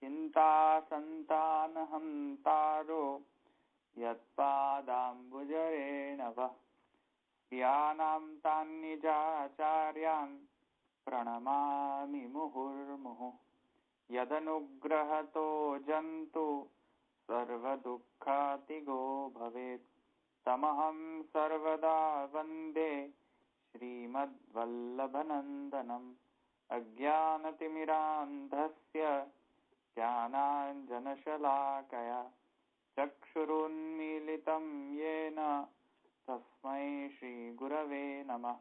चिंता संतानहंतारो यत्पादाम्बुजरेणव यानां तान्निजाचार्यान् प्रणमामि मुहुर्मुहुः यदनुग्रहतो जन्तु सर्वदुःखातिगो भवेत् तमहं सर्वदा वन्दे श्रीमद्वल्लभनन्दनम् अज्ञानतिमिरान्धस्य ज्ञानाञ्जनशलाकया चक्षुरुन्मीलितं येन तस्मै श्रीगुरवे नमः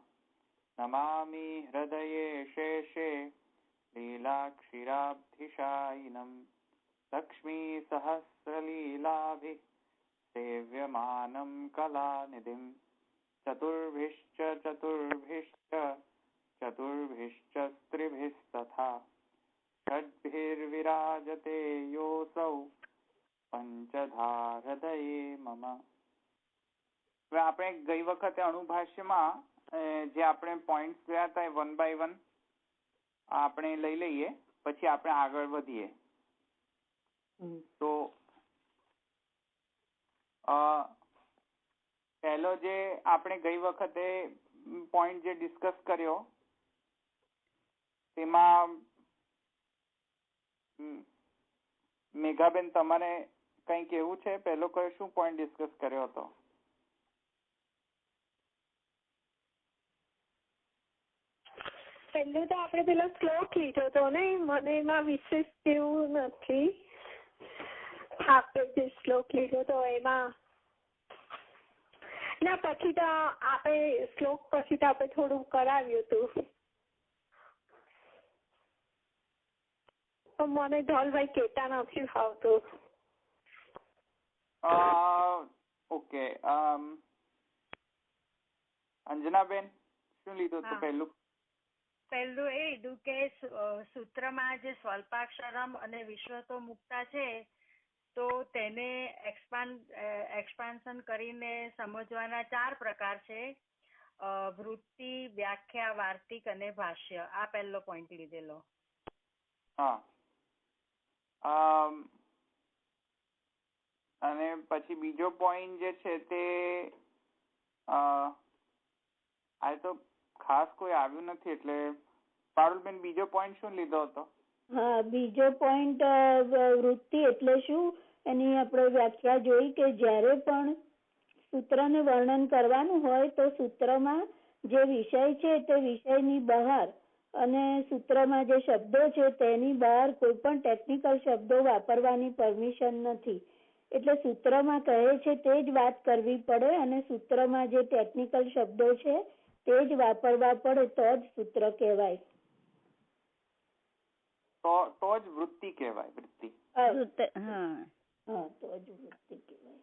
नमामि हृदये शेषे लीलाक्षीराब्धिशायिनं लक्ष्मीसहस्रलीलाभिः सेव्यमानं कलानिधिं चतुर्भिश्च स्त्रिभिस्तथा षड्भिर्विराजते योऽसौ પંચધારદયે મમ. હવે આપણે ગઈ વખતે અણુભાષ્યમાં જે આપણે પોઈન્ટ્સ જોયા હતા એ 1 by 1 આપણે લઈ લઈએ, પછી આપણે આગળ વધીએ. તો પહેલો જે આપણે ગઈ વખતે પોઈન્ટ જે ડિસ્કસ કર્યો તેમાં મેઘાબેન તમારે કઈ કેવું છે? પહેલો કયો શું પોઈન્ટ ડિસ્કસ કર્યો હતો? પહેલું તો આપણે પેલો શ્લોક લીધો હતો ને, મને એમાં વિશેષ કેવું નથી. આપણે જે શ્લોક લીધો હતો એમાં ના, પછી તો આપણે શ્લોક પછી તો આપણે થોડું કરાવ્યું હતું. મને ધોલભાઈ કેતા નથી ફાવતું. ઓકે, અંજનાબેન શું લીધું હતું પહેલું? પહેલું એ લીધું કે સૂત્રમાં જે સ્વલ્પાક્ષરમ અને વિશ્વતો મુક્તા છે તો તેને એક્સપાન્શન કરીને સમજવાના 4 પ્રકાર છે: વૃત્તિ, વ્યાખ્યા, વાર્તિક અને ભાષ્ય. આ પહેલો પોઈન્ટ લીધેલો. હા, અને પછી બીજો પોઈન્ટ જે છે તે આ તો ખાસ કોઈ આવ્યું નથી, એટલે પારુલબેન બીજો પોઈન્ટ શું લીધો હતો? હા, બીજો પોઈન્ટ વૃત્તિ એટલે શું એની આપણે વ્યાખ્યા જોઈ કે જ્યારે પણ સૂત્રને વર્ણન કરવાનું હોય તો સૂત્રમાં જે વિષય છે તે વિષયની બહાર અને સૂત્રમાં જે શબ્દો છે તેની બહાર કોઈ પણ ટેકનિકલ શબ્દો વાપરવાની પરમિશન નથી. એટલે સૂત્રમાં કહે છે તે જ વાત કરવી પડે અને સૂત્રમાં જે ટેકનિકલ શબ્દો છે તે જ વાપરવા પડે તો જ સૂત્ર કહેવાય. તો જ વૃત્તિ કહેવાય. વૃત્તિ હા, તો જ વૃત્તિ કહેવાય.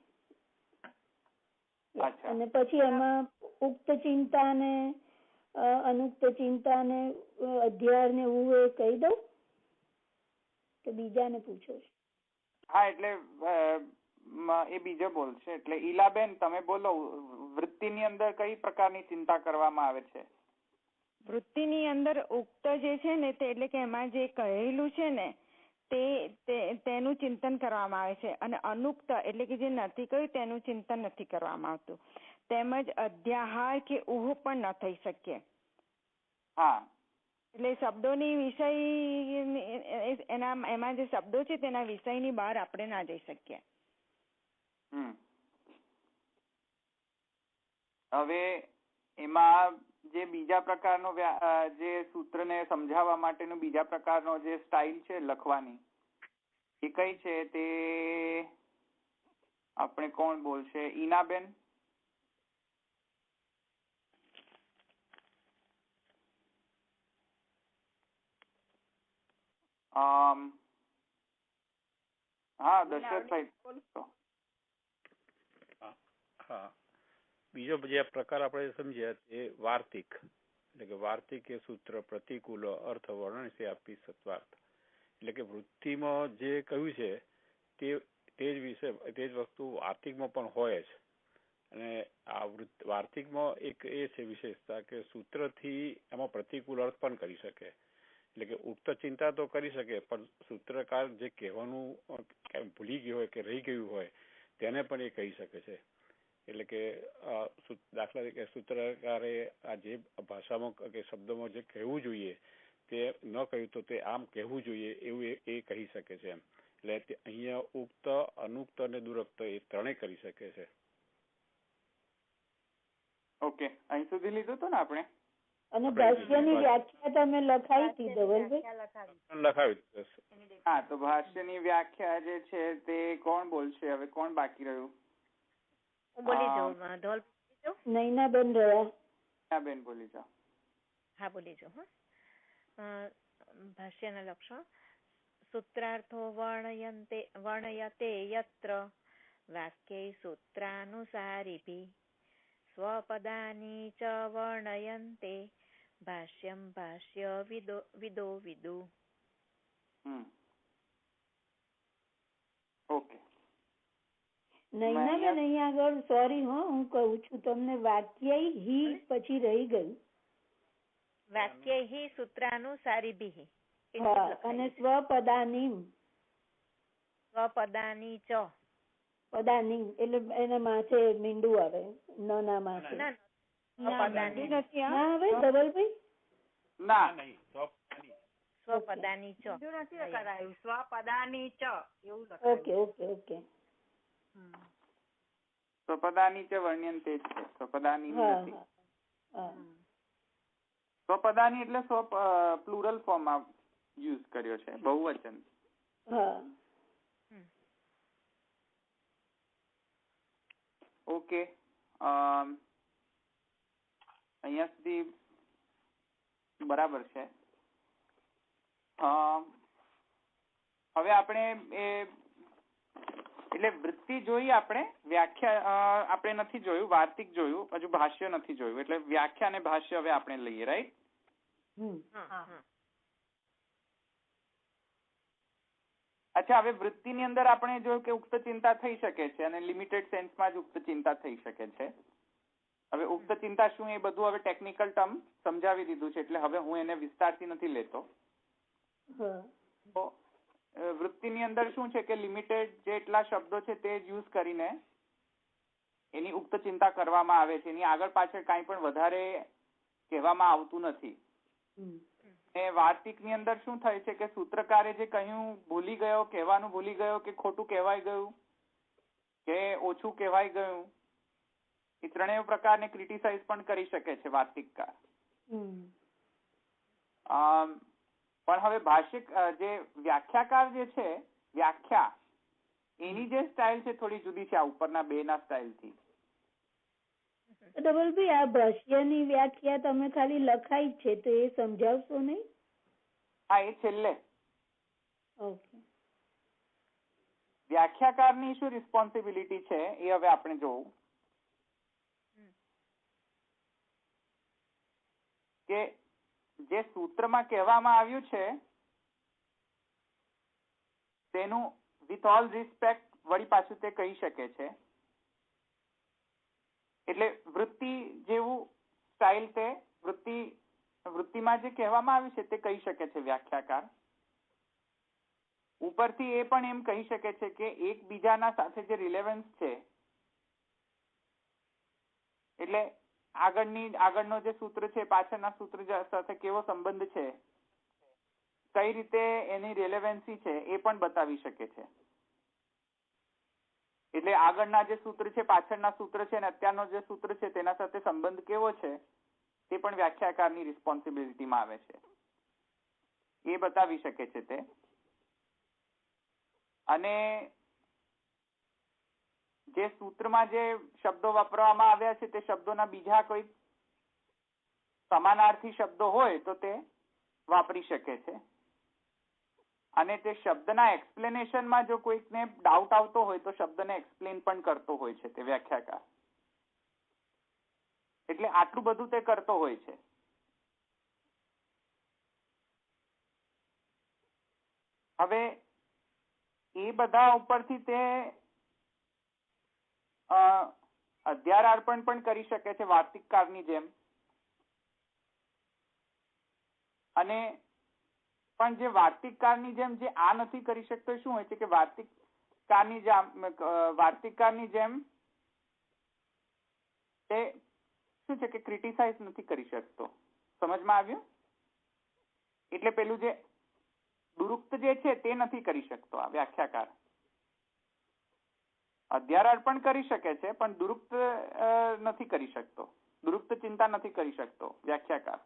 અને પછી એમાં ઉક્ત ચિંતા ને અનુક્ત ચિંતા ને અધ્યાય ને એવું એ કહી દઉં કે બીજાને પૂછો? હા, એટલે એ બીજો બોલશે. એટલે ઈલાબેન તમે બોલો, વૃત્તિની અંદર કઈ પ્રકારની ચિંતા કરવામાં આવે છે? વૃત્તિની અંદર ઉક્ત જે છે ને તે એટલે કે એમાં જે કહેલું છે ને તેનું ચિંતન કરવામાં આવે છે, અને અનુક્ત એટલે કે જે નથી કહ્યું તેનું ચિંતન નથી કરવામાં આવતું. તેમજ અધ્યાહાર કે ઉહ પણ ન થઈ શકે. હા, એટલે શબ્દોની વિષય એમાં જે શબ્દો છે તેના વિષયની બહાર આપણે ના જઈ શકીએ. હવે એમાં જે બીજા પ્રકારનો જે સૂત્રને સમજાવવા માટેનો બીજા પ્રકારનો જે સ્ટાઇલ છે લખવાની એ કઈ છે તે આપણે કોણ બોલશે? ઈનાબેન? હા, દશરથભાઈ. હા, બીજો જે પ્રકાર આપણે સમજ્યા એ વાર્તિક, એટલે કે વાર્તિક એ સૂત્ર પ્રતિકૂલ અર્થ વર્ણન છે આપી સત્વાર્થ. એટલે કે વૃત્તિમાં જે કહ્યું છે તે જ વિષય તે જ વસ્તુ વાર્તિકમાં પણ હોય જ. અને આ વાર્તિકમાં એક એ છે વિશેષતા કે સૂત્રથી એમાં પ્રતિકૂળ અર્થ પણ કરી શકે. એટલે કે ઉક્ત ચિંતા તો કરી શકે, પણ સૂત્રકાર જે કહેવાનું ભૂલી ગયો હોય કે રહી ગયું હોય તેને પણ એ કહી શકે છે. એટલે કે દાખલા તરીકે સૂત્રકારે આ જે ભાષામાં કે શબ્દોમાં જે કહેવું જોઈએ તે ન કહ્યું તો તે આમ કહેવું જોઈએ એવું એ કહી શકે છે એમ. એટલે અહીંયા ઉક્ત, અનુક્ત અને દુરક્ત એ ત્રણેય કરી શકે છે. ઓકે, અહીં સુધી લીધું હતું ને આપણે? અને ભાષ્યની વ્યાખ્યા તમે લખાઈ હતી ધવલભાઈ? લખાવી. હા, તો ભાષ્યની વ્યાખ્યા જે છે તે કોણ બોલશે? હવે કોણ બાકી રહ્યું? બોલી જાઉં ધોલ? નૈનાબેન રહ્યા. નૈનાબેન બોલી જાઓ. હા, બોલી જાઉં. ભાષ્યના લક્ષણ. સૂત્રાર્થો વર્ણયતે યત્ર વાક્યૈ સૂત્રાનુસારિભિ સ્વપદાની ચ વર્ણયન્તે ભાષ્યમ ભાષ્ય વિદો વિદુ. ઓકે. નૈનાબેન અહીંયા આગળ સોરી હું કહું છું તમને, વાક્ય હિ પછી રહી ગયું. વાક્ય હિ સૂત્રાનુસારિભિ અને સ્વપદાની. સ્વપદાની ચ. પદાની એટલે એના માથે મીંડું આવે, ના માથે ના નથી આવે ધવલભાઈ? ના, સ્વપદાની ચ નથી લખાયું, સ્વપદાની ચ એવું લખાયું. Okay okay okay. સ્વપદાની ચ વર્ણ્યન્તે છે, સ્વપદાની નથી. સ્વપદાની એટલે પ્લુરલ ફોર્મમાં યુઝ કર્યો છે, બહુવચન. હા. ઓકે, અહીંયા સુધી બરાબર છે. હવે આપણે એટલે વૃત્તિ જોઈ, આપણે વ્યાખ્યા આપણે નથી જોયું, વાર્તિક જોયું, હજુ ભાષ્ય નથી જોયું. એટલે વ્યાખ્યા અને ભાષ્ય હવે આપણે લઈએ, રાઈટ? અચ્છા, હવે વૃત્તિની અંદર આપણે જોયું કે ઉક્ત ચિંતા થઈ શકે છે અને લિમિટેડ સેન્સમાં જ ઉક્ત ચિંતા થઈ શકે છે. હવે ઉક્ત ચિંતા શું એ બધું હવે ટેકનિકલ ટર્મ સમજાવી દીધું છે, એટલે હવે હું એને વિસ્તારથી નથી લેતો. તો વૃત્તિની અંદર શું છે કે લિમિટેડ જેટલા શબ્દો છે તે યુઝ કરીને એની ઉક્ત ચિંતા કરવામાં આવે છે. એની આગળ પાછળ કાંઈ પણ વધારે કહેવામાં આવતું નથી. વાર્તિક ની અંદર શું થાય છે કે સૂત્રકારે જે કહ્યું ભૂલી ગયો, કહેવાનું ભૂલી ગયો, કે ખોટું કહેવાય ગયું, કે ઓછું કહેવાય ગયું, એ ત્રણેય પ્રકારને ક્રિટિસાઇઝ પણ કરી શકે છે વાર્તિકકાર. પણ હવે ભાષિક જે વ્યાખ્યાકાર જે છે, વ્યાખ્યા એની જે સ્ટાઇલ છે થોડી જુદી છે આ ઉપરના બે ના સ્ટાઇલ થી. ધવલભાઈ, આ ભાષ્યની વ્યાખ્યા તમે ખાલી લખાઈ છે તો એ સમજાવશો નહીં? હા, એ છેલ્લે. ઓકે. વ્યાખ્યાકારની શું રિસ્પોન્સિબિલિટી છે એ હવે આપણે જોવું કે જે સૂત્રમાં કહેવામાં આવ્યું છે તેનું વિથ ઓલ રિસ્પેક્ટ વળી પાછું તે કહી શકે છે. એટલે વૃત્તિ જેવું સ્ટાઇલ તે વૃત્તિમાં જે કહેવામાં આવ્યું છે તે કહી શકે છે વ્યાખ્યાકાર. ઉપરથી એ પણ એમ કહી શકે છે કે એકબીજાના સાથે જે રિલેવન્સ છે, એટલે આગળનો જે સૂત્ર છે પાછળના સૂત્ર સાથે કેવો સંબંધ છે, કઈ રીતે એની રિલેવન્સી છે એ પણ બતાવી શકે છે. એટલે આગળના જે સૂત્ર છે, પાછળના સૂત્ર છે અને અત્યારનો જે સૂત્ર છે તેના સાથે સંબંધ કેવો છે તે પણ વ્યાખ્યાકારની રિસ્પોન્સિબિલિટીમાં આવે છે, એ બતાવી શકે છે તે. અને જે સૂત્રમાં જે શબ્દો વાપરવામાં આવ્યા છે તે શબ્દોના બીજા કોઈ સમાનાર્થી શબ્દો હોય તો તે વાપરી શકે છે. અને તે શબ્દના એક્સપ્લેનેશનમાં જો કોઈકને ડાઉટ આવતો હોય તો શબ્દને એક્સપ્લેન પણ કરતો હોય છે તે વ્યાખ્યાકાર. એટલે આટલું બધું તે કરતો હોય છે. હવે એ બધા ઉપરથી તે અધ્યારાર્પણ પણ કરી શકે છે વાર્તિકકારની જેમ. અને પણ જે વાર્તિકકારની જેમ જે આ નથી કરી શકતો એ શું હોય છે કે વાર્તિકકારની જેમ તે શું છે કે ક્રિટિસાઇઝ નથી કરી શકતો. સમજમાં આવ્યું? એટલે પેલું જે દુરુક્ત જે છે તે નથી કરી શકતો આ વ્યાખ્યાકાર. અધ્યારાર્પણ કરી શકે છે પણ દુરુક્ત નથી કરી શકતો, દુરુક્ત ચિંતા નથી કરી શકતો વ્યાખ્યાકાર.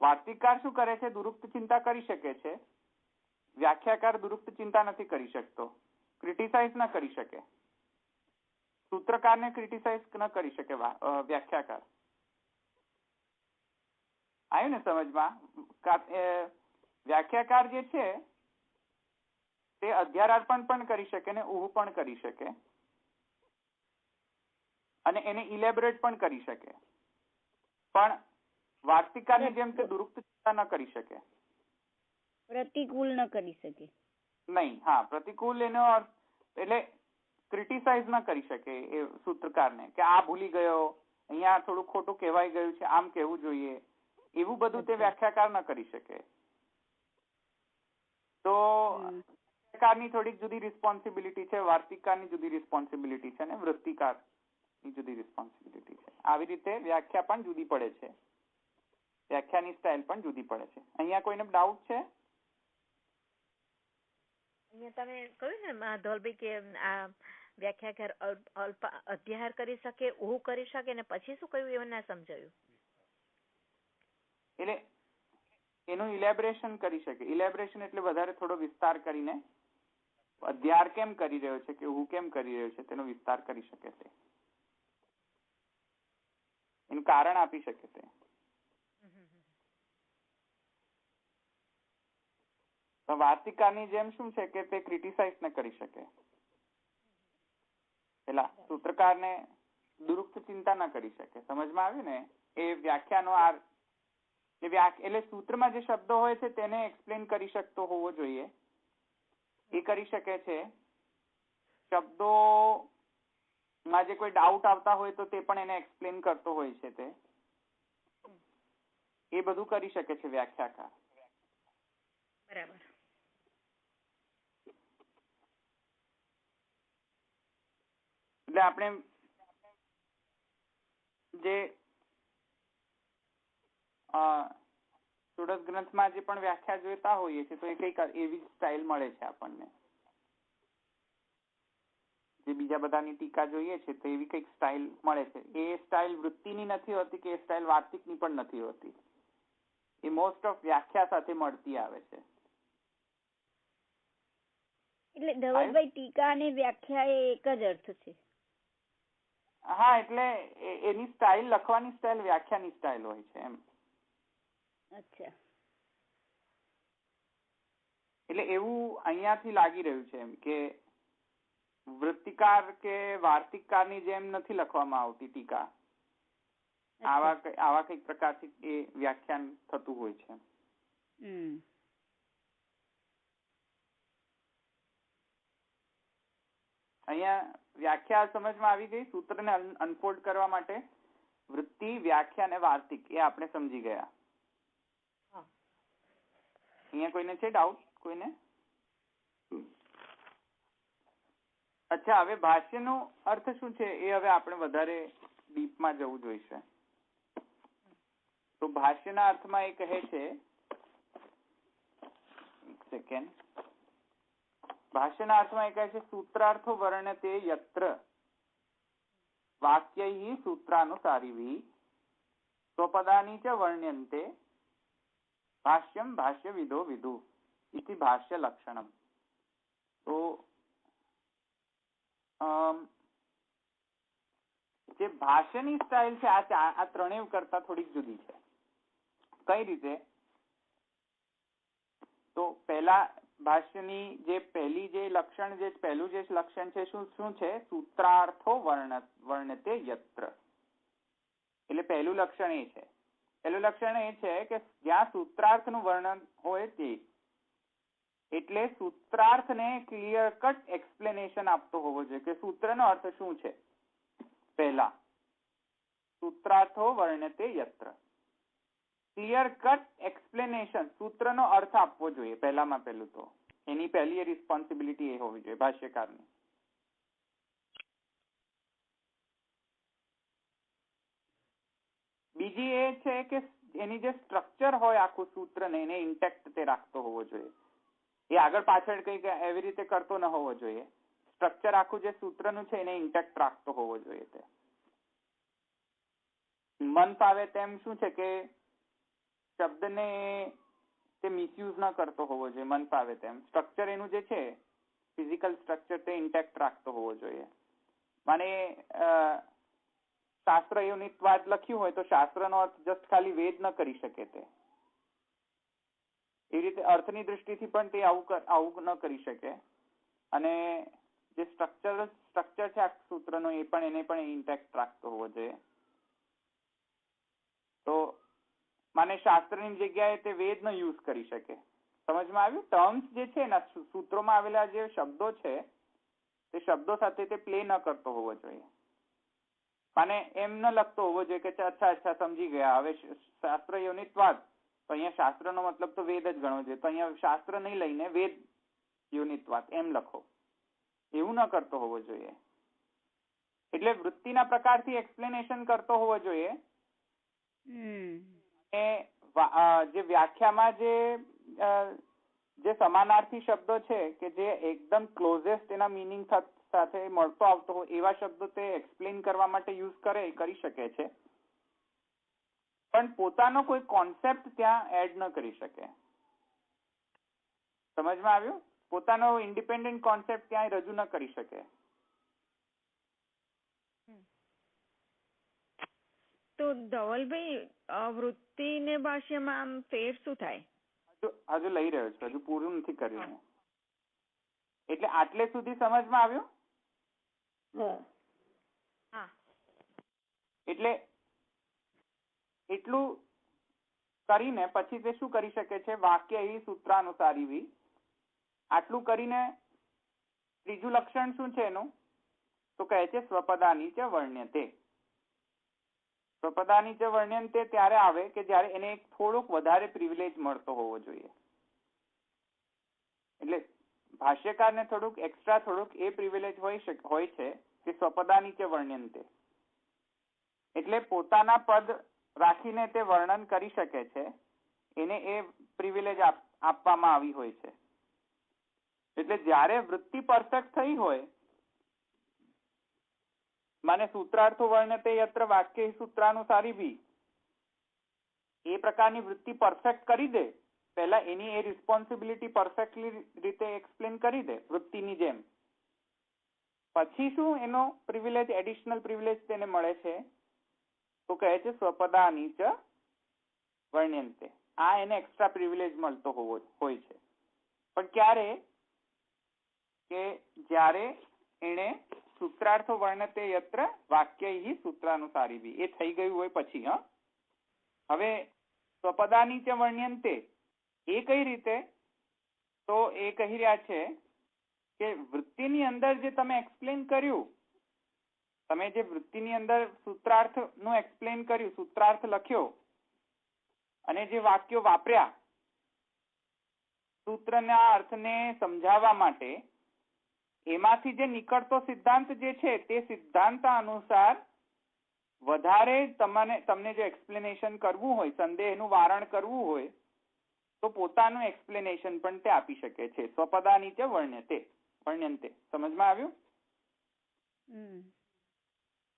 વાર્તિકકાર શું કરે છે? દુરુક્ત ચિંતા કરી શકે છે. વ્યાખ્યાકાર દુરુક્ત ચિંતા નથી કરી શકતો, ક્રિટિસાઇઝ ન કરી શકે. સૂત્રકારને ક્રિટિસાઇઝ ન કરી શકે વ્યાખ્યાકાર. આવ્યું ને સમજમાં? વ્યાખ્યાકાર જે છે તે અધ્યારાર્પણ પણ કરી શકે ને ઊહ પણ કરી શકે અને એને ઇલેબોરેટ પણ કરી શકે, પણ વાર્તિકકારની જેમ તે દુરુક્ત ચિંતા ન કરી શકે, પ્રતિકૂળ ન કરી શકે નહીં. હા, પ્રતિકૂળ એનો અર્થ એટલે ક્રિટિસાઇઝ ન કરી શકે એ સૂત્રકારને કે આ ભૂલી ગયો, અહીંયા થોડું ખોટું કહેવાય ગયું છે, આમ કહેવું જોઈએ, એવું બધું તે વ્યાખ્યાકાર ન કરી શકે. તો વ્યાખ્યાકારની થોડીક જુદી રિસ્પોન્સિબિલિટી છે, વાર્તિકકારની જુદી રિસ્પોન્સિબિલિટી છે, અને વૃત્તિકારની જુદી રિસ્પોન્સિબિલિટી છે. આવી રીતે વ્યાખ્યા પણ જુદી પડે છે, વ્યાખ્યાની સ્ટાઇલ પણ જુદી પડે છે. અહીંયા કોઈને ડાઉટ છે? અહીંયા તમે કહ્યું ને ધોલભાઈ કે આ વ્યાખ્યાકાર અધ્યાહાર કરી શકે, ઊહ કરી શકે, ને પછી શું કહ્યું એવું ના સમજાયું. એટલે એનું ઇલેબોરેશન કરી શકે. ઇલેબોરેશન એટલે વધારે થોડો વિસ્તાર કરીને અધ્યાર કેમ કરી રહ્યો છે કે હું કેમ કરી રહ્યો છે તેનો વિસ્તાર કરી શકે છે, એનું કારણ આપી શકે છે. તો વાર્તિકકારની જેમ શું છે કે તે ક્રિટિસાઇઝ ન કરી શકે, પેલા સૂત્રકારને દુરુક્ત ચિંતા ન કરી શકે. સમજમાં આવ્યું ને? એ વ્યાખ્યાનો એટલે સૂત્રમાં જે શબ્દો હોય છે તેને એક્સપ્લેન કરી શકતો હોવો જોઈએ, એ કરી શકે છે. શબ્દોમાં જે કોઈ ડાઉટ આવતા હોય તો તે પણ એને એક્સપ્લેન કરતો હોય છે, તે એ બધું કરી શકે છે વ્યાખ્યાકાર. બરાબર. એટલે આપણે જે સુરત ગ્રંથમાં જે પણ વ્યાખ્યા જોઈતા હોઈએ છીએ તો એ કઈક એવી સ્ટાઇલ મળે છે આપણને. જે બીજા બધાની ટીકા જોઈએ છે તો એવી કઈક સ્ટાઇલ મળે છે. એ સ્ટાઇલ વૃત્તિની નથી હોતી કે એ સ્ટાઇલ વાર્તિકની પણ નથી હોતી. એ મોસ્ટ ઓફ વ્યાખ્યા સાથે મળતી આવે છે. એટલે ધવલભાઈ ટીકા અને વ્યાખ્યા એ એક જ અર્થ છે. હા, એટલે એની સ્ટાઇલ, લખવાની સ્ટાઇલ વ્યાખ્યાની સ્ટાઇલ હોય છે એમ. અચ્છા. એટલે એવું અહીંયાથી લાગી રહ્યું છે એમ કે વૃત્તિકાર કે વાર્તિકકારની જેમ નથી લખવામાં આવતી ટીકા. આવા કઈક પ્રકારથી એ વ્યાખ્યાન થતું હોય છે. અહીંયા વ્યાખ્યા સમજમાં આવી ગઈ. સૂત્રને અનફોલ્ડ કરવા માટે વૃત્તિ, વ્યાખ્યા અને વાર્તિક એ આપણે સમજી ગયા. અહીંયા કોઈને છે ડાઉટ? કોઈને? અચ્છા, હવે ભાષ્યનો અર્થ શું છે એ હવે આપણે વધારે ડીપમાં જવું જોઈશે. તો ભાષ્યના અર્થમાં એ કહે છે, એક સેકન્ડ, ભાષ્યના અર્થમાં એ કહે છે સૂત્રાર્થો વર્ણતે યત્ર વાક્યૈ સૂત્રાનુસારીભિ સ્વપદાની ચ વર્ણ્યન્તે ભાષ્યમ ભાષ્યવિદો વિદુ ઇતિ ભાષ્ય લક્ષણમ. તો જે ભાષ્યની સ્ટાઇલ છે આ ત્રણેય કરતા થોડીક જુદી છે. કઈ રીતે? તો પહેલા ભાષ્યની જે પહેલું જે લક્ષણ છે શું છે? સૂત્રાર્થો વર્ણતે યત્ર. એટલે પહેલું લક્ષણ એ છે. પહેલું લક્ષણ એ છે કે જ્યાં સૂત્રાર્થનું વર્ણન હોય તે, એટલે સૂત્રાર્થને ક્લિયર કટ એક્સપ્લેનેશન આપતો હોવો જોઈએ કે સૂત્રનો અર્થ શું છે. પહેલા સૂત્રાર્થો વર્ણતે યત્ર, ક્લિયર કટ એક્સપ્લેનેશન, સૂત્રનો અર્થ આપવો જોઈએ. પહેલામાં પહેલું તો એની પહેલી રિસ્પોન્સિબિલિટી એ હોવી જોઈએ ભાષ્યકારની. બીજી એ છે કે એની જે સ્ટ્રક્ચર હોય આખું સૂત્રને એને ઇન્ટેક્ટ તે રાખતો હોવો જોઈએ. એ આગળ પાછળ કઈક એવી રીતે કરતો ન હોવો જોઈએ. સ્ટ્રક્ચર આખું જે સૂત્રનું છે એને ઇન્ટેક્ટ રાખતો હોવો જોઈએ. તે મન ફાવે તેમ શું છે કે શબ્દને તે મિસયુઝ ન કરતો હોવો જોઈએ. મન ફાવે તેમ સ્ટ્રક્ચર એનું જે છે ફિઝિકલ સ્ટ્રક્ચર તે ઇન્ટેક્ટ રાખતો હોવો જોઈએ. માને શાસ્ત્ર યોનિત્વાદ લખ્યું હોય તો શાસ્ત્રનો અર્થ જસ્ટ ખાલી વેદ ન કરી શકે. તે એ રીતે અર્થની દૃષ્ટિથી પણ તે આવું ન કરી શકે. અને જે સ્ટ્રક્ચર છે આ સૂત્રનો એ પણ એને પણ ઇન્ટેક્ટ રાખતો હોવો જોઈએ. તો માને શાસ્ત્રની જગ્યાએ તે વેદ ન યુઝ કરી શકે. સમજમાં આવ્યું? ટર્મ્સ જે છે એના સૂત્રોમાં આવેલા જે શબ્દો છે તે શબ્દો સાથે તે પ્લે ન કરતો હોવો જોઈએ. માને એમ ન લખતો હોવો જોઈએ કે અચ્છા સમજી ગયા, હવે શાસ્ત્ર યોનિત્વાદ તો અહીંયા શાસ્ત્રનો મતલબ તો વેદ જ ગણવો જોઈએ, તો અહીંયા શાસ્ત્ર નહીં લઈને વેદ યોનિત્વાદ એમ લખો. એવું ન કરતો હોવો જોઈએ. એટલે વૃત્તિના પ્રકારથી એક્સપ્લેનેશન કરતો હોવો જોઈએ. જે વ્યાખ્યામાં જે સમાનાર્થી શબ્દો છે કે જે એકદમ ક્લોઝેસ્ટ એના મિનિંગ સાથે મળતો આવતો હોય એવા શબ્દો તે એક્સપ્લેન કરવા માટે યુઝ કરી શકે છે, પણ પોતાનો કોઈ કોન્સેપ્ટ ત્યાં એડ ન કરી શકે. સમજમાં આવ્યું? પોતાનો ઇન્ડિપેન્ડન્ટ કોન્સેપ્ટ ત્યાં રજૂ ન કરી શકે. તો ધવલભાઈ, વૃત્તિ ને ભાષ્યમાં આમ ફેર શું થાય? હજુ લઈ રહ્યો છું, હજુ પૂરું નથી કર્યું. એટલે આટલે સુધી સમજમાં આવ્યું? એટલે એટલું કરીને પછી તે શું કરી શકે છે? વાક્ય ઈ સૂત્રાનુસારી. આટલું કરીને ત્રીજું લક્ષણ શું છે એનું? તો કહે છે સ્વપદાની ચ વર્ણ્યતે. સ્વપદાની ચ વર્ણ્યતે ત્યારે આવે કે જ્યારે એને એક થોડોક વધારે પ્રિવિલેજ મળતો હોવો જોઈએ. એટલે ભાષ્યકારને થોડુંક એ પ્રિવિલેજ હોય છે કે સ્વપદાની ચ વર્ણ્યતે, એટલે પોતાના પદ રાખીને તે વર્ણન કરી શકે છે. એને એ પ્રિવિલેજ આપવામાં આવી હોય છે. એટલે જ્યારે વૃત્તિ પરફેક્ટ થઈ હોય, માને સૂત્રાર્થો વર્ણતે યત્ર વાક્ય સૂત્રાનુસારી ભી, એ પ્રકારની વૃત્તિ પરફેક્ટ કરી દે, પહેલા એની એ રિસ્પોન્સિબિલિટી પરફેક્ટલી રીતે એક્સપ્લેન કરી દે વૃત્તિની જેમ, પછી શું એનો પ્રિવિલેજ, એડિશનલ પ્રિવિલેજ તેને મળે છે? તો કહે છે સ્વપદાની ચ વર્ણ્યન્તે. આ એને એક્સ્ટ્રા પ્રિવિલેજ મળતો હોય છે. પણ ક્યારે? કે જ્યારે એને સૂત્રાર્થો વર્ણતે યત્ર વાક્ય સૂત્રાનુસારી ભી એ થઈ ગયું હોય પછી. હવે સ્વપદાની ચ વર્ણ્યન્તે એ કઈ રીતે? તો એ કહી રહ્યા છે કે વૃત્તિની અંદર જે તમે એક્સપ્લેન કર્યું, તમે જે વૃત્તિની અંદર સૂત્રાર્થ નું એક્સપ્લેન કર્યું, સૂત્રાર્થ લખ્યો અને જે વાક્યો વાપર્યા સૂત્રના અર્થને સમજાવવા માટે, એમાંથી જે નીકળતો સિદ્ધાંત જે છે તે સિદ્ધાંત અનુસાર વધારે તમને જો એક્સપ્લેનેશન કરવું હોય, સંદેહનું વારણ કરવું હોય, તો પોતાનું એક્સપ્લેનેશન પણ તે આપી શકે છે. સ્વપદાની ચ વર્ણ્યતે. સમજમાં આવ્યું?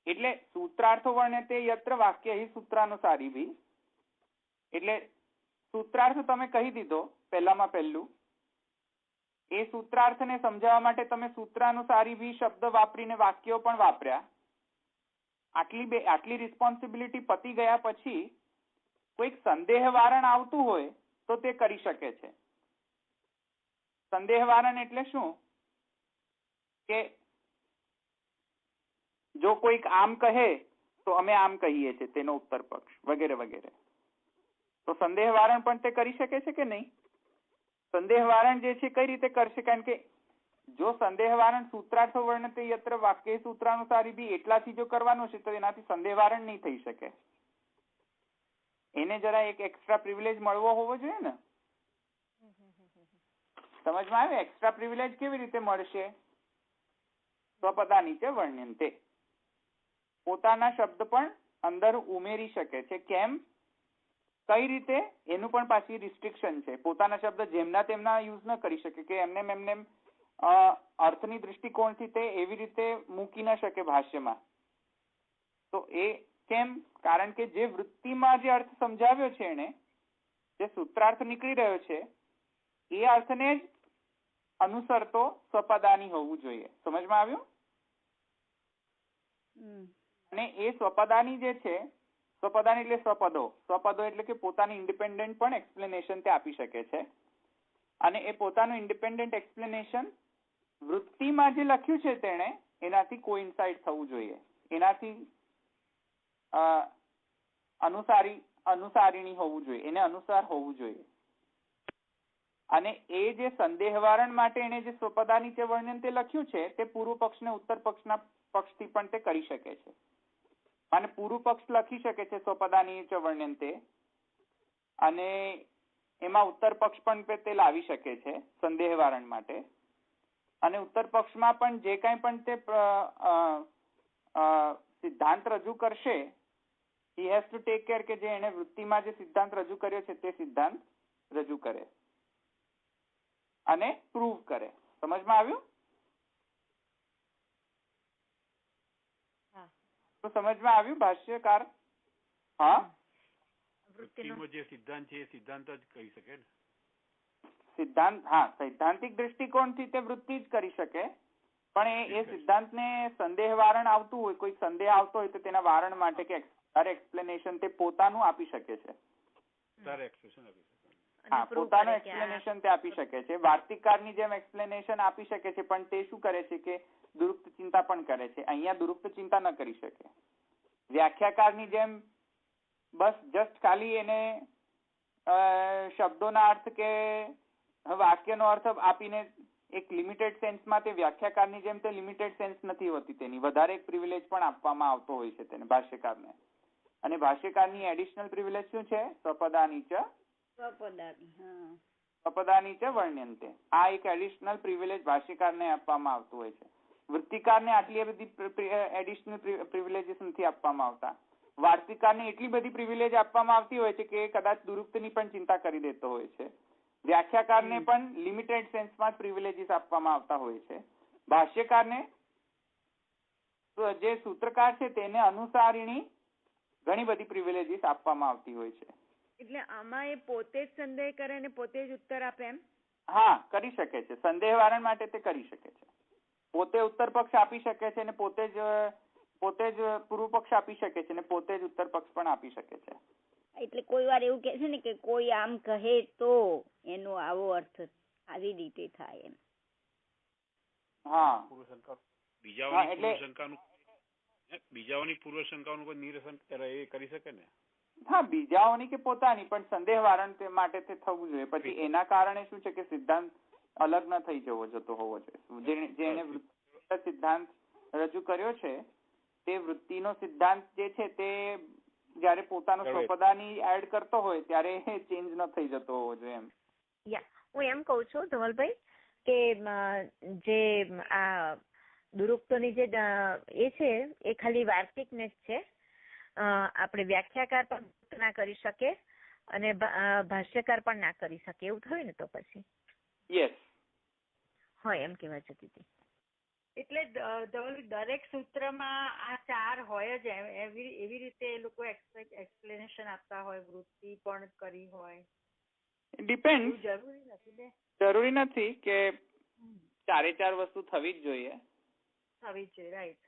એટલે સૂત્રાર્થો વર્ણ્યતે યત્ર વાક્ય સૂત્રાનુસારી ભી, એટલે સૂત્રાર્થ તમે કહી દીધો પહેલામાં પહેલું. એ સૂત્રાર્થને સમજાવવા માટે તમે સૂત્રાનુસારી ભી શબ્દ વાપરીને વાક્યો પણ વાપર્યા. આટલી રિસ્પોન્સિબિલિટી પતી ગયા પછી કોઈક સંદેહ વારણ આવતું હોય તો તે કરી શકે છે. સંદેહ વારણ એટલે શું? કે જો કોઈક આમ કહે તો અમે આમ કહીએ છીએ, તેનો ઉત્તર પક્ષ વગેરે વગેરે. તો સંદેહ વારણ પણ તે કરી શકે છે કે નહીં? સંદેહ વારણ જે છે કઈ રીતે કરશે? કારણ કે જો સંદેહ વારણ સૂત્રાર્થો વર્ણતે યત્ર વાક્ય સૂત્રાનુસારી ભી એટલાથી જો કરવાનું છે તો એનાથી સંદેહ વારણ નહીં થઈ શકે. એને જરા એક એક્સ્ટ્રા પ્રિવિલેજ મળવો હોવો જોઈએ ને. સમજમાં આવે? એક્સ્ટ્રા પ્રિવિલેજ કેવી રીતે મળશે? સ્વપદાની ચ વર્ણ્યંતે, પોતાના શબ્દ પણ અંદર ઉમેરી શકે છે. કેમ, કઈ રીતે? એનું પણ પાછી રિસ્ટ્રિક્શન છે. પોતાના શબ્દ જેમના તેમના યુઝ ન કરી શકે, કે એમને અર્થની દૃષ્ટિકોણથી તે એવી રીતે મૂકી ન શકે ભાષ્યમાં. તો એ કેમ? કારણ કે જે વૃત્તિમાં જે અર્થ સમજાવ્યો છે એને, જે સૂત્રાર્થ નીકળી રહ્યો છે એ અર્થને જ અનુસરતો સ્વપદાની હોવું જોઈએ. સમજમાં આવ્યું? અને એ સ્વપદાની જે છે, સ્વપદાની એટલે સ્વપદો એટલે કે પોતાની ઇન્ડિપેન્ડન્ટ પણ એક્સપ્લેનેશન તે આપી શકે છે. અને એ પોતાનું ઇન્ડિપેન્ડન્ટ એક્સપ્લેનેશન વૃત્તિમાં જે લખ્યું છે તેણે એનાથી કોઇન્સાઇડ થવું જોઈએ, એનાથી અનુસારીણી હોવું જોઈએ, એને અનુસાર હોવું જોઈએ. અને એ જે સંદેહવારણ માટે એને જે સ્વપદાની જે વર્ણન તે લખ્યું છે તે પૂર્વ પક્ષ ને ઉત્તર પક્ષના પક્ષથી પણ તે કરી શકે છે. અને પૂર્વ પક્ષ લખી શકે છે સ્વપદાની ચ વર્ણન તે, અને એમાં ઉત્તર પક્ષ પણ તે લાવી શકે છે સંદેહવારણ માટે. અને ઉત્તર પક્ષમાં પણ જે કાંઈ પણ તે સિદ્ધાંત રજૂ કરશે, he has to take care કે જે એને વૃત્તિમાં જે સિદ્ધાંત રજૂ કર્યો છે તે સિદ્ધાંત રજૂ કરે અને પ્રૂવ કરે. સમજમાં આવ્યું? તો સમજમાં આવ્યું ભાષ્યકાર? હા, વૃત્તિનો જે સિદ્ધાંત છે એ સિદ્ધાંત જ કહી શકે ને. સિદ્ધાંત, હા, સૈદ્ધાંતિક દૃષ્ટિકોણથી તે વૃત્તિ જ કરી શકે, પણ એ સિદ્ધાંતને સંદેહ વારણ આવતું હોય, કોઈ સંદેહ આવતો હોય તો તેના વારણ માટે કે એક્સપ્લેનેશન તે પોતાનું આપી શકે છે. હા, પોતાનું એક્સપ્લેનેશન તે આપી શકે છે. વાર્તિકકારની જેમ એક્સપ્લેનેશન આપી શકે છે, પણ તે શું કરે છે કે દુરુક્ત ચિંતા પણ કરે છે. અહીંયા દુરુક્ત ચિંતા ન કરી શકે. વ્યાખ્યાકારની જેમ બસ જસ્ટ ખાલી એને શબ્દોના અર્થ કે વાક્યનો અર્થ આપીને એક લિમિટેડ સેન્સમાં, તે વ્યાખ્યાકારની જેમ તે લિમિટેડ સેન્સ નથી હોતી તેની, વધારે એક પ્રિવિલેજ પણ આપવામાં આવતો હોય છે તેને ભાષ્યકારને. અને ભાષ્યકારની એડિશનલ પ્રિવિલેજ શું છે? સ્વપદાની ચ વર્ણ્યંતે. આ એક એડિશનલ પ્રિવિલેજ ભાષ્યકારને આપવામાં આવતું હોય છે. વૃત્તિકારને આટલી બધી એડિશનલ પ્રિવિલેજીસ નથી આપવામાં આવતા. વાર્તિકકારને એટલી બધી પ્રિવિલેજ આપવામાં આવતી હોય છે કે કદાચ દુરુક્તની પણ ચિંતા કરી દેતો હોય છે. વ્યાખ્યાકારને પણ લિમિટેડ સેન્સમાં પ્રિવિલેજીસ આપવામાં આવતા હોય છે. ભાષ્યકારને, જે સૂત્રકાર છે તેને અનુસારીણી ઘણી બધી પ્રિવિલેજીસ આપવામાં આવતી હોય છે. એટલે આમાં એ પોતે જ સંદેહ કરે અને પોતે જ ઉત્તર આપે એમ? હા, કરી શકે છે. સંદેહ વારણ માટે તે કરી શકે છે. પોતે ઉત્તર પક્ષ આપી શકે છે અને પોતે જ પૂર્વ પક્ષ આપી શકે છે અને પોતે જ ઉત્તર પક્ષ પણ આપી શકે છે. એટલે કોઈ વાર એવું કે છે ને કે કોઈ આમ કહે તો એનો આવો અર્થ આવી રીતે થાય એમ. હા, બીજાઓની પૂર્વ શંકાનું કોઈ નિરસન એ કરી શકે ને. હા, બીજાઓની કે પોતાની, પણ સંદેહ વારણ માટે તે થવું જોઈએ. પછી એના કારણે શું છે કે સિદ્ધાંત અલગ ન થઈ જતો હોવો જોઈએ. જેને વૃત્તિ સિદ્ધાંત રજૂ કર્યો છે તે વૃત્તિનો સિદ્ધાંત જે છે તે જયારે પોતાનો સ્વપદાની એડ કરતો હોય ત્યારે ચેન્જ ન થઈ જતો હોવો જોઈએ એમ. હું એમ કઉ છું ધવલભાઈ કે જે આ દુરુક્તોની જે એ છે એ ખાલી વાર્તિકને જ છે. આપણે વ્યાખ્યાકાર પણ ના કરી શકે અને ભાષ્યકાર પણ ના કરી શકે, એવું થયું ને તો પછી? યસ, હોય એમ કહેવા જતી હતી. એટલે દરેક સૂત્રમાં આ ચાર હોય જ એવી રીતે એ લોકો એક્સપ્લેનેશન આપતા હોય, વૃત્તિ પણ કરી હોય. ડિપેન્ડ. જરૂરી નથી ને, જરૂરી નથી કે ચારે ચાર વસ્તુ થવી જ જોઈએ. રાઈટ.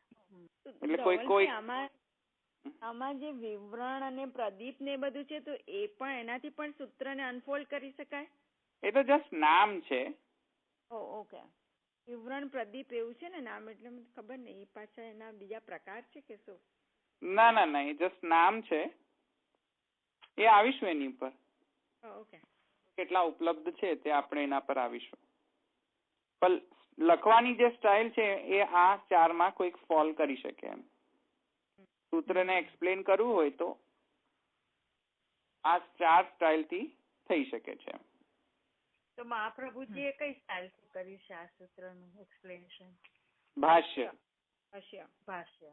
એટલે કોઈ આમાં જે વિવરણ અને પ્રદીપ ને બધું છે તો એ પણ એનાથી પણ સૂત્રને અનફોલ્ડ કરી શકાય? એ તો જસ્ટ નામ છે. ઓકે. વિવરણ પ્રદીપ એવું છે ને નામ, એટલે મને ખબર નહીં એ પાછા એના બીજા પ્રકાર છે કે શું? ના, એ જસ્ટ નામ છે. એ આવીશું એની ઉપર. ઓકે. કેટલા ઉપલબ્ધ છે તે આપણે એના પર આવીશું. પણ લખવાની જે સ્ટાઇલ છે એ આ ચારમાં કોઈક ફોલ કરી શકે એમ. સૂત્રને એક્સપ્લેન કરવું હોય તો આ 4 સ્ટાઇલ થી થઈ શકે છે. તો મહાપ્રભુજીએ કઈ સ્ટાઇલ થી કર્યું છે આ સૂત્રનું એક્સપ્લેનેશન? ભાષ્ય. ભાષ્ય.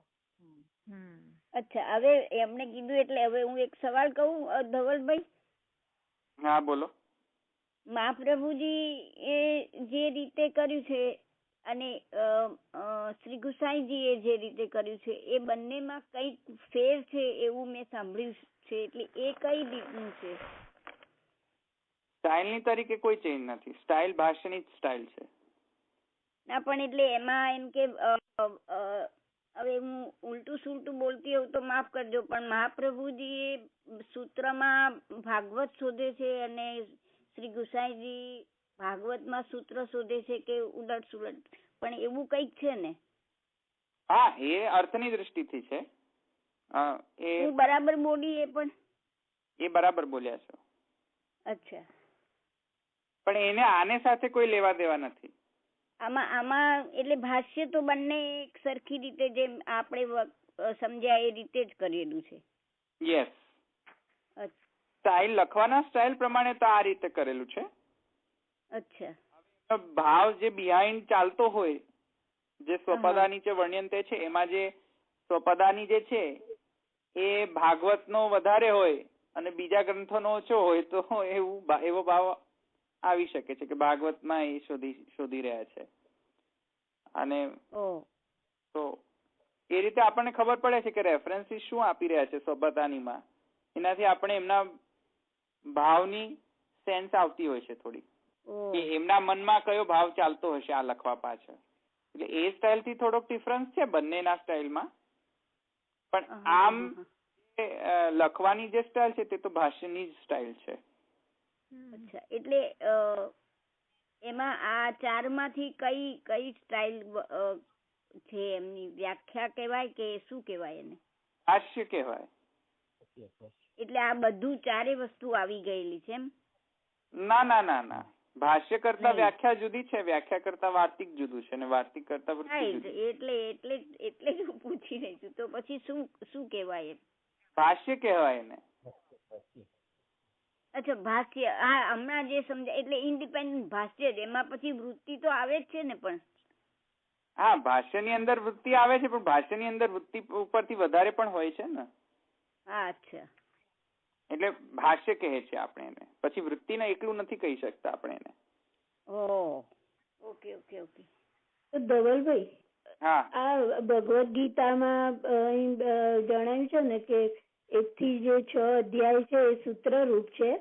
અચ્છા, હવે એમને કીધું એટલે હવે હું એક સવાલ કહું ધવલભાઈ? હા બોલો. મહાપ્રભુજી એ જે રીતે કર્યું છે અને શ્રી ગુસાઈજીએ જે રીતે કર્યું છે એ બંનેમાં કઈક ફેર છે એવું મેં સાંભળ્યું છે, એટલે એ કઈ રીતનું છે? સ્ટાઇલની તરીકે કોઈ ચેન્જ નથી. સ્ટાઇલ ભાષ્યની જ સ્ટાઇલ છે. ના પણ એટલે એમાં એમ કે હવે હું ઉલટું સુલટું બોલતી હોઉં તો માફ કરજો, પણ મહાપ્રભુજી એ સૂત્રમાં ભાગવત શોધે છે અને શ્રી ગુસાઈજી ભાગવતમાં સૂત્ર શોધે છે કે ઉલટ સુલટ, પણ એવું કઈક છે ને? હા, એ અર્થની દ્રષ્ટિથી છે. હું બરાબર બોલી? એ બરાબર બોલ્યા છો. અચ્છા, પણ એને આને સાથે કોઈ લેવા દેવા નથી. આમાં એટલે ભાષ્ય તો બંને એક સરખી રીતે જેમ આપણે સમજ્યા એ રીતે જ કરેલું છે. યસ. સ્ટાઇલ લખવાના સ્ટાઇલ પ્રમાણે તો આ રીતે કરેલું છે. અચ્છા. ભાવ જે બિહાઇન્ડ ચાલતો હોય, જે સ્વપદાની જે વર્ણ્યંતે છે એમાં જે સ્વપદાની જે છે એ ભાગવતનો વધારે હોય અને બીજા ગ્રંથોનો ઓછો હોય તો એવો ભાવ આવી શકે છે કે ભાગવતમાં એ શોધી રહ્યા છે. અને તો એ રીતે આપણને ખબર પડે છે કે રેફરન્સીસ શું આપી રહ્યા છે સ્વપદાનીમાં. એનાથી આપણે એમના ભાવની સેન્સ આવતી હોય છે થોડી, કે એમના મનમાં કયો ભાવ ચાલતો હશે આ લખવા પાછળ. એટલે એ સ્ટાઇલ થી થોડોક ડિફરન્સ છે બંનેના સ્ટાઇલમાં. પણ આમ લખવાની જે સ્ટાઇલ છે તે તો ભાષ્યની જ સ્ટાઇલ છે. અચ્છા, એટલે એમાં આ 4 માંથી કઈ સ્ટાઇલ છે? એમની વ્યાખ્યા કહેવાય કે શું કહેવાય એને? ભાષ્ય કહેવાય. એટલે આ બધું 4 વસ્તુ આવી ગયેલી છે એમ? ના. ભાષ્ય કરતા વ્યાખ્યા જુદી છે, વ્યાખ્યા કરતા વાર્તિક જુદું છે, અને વાર્તિક કરતા વૃત્તિ. એટલે જ હું પૂછી રહી છું. તો પછી શું કહેવાય? ભાષ્ય કહેવાય એને. અચ્છા, ભાષ્ય. હા, હમણાં જે સમજાય એટલે ઇન્ડિપેન્ડન્ટ ભાષ્ય જ. એમાં પછી વૃત્તિ તો આવે જ છે ને? પણ હા, ભાષ્યની અંદર વૃત્તિ આવે છે, પણ ભાષ્યની અંદર વૃત્તિ ઉપરથી વધારે પણ હોય છે ને. હા, અચ્છા. એટલે ભાષ્ય કહે છે આપણે એને. પછી વૃત્તિને એકલું નથી કહી શકતા આપણે એને. ઓકે. તો ધવલભાઈ, હા, આ ભગવદ ગીતામાં જણાવ્યું છે ને કે 1 થી જે 6 અધ્યાય છે એ સૂત્ર રૂપ છે,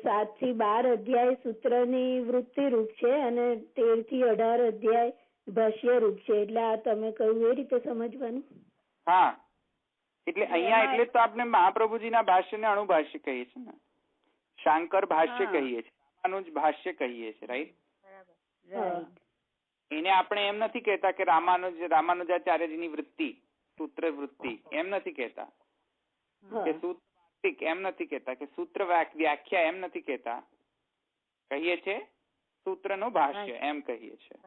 7 થી 12 અધ્યાય સૂત્રની વૃત્તિ રૂપ છે અને 13 થી 18 અધ્યાય ભાષ્ય રૂપ છે. એટલે આ તમે કહ્યું એ રીતે સમજવાનું? હા. એટલે અહીંયા એટલે તો આપણે મહાપ્રભુજીના ભાષ્યને અણુભાષ્ય કહીએ છીએ ને. શાંકર ભાષ્ય કહીએ છીએ, રામાનુજ ભાષ્ય કહીએ છીએ, રાઈટ? એને આપણે એમ નથી કહેતા કે રામાનુજાચાર્યજીની વૃત્તિ, સૂત્ર વૃત્તિ એમ નથી કહેતા, કે સૂત્ર એમ નથી કહેતા, કે સૂત્ર વ્યાખ્યા એમ નથી કહેતા. કહીએ છીએ સૂત્રનું ભાષ્ય એમ કહીએ છીએ.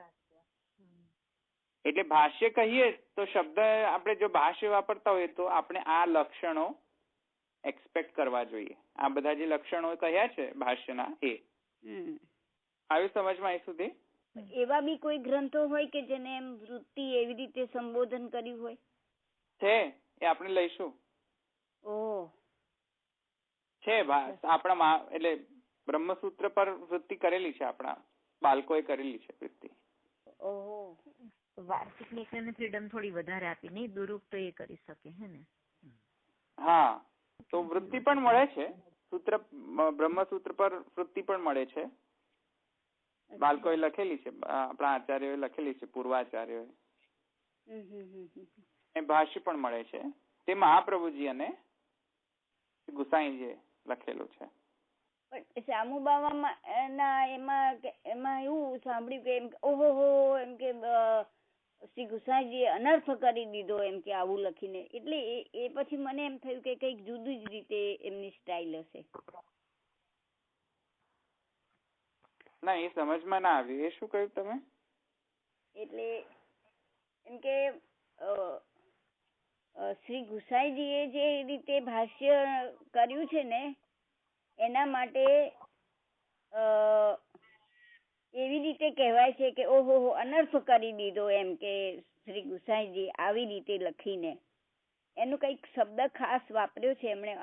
એટલે ભાષ્ય કહીએ તો શબ્દ આપણે જો ભાષ્ય વાપરતા હોઈએ તો આપણે આ લક્ષણો એક્સપેક્ટ કરવા જોઈએ. આ બધા જે લક્ષણો કહ્યા છે ભાષ્યના એ આવ્યું સમજમાં? એ સુધી એવા બી કોઈ ગ્રંથો હોય કે જેને એમ વૃત્તિ એવી રીતે સંબોધન કર્યું હોય છે? એ આપણે લઈશું. છે આપણા એટલે બ્રહ્મસૂત્ર પર વૃત્તિ કરેલી છે, આપણા બાળકોએ કરેલી છે વૃત્તિ. વાર્ષિક લેખને ફ્રીડમ થોડી વધારે આપી, નહીં દુરુપયોગ તો એ કરી શકે હે ને? હા, તો વૃત્તિ પણ મળે છે. બ્રહ્મસૂત્ર પર વૃત્તિ પણ મળે છે. બાળકોએ લખેલી છે, આપણા આચાર્યોએ લખેલી છે, પૂર્વાચાર્યોએ. ભાષ્ય પણ મળે છે. તે મહાપ્રભુજી અને ગુસાઈજીએ લખેલું છે. પણ શામુબાવામાં એમાં એવું સાંભળ્યું કે એમ એમ કે શ્રી ગુસાઈજીએ અનર્થ કરી દીધો એમ કે આવું લખીને. એટલે એ પછી મને એમ થયું કે કઈક જુદી જ રીતે એમની સ્ટાઇલ હશે. ના, એ સમજમાં ના આવ્યું. એ શું કહ્યું તમે? એટલે એમ કે શ્રી ગુસાઈજીએ જે રીતે ભાષ્ય કર્યું છે ને એના માટે એવી રીતે કહેવાય છે કે ઓહો અનર્થ કરી દીધો, એમ કે શ્રી ગુસાઈજી આવી રીતે લખીને એનું કઈક શબ્દ ખાસ વાપર્યો છે એમણે,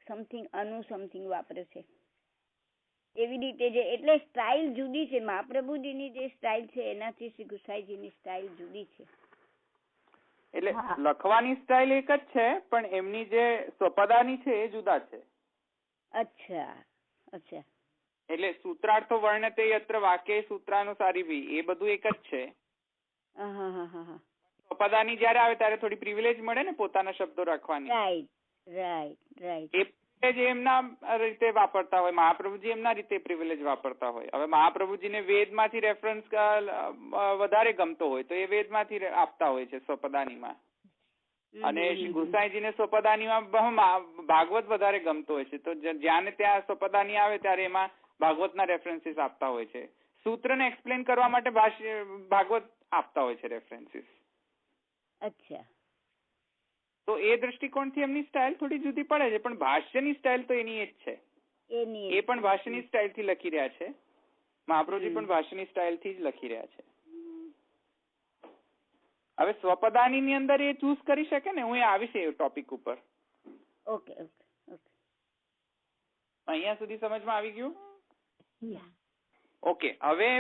સમથિંગ વાપર્યો છે એવી રીતે. જે એટલે સ્ટાઇલ જુદી છે, મહાપ્રભુજીની જે સ્ટાઇલ છે એનાથી શ્રી ગુસાઈજીની સ્ટાઇલ જુદી છે. એટલે લખવાની સ્ટાઇલ એક જ છે, પણ એમની જે સ્વપદાની છે એ જુદા છે. અચ્છા. એટલે સૂત્રાર્થો વર્ણતે યત્ર વાક્ય સૂત્રાનુસારી ભી એ બધું એક જ છે. સ્વપદાની જયારે આવે ત્યારે થોડી પ્રિવિલેજ મળે ને પોતાના શબ્દો રાખવાની. રાઈટ. એ જે એમના રીતે વાપરતા હોય, મહાપ્રભુજી એમના રીતે પ્રિવિલેજ વાપરતા હોય. હવે મહાપ્રભુજીને વેદમાંથી રેફરન્સ વધારે ગમતો હોય તો એ વેદમાંથી આપતા હોય છે સ્વપદાનીમાં, અને શ્રી ગુસાઈજીને સ્વપદાનીમાં ભાગવત વધારે ગમતો હોય છે, તો જ્યાં ને ત્યાં સ્વપદાની આવે ત્યારે એમાં ભાગવતના રેફરન્સીસ આપતા હોય છે. સૂત્રને એક્સપ્લેન કરવા માટે ભાગવત આપતા હોય છે રેફરન્સીસ. અચ્છા. તો એ દ્રષ્ટિકોણથી એમની સ્ટાઇલ થોડી જુદી પડે છે, પણ ભાષ્યની સ્ટાઇલ તો એની એ જ છે. એ પણ ભાષ્યની સ્ટાઇલથી લખી રહ્યા છે. મહાપ્રભુજી પણ ભાષ્યની સ્ટાઇલથી જ લખી રહ્યા છે. હવે સ્વપદાની ની અંદર એ ચૂઝ કરી શકે ને, હું એ આવીશ એ ટોપિક ઉપર. ઓકે. અહીંયા સુધી સમજમાં આવી ગયું? ઓકે. હવે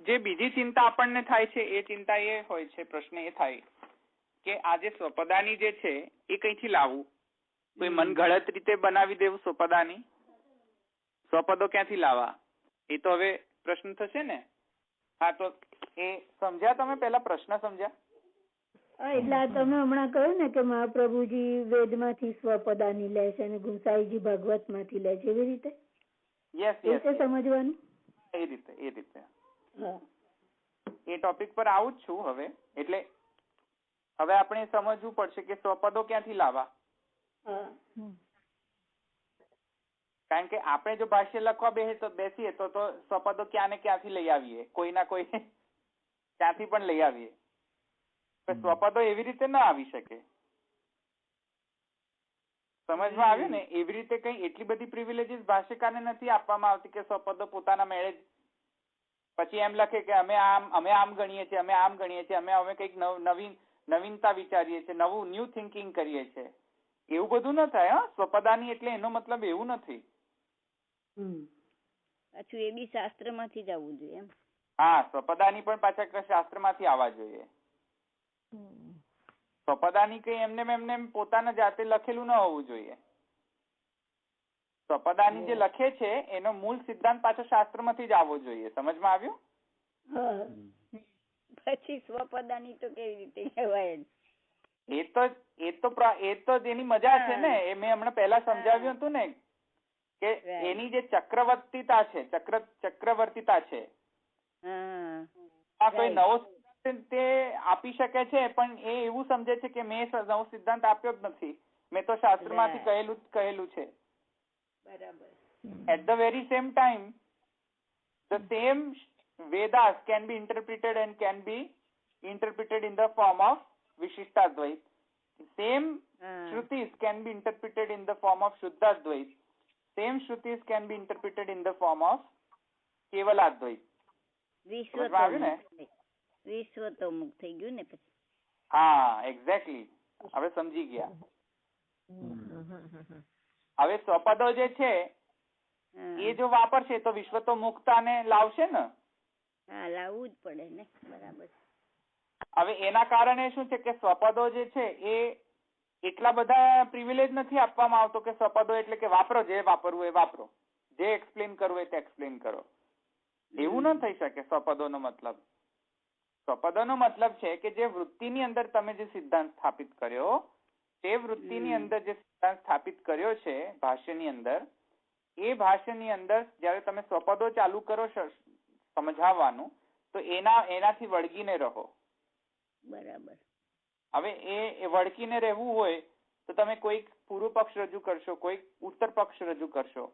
જે બીજી ચિંતા આપણને થાય છે એ ચિંતા એ હોય છે, પ્રશ્ન એ થાય કે આ જે સ્વપદાની જે છે એ કઈથી લાવવું? કોઈ મનગળત રીતે બનાવી દેવું સ્વપદાની? સ્વપદો ક્યાંથી લાવવા? એ તો હવે પ્રશ્ન થશે ને. હા, તો એ સમજ્યા તમે? પેલા પ્રશ્ન સમજ્યા? એટલે તમે હમણાં કહ્યું ને કે મહાપ્રભુજી વેદમાંથી સ્વપદાની લે છે અને ગુસાઈજી ભાગવતમાંથી લે છે, એવી રીતે? યસ. સમજવાનું એ રીતે એ ટોપિક પર આવું જ છું હવે. એટલે હવે આપણે સમજવું પડશે કે સ્વપદો ક્યાંથી લાવવા. કારણ કે આપણે જો ભાષ્ય લખવા બેસીએ તો સ્વપદો ક્યાં ને ક્યાંથી લઈ આવીએ, કોઈ ના કોઈ ક્યાંથી પણ લઈ આવીએ. સ્વપદો એવી રીતે ના આવી શકે. સમજમાં આવ્યું ને? એવી રીતે કઈ એટલી બધી પ્રિવિલેજીસ ભાષ્યકારને નથી આપવામાં આવતી કે સ્વપદો પોતાના મેળે જ પછી એમ લખે કે અમે આમ ગણીએ છીએ, અમે કઈક નવીનતા વિચારીએ છીએ, ન્યૂ થિંકિંગ કરીએ છીએ. એવું બધું ન થાય. સ્વપદાની એટલે એનો મતલબ એવું નથી. પાછું એ બી શાસ્ત્રમાંથી જ આવવું જોઈએ એમ. હા, સ્વપદાની પણ પાછા શાસ્ત્રમાંથી આવવા જોઈએ. સ્વપદાની કઈ એમને પોતાના જાતે લખેલું ન હોવું જોઈએ. સ્વપદાની જે લખે છે એનો મૂળ સિદ્ધાંત પાછો શાસ્ત્રમાંથી જ આવવો જોઈએ. સમજમાં આવ્યું? પછી સ્વપદાની તો કેવી રીતે કહેવાય? એ તો એની મજા છે ને. એ મેં હમણાં પહેલા સમજાવ્યું હતું ને કે એની જે ચક્રવર્તીતા છે આ કોઈ નવો તે આપી શકે છે, પણ એ એવું સમજે છે કે મેં નવો સિદ્ધાંત આપ્યો જ નથી, મેં તો શાસ્ત્રમાંથી કહેલું છે. બરાબર. At the very same time, the same Vedas can be interpreted and can be interpreted in the form of Vishishtadvait. Same Shrutis can be interpreted in the form of Shuddhadvait. Same Shrutis can be interpreted in the form of Kevaladvait. વિશ્વતોમુખ થઈ ગયું ને પછી. હા, exactly. હવે સમજી ગયા. હવે સ્વપદો જે છે એ જો વાપરશે તો વિશ્વતોમુખતાને લાવશે ને. હા, લાવવું જ પડે ને. બરાબર. હવે એના કારણે શું છે કે સ્વપદો જે છે એ એટલા બધા પ્રિવિલેજ નથી આપવામાં આવતો કે સ્વપદો એટલે કે વાપરો, જે વાપરવું એ વાપરો, જે એક્સપ્લેન કરવું એ એક્સપ્લેન કરો. એવું ન થઈ શકે. સ્વપદોનો મતલબ છે કે જે વૃત્તિની અંદર તમે જે સિદ્ધાંત સ્થાપિત કર્યો, તે વૃત્તિની અંદર જે સિદ્ધાંત સ્થાપિત કર્યો છે ભાષ્યની અંદર, એ ભાષ્યની અંદર જયારે તમે સ્વપદો ચાલુ કરો સમજાવવાનું, તો એનાથી વળગીને રહો. બરાબર. હવે એ વળગીને રહેવું હોય તો તમે કોઈક પૂર્વ પક્ષ રજૂ કરશો, કોઈક ઉત્તર પક્ષ રજૂ કરશો.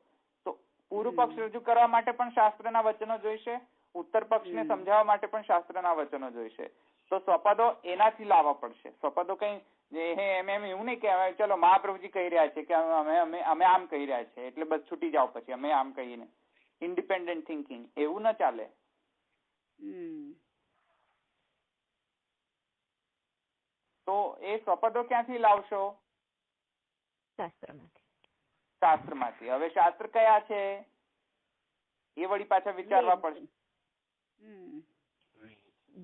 તો પૂર્વ પક્ષ રજૂ કરવા માટે પણ શાસ્ત્રના વચનો જોઈશે, ઉત્તર પક્ષને સમજાવવા માટે પણ શાસ્ત્રના વચનો જોઈશે. તો સ્વપદો એનાથી લાવવા પડશે. સ્વપદો કઈ એમ એવું નહીં કે ચલો મહાપ્રભુજી કહી રહ્યા છે કે અમે આમ કહી રહ્યા છે એટલે બસ છૂટી જાઓ પછી અમે આમ કહીને. ઇન્ડિપેન્ડન્ટ થિંકિંગ એવું ન ચાલે. તો એ સ્વપદો ક્યાંથી લાવશો? શાસ્ત્રમાંથી. હવે શાસ્ત્ર કયા છે એ વળી પાછા વિચારવા પડશે.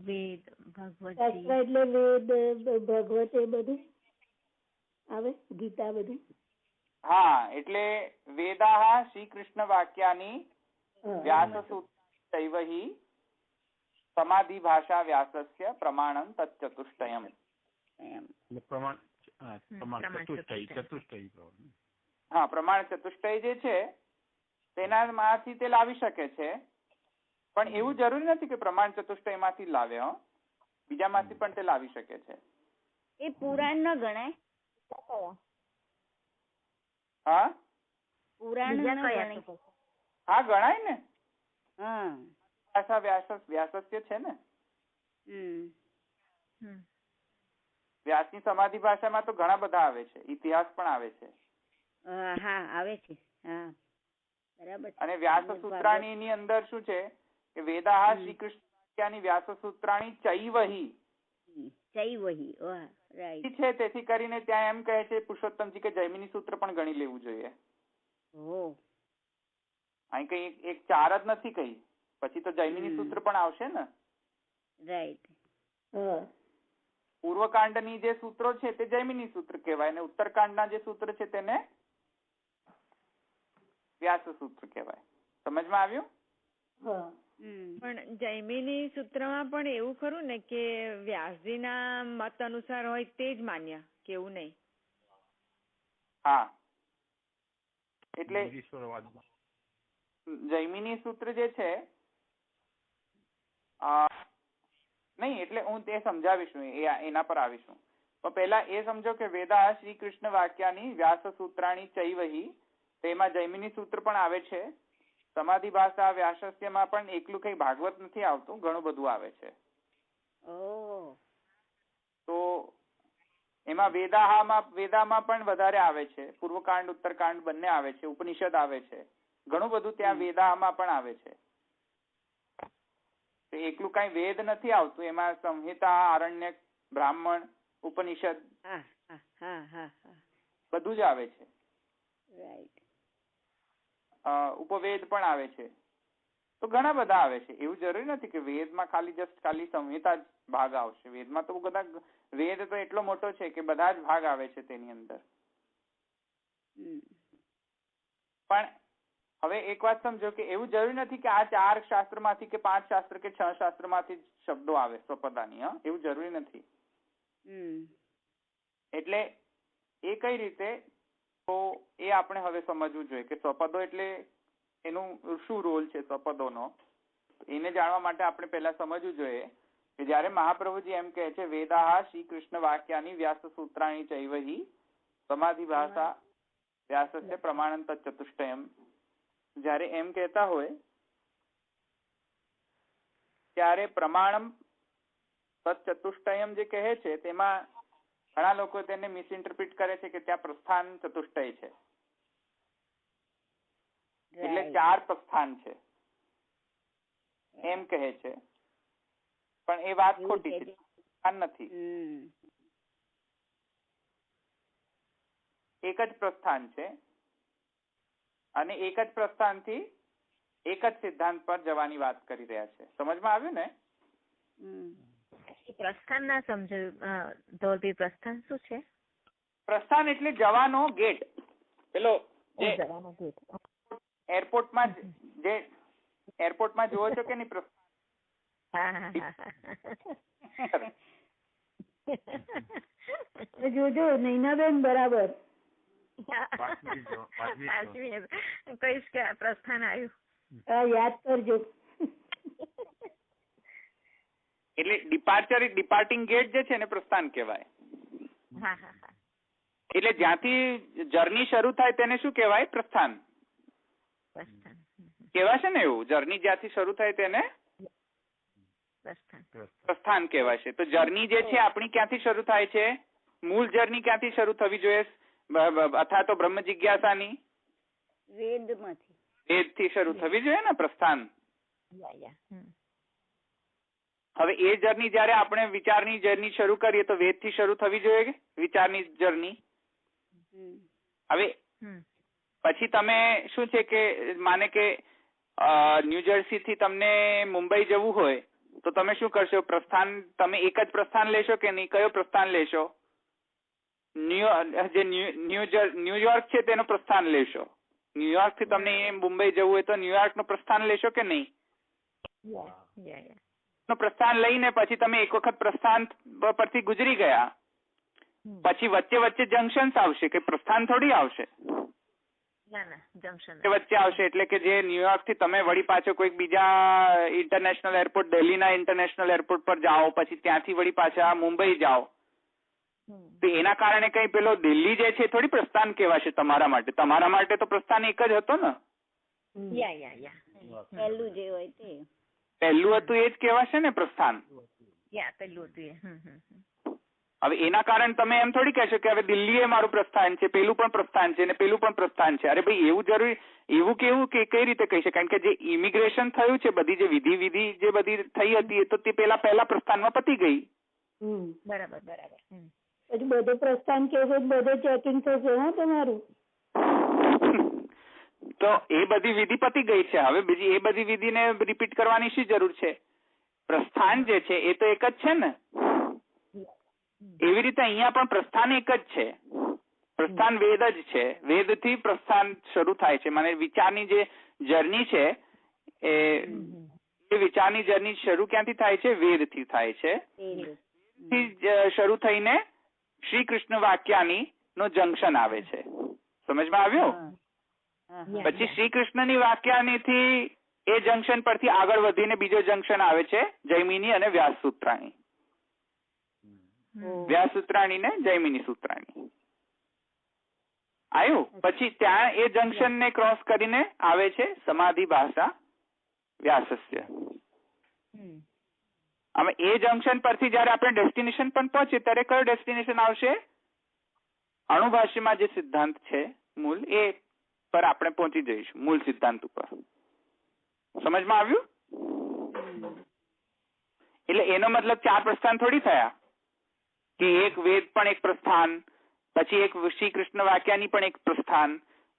વેદ, ભગવત, શાસ્ત્ર એટલે વેદ, ભગવત એ બધું આવે, ગીતા બધું. હા, એટલે વેદાહ શ્રી કૃષ્ણ વાક્યાની વ્યાસસૂત્રૈવહિ સમાધિ ભાષા વ્યાસસ્ય પ્રમાણમ તચ્ચતુષ્ટયમ. હા, પ્રમાણ ચતુષ્ટય જે છે તેનામાંથી તે લાવી શકે છે, પણ એવું જરૂરી નથી કે પ્રમાણ ચતુષ્ટય માંથી જ લાવે. બીજામાંથી પણ તે લાવી શકે છે. એ પુરાણ ન ગણાય? હા, પુરાણ ન ગણાય? હા, ગણાય ને. હા, ભાષા વ્યાસસ્ય છે ને. વ્યાસની સમાધિ ભાષામાં તો ઘણા બધા આવે છે, ઇતિહાસ પણ આવે છે. હા, આવે છે. હા, બરાબર. અને વ્યાસસૂત્રાણી ની અંદર શું છે કે વેદાહ શ્રી કૃષ્ણની વ્યાસસૂત્રાણી ચૈવહિ છે. તેથી કરીને ત્યાં એમ કહે છે પુરુષોત્તમજી કે જૈમિની સૂત્ર પણ ગણી લેવું જોઈએ. અહીં કઈ એક ચાર જ નથી કઈ, પછી તો જૈમિની સૂત્ર પણ આવશે ને. રાઈટ. પૂર્વકાંડની જે સૂત્રો છે તે જૈમિની સૂત્ર કહેવાય, અને ઉત્તરકાંડના જે સૂત્ર છે તેને વ્યાસ સૂત્ર કહેવાય. સમજમાં આવ્યું? પણ જૈમિની સૂત્રમાં પણ એવું ખરું ને કે વ્યાસજીના મત અનુસાર હોય તે જ માન્ય, કેવું નહીં? હા, એટલે જૈમિની સૂત્ર જે છે નહીં, એટલે હું તે સમજાવીશું, એના પર આવીશું. તો પેલા એ સમજો કે વેદા શ્રી કૃષ્ણ વાક્યાની વ્યાસ સૂત્રાણી ચૈવહિ, તેમાં જૈમિની સૂત્ર પણ આવે છે. સમાધિ ભાષા વ્યાસસ્યમાં પણ એકલું કઈ ભાગવત નથી આવતું, ઘણું બધું આવે છે. તો એમાં વેદામાં પણ વધારે આવે છે. પૂર્વકાંડ ઉત્તરકાંડ બંને આવે છે, ઉપનિષદ આવે છે, ઘણું બધું ત્યાં વેદામાં પણ આવે છે. એકલું કઈ વેદ નથી આવતું, એમાં સંહિતા, આરણ્યક, બ્રાહ્મણ, ઉપનિષદ બધું જ આવે છે. ઉપવેદ પણ આવે છે. તો ઘણા બધા આવે છે. એવું જરૂરી નથી કે વેદમાં ખાલી સંહિતા જ ભાગ આવશે. વેદમાં તો બધા, વેદ તો એટલો મોટો છે કે બધા જ ભાગ આવે છે તેની અંદર. પણ હવે એક વાત સમજો કે એવું જરૂરી નથી કે આ 4 શાસ્ત્રમાંથી કે 5 શાસ્ત્ર કે 6 શાસ્ત્રમાંથી શબ્દો આવે સ્વપદાની. એવું જરૂરી નથી. એટલે એ કઈ રીતે, તો એ આપણે હવે સમજવું જોઈએ કે સ્વપદો એટલે એનું શું રોલ છે સ્વપદોનો. એને જાણવા માટે આપણે પહેલા સમજવું જોઈએ કે જયારે મહાપ્રભુજી એમ કહે છે વેદાહ શ્રી કૃષ્ણ વાક્યાની વ્યાસ સૂત્રાણી ચૈવહિ સમાધિ ભાષા વ્યાસસ્ય પ્રમાણમ તચ્ચતુષ્ટયમ, જયારે એમ કહેતા હોય ત્યારે પ્રમાણમ તચ્ચતુષ્ટયમ જે કહે છે તેમાં ઘણા લોકો તેને મિસઇન્ટરપ્રિટ કરે છે કે ત્યાં પ્રસ્થાન ચતુષ્ટય છે, એટલે 4 પ્રસ્થાન છે એમ કહે છે. પણ એ વાત ખોટી છે, નથી. એક જ પ્રસ્થાન છે, અને એક જ પ્રસ્થાનથી એક જ સિદ્ધાંત પર જવાની વાત કરી રહ્યા છે. સમજમાં આવ્યું ને? પ્રસ્થાન ના સમજાયું ધોલભી. પ્રસ્થાન શું છે? પ્રસ્થાન એટલે જવાનો ગેટ. પેલો એરપોર્ટમાં જોવો છો કે નહીં પ્રસ્થાન? જોજો નૈનાબેન, બરાબર કઈશ કે પ્રસ્થાન આવ્યું, યાદ કરજો. એટલે ડિપાર્ટિંગ ગેટ જે છે ને પ્રસ્થાન કહેવાય. એટલે જ્યાંથી જર્ની શરૂ થાય તેને શું કહેવાય? પ્રસ્થાન કહેવાશે ને. એવું જર્ની જ્યાંથી શરૂ થાય તેને પ્રસ્થાન કહેવાય છે. તો જર્ની જે છે આપણી ક્યાંથી શરૂ થાય છે? મૂળ જર્ની ક્યાંથી શરૂ થવી જોઈએ, અથવા તો બ્રહ્મ જિજ્ઞાસાની વેદથી શરૂ થવી જોઈએ ને પ્રસ્થાન. હવે એ જર્ની જયારે આપણે વિચારની જર્ની શરૂ કરીએ તો વેદથી શરૂ થવી જોઈએ વિચારની જર્ની. હવે પછી તમે શું છે કે માને કે ન્યૂ જર્સી થી તમને મુંબઈ જવું હોય તો તમે શું કરશો? પ્રસ્થાન તમે એક જ પ્રસ્થાન લેશો કે નહીં? કયો પ્રસ્થાન લેશો? ન્યુયોર્ક છે તેનું પ્રસ્થાન લેશો. ન્યુયોર્ક થી તમને મુંબઈ જવું હોય તો ન્યુયોર્ક નું પ્રસ્થાન લેશો કે નહીં? પ્રસ્થાન લઈને પછી તમે એક વખત પ્રસ્થાન પરથી ગુજરી ગયા પછી વચ્ચે વચ્ચે જંક્શન્સ આવશે કે પ્રસ્થાન થોડી આવશે, વચ્ચે આવશે. એટલે કે જે ન્યુયોર્ક થી તમે વળી પાછો કોઈક બીજા ઇન્ટરનેશનલ એરપોર્ટ, દિલ્હીના ઇન્ટરનેશનલ એરપોર્ટ પર જાઓ, પછી ત્યાંથી વળી પાછા મુંબઈ જાઓ, તો એના કારણે કઈ પેલો દિલ્હી જે છે થોડી પ્રસ્થાન કહેવાશે તમારા માટે. તમારા માટે તો પ્રસ્થાન એક જ હતો ને, પહેલું હતું એ જ કહેવાશે ને પ્રસ્થાન. હવે એના કારણે તમે એમ થોડી કહેશો કે હવે દિલ્હી એ મારું પ્રસ્થાન છે, પેલું પણ પ્રસ્થાન છે ને પેલું પણ પ્રસ્થાન છે. અરે ભાઈ એવું જરૂરી, એવું કેવું કે કઈ રીતે કહી શકાય? કારણ કે જે ઇમિગ્રેશન થયું છે, બધી જે વિધિ જે બધી થઈ હતી તો તે પહેલા પ્રસ્થાનમાં પતી ગઈ. બરાબર. પછી બધું પ્રસ્થાન કેવું બધું ચેકિંગ થશે હા તમારું. તો એ બધી વિધિ પતી ગઈ છે. હવે બીજી એ બધી વિધિને રિપીટ કરવાની શી જરૂર છે? પ્રસ્થાન જે છે એ તો એક જ છે ને. એવી રીતે અહીંયા પણ પ્રસ્થાન એક જ છે. પ્રસ્થાન વેદ જ છે. વેદથી પ્રસ્થાન શરૂ થાય છે. મને વિચારની જે જર્ની છે એ વિચારની જર્ની શરૂ ક્યાંથી થાય છે? વેદથી થાય છે. શરૂ થઈને શ્રી કૃષ્ણ વાક્યાની નો જંક્શન આવે છે. સમજમાં આવ્યું? પછી શ્રી કૃષ્ણની વાક્યાની થી એ જંક્શન પરથી આગળ વધીને બીજો જંક્શન આવે છે જૈમિની અને વ્યાસ સૂત્રાણી. વ્યાસ સૂત્રાણી ને જૈમિની સૂત્રાણી આવ્યું. પછી ત્યાં એ જંક્શન ને ક્રોસ કરીને આવે છે સમાધિ ભાષા વ્યાસસ્ય. હવે એ જંક્શન પરથી જયારે આપણે ડેસ્ટિનેશન પણ પહોંચીએ ત્યારે કયો ડેસ્ટિનેશન આવશે? અણુભાષ્યમાં જે સિદ્ધાંત છે મૂળ, એ પર આપણે પહોંચી જઈશું, મૂળ સિદ્ધાંત ઉપર. સમજમાં આવ્યું? એટલે એનો મતલબ 4 પ્રસ્થાન થોડી થયા કે એક વેદ પણ એક પ્રસ્થાન, પછી એક શ્રી કૃષ્ણ વાક્યાની પણ એક પ્રસ્થાન,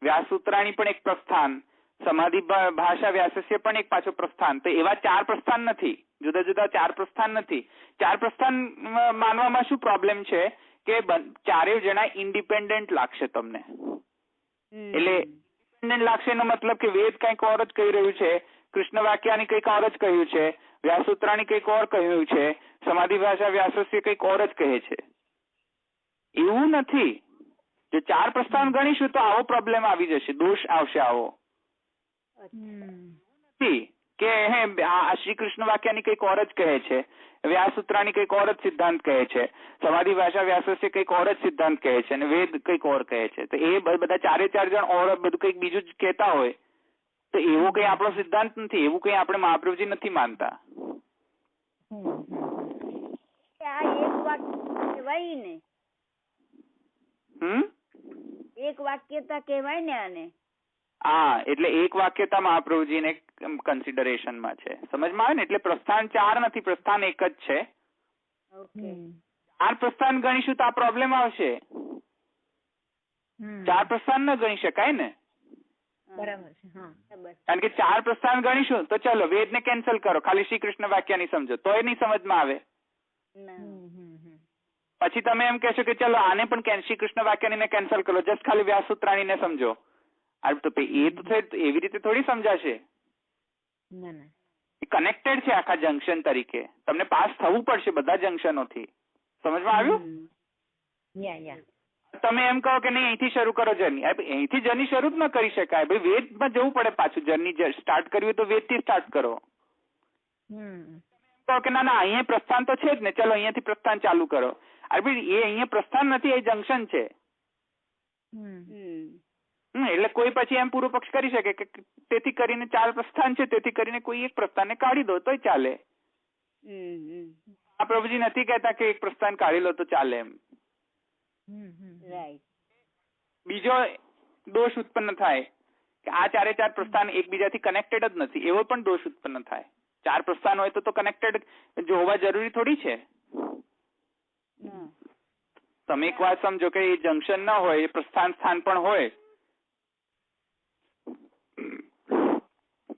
વ્યાસ સૂત્રાણી પણ એક પ્રસ્થાન, સમાધિ ભાષા વ્યાસસ્ય પણ એક પાછો પ્રસ્થાન. તો એવા 4 પ્રસ્થાન નથી, જુદા જુદા 4 પ્રસ્થાન નથી. 4 પ્રસ્થાન માનવામાં શું પ્રોબ્લેમ છે કે ચારેય જણા ઇન્ડિપેન્ડન્ટ લાગશે તમને. એટલે ઇન્ડિપેન્ડન્ટ લાગશે એનો મતલબ કે વેદ કંઈક ઓર જ કહી રહ્યું છે, કૃષ્ણ વાક્યાની કંઈક ઓર જ કહ્યું છે, વ્યાસ સૂત્રાણી કંઈક ઓર કહ્યું છે, સમાધિ ભાષા વ્યાસસ્ય કંઈક ઓર જ કહે છે. એવું નથી. જો 4 પ્રસ્થાન ગણીશું તો આવો પ્રોબ્લેમ આવી જશે, દોષ આવશે આવો. કે આ શ્રી કૃષ્ણ વાક્યાની કંઈક ઓર જ કહે છે, વ્યાસ સૂત્રાણી કંઈક ઓર જ સિદ્ધાંત કહે છે, સમાધિ ભાષા વ્યાસસ્ય કંઈક ઓર જ સિદ્ધાંત કહે છે અને વેદ કંઈક ઓર કહે છે. તો એ બધા 4 જણ ઓર બધું કંઈક બીજું જ કહેતા હોય તો એવો કઈ આપણો સિદ્ધાંત નથી, એવું કઈ આપણે મહાપ્રભુજી નથી માનતા. આ એક વાક્ય કહેવાય ને, એક વાક્યતા કહેવાય ને આને. હા, એટલે એક વાક્યતા મહાપ્રભુજીને કન્સિડરેશનમાં છે. સમજમાં આવે ને? એટલે પ્રસ્થાન 4 નથી, પ્રસ્થાન એક જ છે. 4 પ્રસ્થાન ગણીશું તો આ પ્રોબ્લેમ આવશે. 4 પ્રસ્થાન ન ગણી શકાય ને. કારણ કે 4 પ્રસ્થાન ગણીશું તો ચલો વેદ ને કેન્સલ કરો, ખાલી શ્રી કૃષ્ણ વાક્યાની સમજો તો એ નહીં સમજમાં આવે. પછી તમે એમ કહેશો કે ચલો આને પણ શ્રી કૃષ્ણ વાક્યાની કેન્સલ કરો, જસ્ટ ખાલી વ્યાસ સૂત્રાણી ને સમજો. તો એ તો એવી રીતે થોડી સમજાશે. કનેક્ટેડ છે આખા જંક્શન તરીકે. તમને પાસ થવું પડશે બધા જંક્શનોથી. સમજમાં આવ્યું? તમે એમ કહો કે નહીં અહીંથી શરૂ કરો જર્ની, અહીંથી જર્ની શરૂ જ ન કરી શકાય. ભાઈ વેદમાં જવું પડે પાછું. જર્ની સ્ટાર્ટ કરવી હોય તો વેદથી સ્ટાર્ટ કરો. કહો કે ના અહીંયા પ્રસ્થાન તો છે જ ને, ચલો અહીંયાથી પ્રસ્થાન ચાલુ કરો. અરે ભાઈ એ અહીંયા પ્રસ્થાન નથી, એ જંક્શન છે. એટલે કોઈ પછી એમ પૂર્વ પક્ષ કરી શકે કે તેથી કરીને 4 પ્રસ્થાન છે, તેથી કરીને કોઈ એક પ્રસ્થાનને કાઢી દો તોય ચાલે. આ પ્રભુજી નથી કહેતા કે એક પ્રસ્થાન કાઢી લો તો ચાલે એમ. રાઈટ. બીજો દોષ ઉત્પન્ન થાય કે આ ચારે ચાર પ્રસ્થાન એકબીજાથી કનેક્ટેડ જ નથી, એવો પણ દોષ ઉત્પન્ન થાય. ચાર પ્રસ્થાન હોય તો કનેક્ટેડ હોવા જરૂરી થોડી છે. તમે એક વાત સમજો કે એ જંક્શન ના હોય, એ પ્રસ્થાન સ્થાન પણ હોય.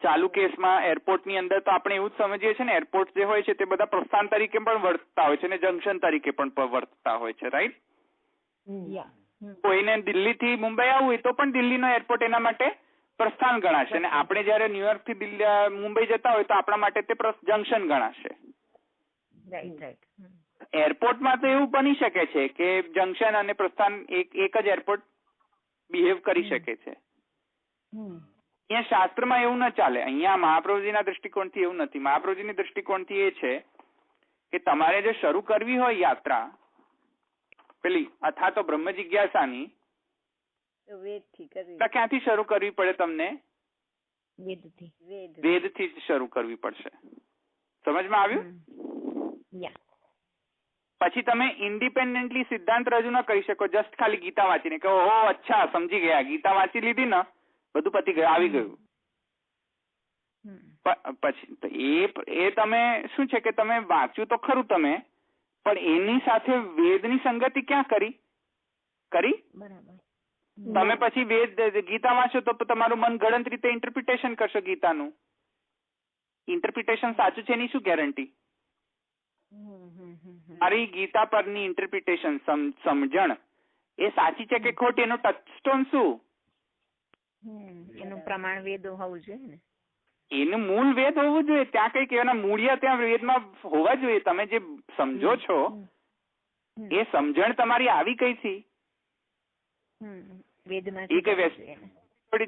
ચાલુ કેસમાં એરપોર્ટ ની અંદર તો આપણે એવું જ સમજીએ છીએ ને, એરપોર્ટ જે હોય છે તે બધા પ્રસ્થાન તરીકે પણ વર્તતા હોય છે અને જંક્શન તરીકે પણ વર્તતા હોય છે, રાઈટ? કોઈને દિલ્હી થી મુંબઈ આવવું હોય તો પણ દિલ્હીનો એરપોર્ટ એના માટે પ્રસ્થાન ગણાશે, અને આપણે જયારે ન્યુયોર્ક થી મુંબઈ જતા હોય તો આપણા માટે તે જંક્શન ગણાશે. એરપોર્ટમાં તો એવું બની શકે છે કે જંક્શન અને પ્રસ્થાન એક જ એરપોર્ટ બિહેવ કરી શકે છે. અહીંયા શાસ્ત્રમાં એવું ન ચાલે. અહીંયા મહાપ્રભુજીના દ્રષ્ટિકોણથી એવું નથી. મહાપ્રભુજીની દ્રષ્ટિકોણથી એ છે કે તમારે જો શરૂ કરવી હોય યાત્રા પેલી અથવા તો બ્રહ્મ જિજ્ઞાસાની, તો ક્યાંથી શરૂ કરવી પડે? તમને વેદથી જ શરૂ કરવી પડશે. સમજમાં આવ્યું? પછી તમે ઇન્ડિપેન્ડન્ટલી સિદ્ધાંત રજૂ ન કરી શકો જસ્ટ ખાલી ગીતા વાંચીને કે ઓહો અચ્છા સમજી ગયા, ગીતા વાંચી લીધી ને બધું પતી ગયું, આવી ગયું. પછી એ તમે શું છે કે તમે વાંચ્યું તો ખરું તમે, પણ એની સાથે વેદની સંગતિ ક્યાં કરી? તમે પછી ગીતા વાંચો તો તમારું મન ગળંત રીતે ઇન્ટરપ્રિટેશન કરશો ગીતાનું. ઇન્ટરપ્રિટેશન સાચું છે એની શું ગેરંટી? મારી ગીતા પરની ઇન્ટરપ્રિટેશન સમજણ એ સાચી છે કે ખોટી, એનું ટચસ્ટોન શું? એનું પ્રમાણ વેદ હોવું જોઈએ ને, એનું મૂળ વેદ હોવું જોઈએ. ત્યાં કઈક એના મૂળિયા ત્યાં વેદમાં હોવા જોઈએ. તમે જે સમજો છો એ સમજણ તમારી આવી કઈ થી?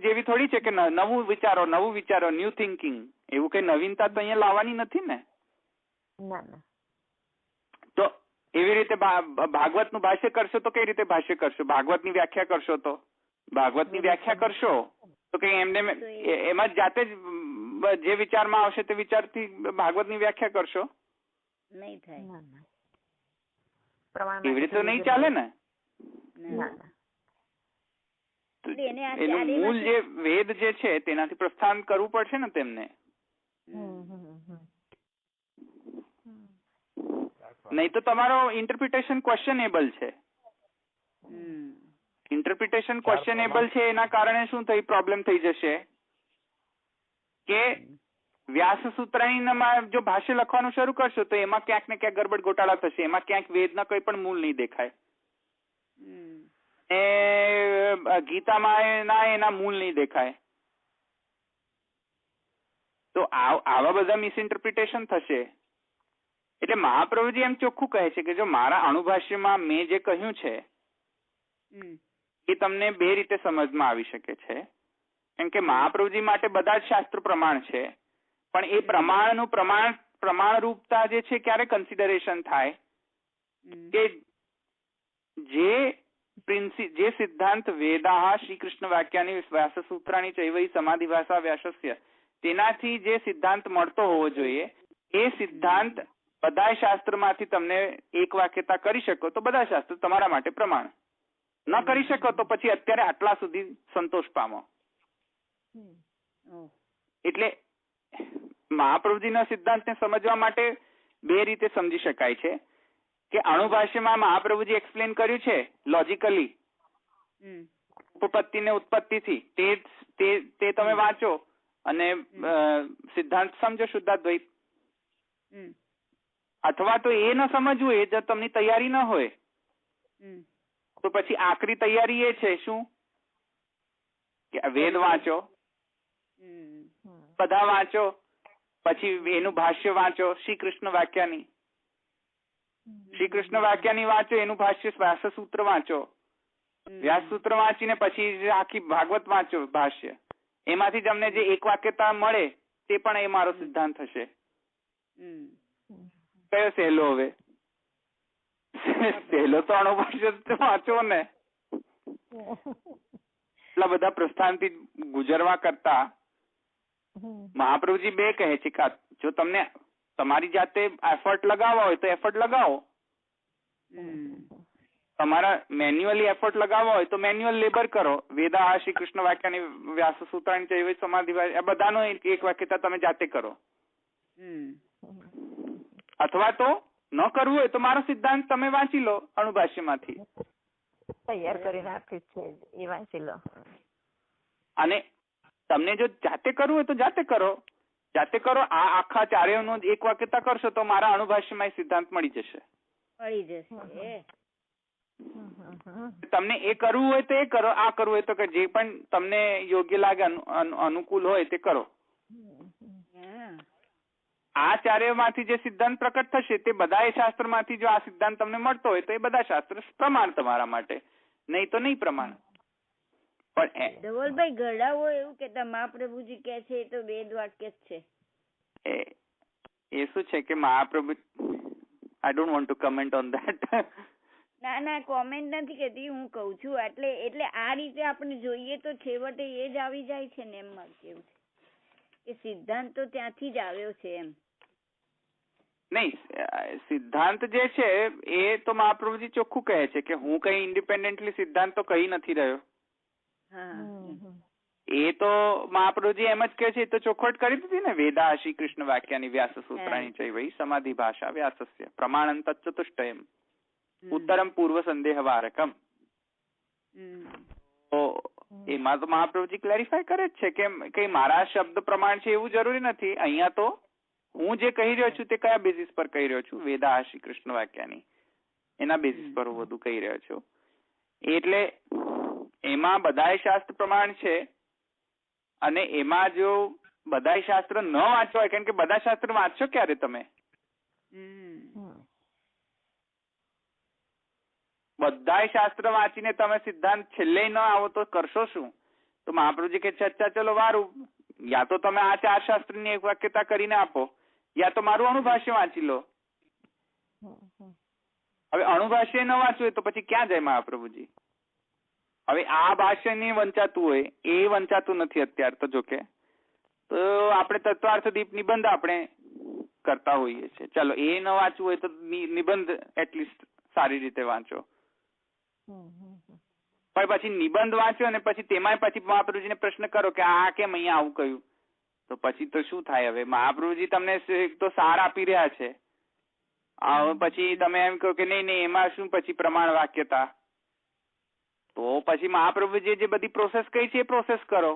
જેવી થોડી છે કે નવું વિચારો ન્યુ થિંકિંગ, એવું કઈ નવીનતા તો અહીંયા લાવવાની નથી ને. તો એવી રીતે ભાગવત નું ભાષ્ય કરશો તો કઈ રીતે ભાષ્ય કરશો? ભાગવત ની વ્યાખ્યા કરશો તો ભાગવત ની વ્યાખ્યા કરશો તો કઈ એમને એમાં જાતે જ જે વિચારમાં આવશે તે વિચારથી ભાગવત ની વ્યાખ્યા કરશો? નહીં થાય. એવી રીતે નહીં ચાલે ને. એનું મૂળ જે વેદ જે છે તેનાથી પ્રસ્થાન કરવું પડશે ને તેમને. નહીં તો તમારો ઇન્ટરપ્રિટેશન ક્વેશ્ચનેબલ છે. ઇન્ટરપ્રિટેશન ક્વેશ્ચનેબલ છે એના કારણે શું થઈ પ્રોબ્લેમ થઈ જશે કે વ્યાસ સૂત્રની જો ભાષ્ય લખવાનું શરૂ કરશો તો એમાં ક્યાંક ને ક્યાંક ગરબડ ગોટાળા થશે. એમાં ક્યાંક વેદના કોઈ પણ મૂળ નહીં દેખાય, ગીતામાં એના મૂળ નહીં દેખાય. તો આવા બધા મિસઇન્ટરપ્રિટેશન થશે. એટલે મહાપ્રભુજી એમ ચોખ્ખું કહે છે કે જો મારા અણુભાષ્યમાં મેં જે કહ્યું છે એ તમને બે રીતે સમજમાં આવી શકે છે. કેમ કે મહાપ્રભુજી માટે બધા જ શાસ્ત્ર પ્રમાણ છે, પણ એ પ્રમાણનું પ્રમાણરૂપતા જે છે ક્યારે કન્સિડરેશન થાય કે જે સિદ્ધાંત વેદાહ શ્રી કૃષ્ણ વાક્યાની વ્યાસ સૂત્રાની ચૈવઈ સમાધિ ભાષા વ્યાસસ્ય તેનાથી જે સિદ્ધાંત મળતો હોવો જોઈએ એ સિદ્ધાંત બધા શાસ્ત્રમાંથી તમને એક વાક્યતા કરી શકો તો બધા શાસ્ત્ર તમારા માટે પ્રમાણ. ન કરી શકો તો પછી અત્યારે આટલા સુધી સંતોષ પામો. એટલે મહાપ્રભુજીના સિદ્ધાંતને સમજવા માટે બે રીતે સમજી શકાય છે કે અણુભાષ્યમાં મહાપ્રભુજી એક્સપ્લેન કર્યું છે લોજિકલી ઉપપત્તિ ને ઉત્પત્તિથી, તે તમે વાંચો અને સિદ્ધાંત સમજો શુદ્ધાદ્વૈત. અથવા તો એ ન સમજવું, એ જો તમને તૈયારી ન હોય તો પછી આખરી તૈયારી એ છે શું કે વેદ વાંચો, બધા વાંચો, પછી એનું ભાષ્ય વાંચો શ્રી કૃષ્ણ વાક્યાની વાંચો, એનું ભાષ્ય વ્યાસસૂત્ર વાંચો, વ્યાસસૂત્ર વાંચીને પછી આખી ભાગવત વાંચો ભાષ્ય. એમાંથી તમને જે એક વાક્યતા મળે તે પણ એ મારો સિદ્ધાંત હશે. કયો સહેલો? હવે સહેલો તો અણુભાષ્ય વાંચો ને. એટલા બધા પ્રસ્થાનથી ગુજરવા કરતા મહાપ્રભુજી બે કહે છે કે જો તમને તમારી જાતે એફર્ટ લગાવવા હોય તો એફર્ટ લગાવો, તમારા મેન્યુઅલી એફર્ટ લગાવવા હોય તો મેન્યુઅલ લેબર કરો. વેદા શ્રી કૃષ્ણ વાક્યની વ્યાસ સૂત્રાણી ચૈવ સમાધિ આ બધાનો એક વાક્યતા તમે જાતે કરો. અથવા તો ન કરવું હોય તો મારો સિદ્ધાંત તમે વાંચી લો અણુભાષ્યમાંથી, તૈયાર કરીને આપી છે એ વાંચી લો. અને તમને જો જાતે કરવું હોય તો જાતે કરો. આ આખા ચારેયનો એક વાક્યતા કરશો તો મારા અણુભાષ્યમાં સિદ્ધાંત મળી જશે. તમને એ કરવું હોય તો એ કરો, આ કરવું હોય તો જે પણ તમને યોગ્ય લાગે અનુકૂળ હોય તે કરો. આ ચારેયમાંથી જે સિદ્ધાંત પ્રકટ થશે તે બધા શાસ્ત્ર માંથી જો આ સિદ્ધાંત તમને મળતો હોય તો એ બધા શાસ્ત્ર પ્રમાણ તમારા માટે, નહીં તો નહીં પ્રમાણ. પણ ધવલભાઈ ગળાઓ એવું કેતા મહાપ્રભુજી કે છે એ તો વેદ વાક્ય જ છે. એ શું છે કે Mahaprabhu, I don't want to comment on that. ના કોમેન્ટ નથી કેતી, હું કઉ છું. એટલે આ રીતે આપણે જોઈએ તો છેવટે એ જ આવી જાય છે ને, એમ કેવું છે કે સિદ્ધાંત તો ત્યાંથી જ આવ્યો છે એમ. નહીં, સિદ્ધાંત જે છે એ તો મહાપ્રભુજી ચોખ્ખું કહે છે કે હું કઈ ઇન્ડિપેન્ડન્ટલી સિદ્ધાંત તો કહી નથી રહ્યો. એ તો મહાપ્રભુજી એમ જ કહે છે, એ તો ચોખવટ કરી દીધી ને. વેદા શ્રી કૃષ્ણ વાક્યાની વ્યાસ સૂત્રાણી ચૈવ સમાધિ ભાષા વ્યાસસ્ય પ્રમાણં તચ્ચતુષ્ટયમ ઉત્તરમ પૂર્વ સંદેહ વારકમ. તો એમાં તો મહાપ્રભુજી ક્લેરિફાય કરે જ છે કે મારા શબ્દ પ્રમાણ છે એવું જરૂરી નથી. અહીંયા તો હું જે કહી રહ્યો છું તે કયા બેઝિસ પર કહી રહ્યો છું? વેદા શ્રી કૃષ્ણ વાક્યાની એના બેઝિસ પર હું બધું કહી રહ્યો છું. એટલે એમાં બધાય શાસ્ત્ર પ્રમાણ છે. અને એમાં જો બધાય શાસ્ત્ર ન વાંચવા હોય, કારણ કે બધા શાસ્ત્ર વાંચશો ક્યારે તમે? બધાય શાસ્ત્ર વાંચીને તમે સિદ્ધાંત છેલ્લે ન આવો તો કરશો શું? તો મહાપ્રભુજી કે અચ્છા ચલો વારું, યા તો તમે આ 4 શાસ્ત્રની એક વાક્યતા કરીને આપો, યા તો મારું અણુભાષ્ય વાંચી લો. હવે અણુભાષ્ય ન વાંચવું હોય તો પછી ક્યાં જાય મહાપ્રભુજી? હવે આ ભાષ્ય ની વંચાતું હોય એ વંચાતું નથી અત્યારે તો. જોકે તો આપણે તત્વાર્થ દીપ નિબંધ આપણે કરતા હોઈએ છીએ. ચાલો એ ન વાંચવું હોય તો નિબંધ એટલીસ્ટ સારી રીતે વાંચો. પણ પછી નિબંધ વાંચો અને પછી તેમાં પછી મહાપ્રભુજીને પ્રશ્ન કરો કે આ કેમ અહીંયા આવું કહ્યું, તો પછી તો શું થાય? હવે મહાપ્રભુજી તમને તો સાર આપી રહ્યા છે, પછી તમે એમ કહો કે નહીં એમાં શું પછી પ્રમાણ વાક્યતા. તો પછી મહાપ્રભુજીએ જે બધી પ્રોસેસ કહી છે એ પ્રોસેસ કરો.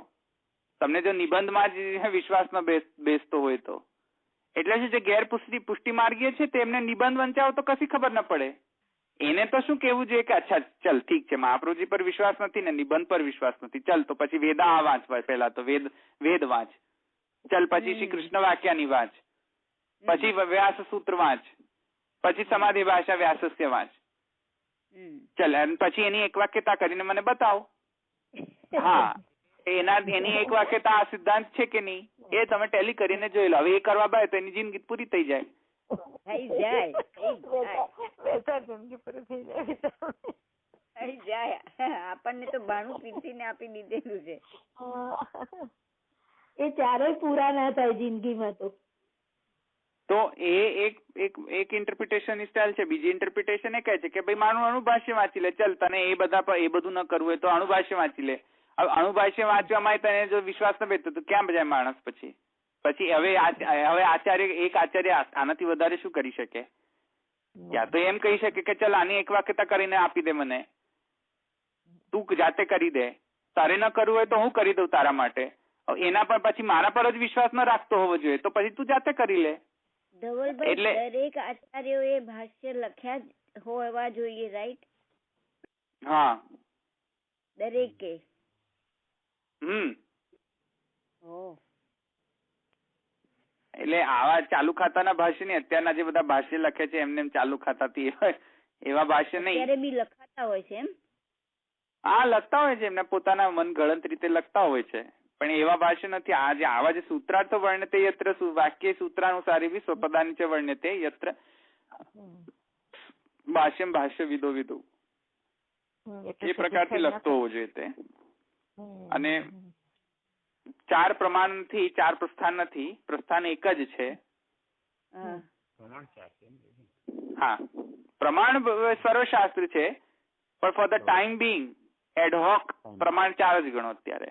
તમને જો નિબંધમાં જ વિશ્વાસ ન બેસતો હોય તો. એટલે શું છે, ગેર પુષ્ટિ માર્ગીય છે તેમને નિબંધ વંચાવો તો કશી ખબર ન પડે. એને તો શું કેવું જોઈએ કે અચ્છા ચલ ઠીક છે, મહાપ્રભુજી પર વિશ્વાસ નથી ને નિબંધ પર વિશ્વાસ નથી, ચલ તો પછી વેદા વાંચવાય. પહેલા તો વેદ વાંચ, ચલ પછી શ્રી કૃષ્ણ વાક્યાની વાંચ, પછી વ્યાસ સૂત્ર વાંચ, પછી સમાધિ ભાષા વ્યાસસ્ય વાંચ. ચલ પછી એની એક વાક્યતા કરીને મને બતાવો. હા, એની એક વાક્યતા આ સિદ્ધાંત છે કે નહીં એ તમે ટેલી કરીને જોઈ લો. હવે એ કરવા બાય તો એની જિંદગી પૂરી થઈ જાય. આપણને તો ભાણું પીસીને આપી દીધેલું છે. એ ચારેય પૂરા ના થાય જિંદગીમાં તો એ એક ઇન્ટરપ્રિટેશન સ્ટાઇલ છે. બીજી ઇન્ટરપ્રિટેશન એ કહે છે કે ભાઈ મારું અણુભાષ્ય વાંચી લે, ચલ તને એ બધું ન કરવું હોય તો અણુભાષ્ય વાંચી લે. હવે અણુભાષ્ય વાંચવામાં તને જો વિશ્વાસ ન બેસતો તો ક્યાં જાય માણસ? પછી હવે આચાર્ય આનાથી વધારે શું કરી શકે? યા તો એમ કહી શકે કે ચલ આની એક વાક્યતા કરીને આપી દે મને, તું જાતે કરી દે. તારે ન કરવું હોય તો હું કરી દઉં તારા માટે. એના પર પછી મારા પર જ વિશ્વાસ ન રાખતો હોવો જોઈએ તો પછી તું જાતે કરી લે. ધવલભાઈ દરેક આચાર્યોએ ભાષ્ય લખ્યા જ હોવા જોઈએ, રાઈટ? હા, દરેકે. એટલે આવા ચાલુ ખાતાના ભાષ્ય નહીં, અત્યારના જે બધા ભાષ્ય લખે છે એમને ચાલુ ખાતાથી એવા ભાષ્ય નહીં. અત્યારે બી લખાતા હોય છે એમ? હા, લખતા હોય છે, એમને પોતાના મનગળંત રીતે લખતા હોય છે, પણ એવા ભાષ્ય નથી. આવા જે સૂત્રાર્થ વર્ણ્યતે યત્ર વાક્ય સૂત્રાનુસારી સ્વપદાની ચ વર્ણ્યતે યત્ર ભાષ્યમ ભાષ્ય વિદો વિદો, એ પ્રકારથી લખતો હોવો જોઈએ તે. અને 4 પ્રમાણથી 4 પ્રસ્થાન નથી, પ્રસ્થાન એક જ છે. હા, પ્રમાણ સર્વશાસ્ત્ર છે, પણ for the time Bing ad hoc પ્રમાણ 4 જ ગણો અત્યારે.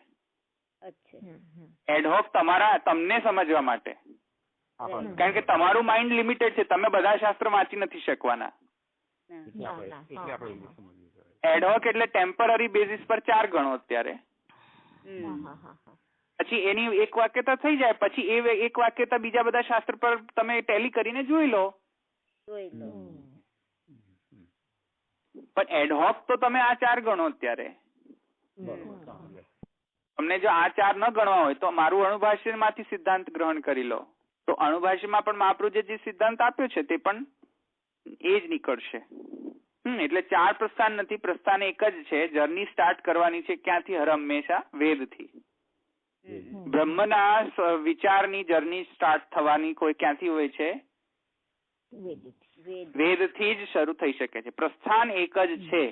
એડહોક તમને સમજવા માટે, કારણ કે તમારું માઇન્ડ લિમિટેડ છે, તમે બધા શાસ્ત્ર વાંચી નથી શકવાના. એડહોક એટલે ટેમ્પરરી બેઝિસ પર 4 ગણો અત્યારે. પછી એની એક વાક્યતા થઈ જાય, પછી એ એક વાક્યતા બીજા બધા શાસ્ત્ર પર તમે ટેલી કરીને જોઈ લો. પણ એડહોક તો તમે આ 4 ગણો અત્યારે. તમને જો આ 4 ન ગણવા હોય તો મારું અણુભાષ્ય માંથી સિદ્ધાંત ગ્રહણ કરી લો. તો અણુભાષ્યમાં પણ મહાપ્રભુએ જે સિદ્ધાંત આપ્યો છે તે પણ એ જ નીકળશે. એટલે 4 પ્રસ્થાન નથી, પ્રસ્થાન એક જ છે. જર્ની સ્ટાર્ટ કરવાની છે ક્યાંથી? હર હંમેશા વેદથી. બ્રહ્મના વિચારની જર્ની સ્ટાર્ટ થવાની કોઈ ક્યાંથી હોય છે? વેદથી જ શરૂ થઈ શકે છે. પ્રસ્થાન એક જ છે.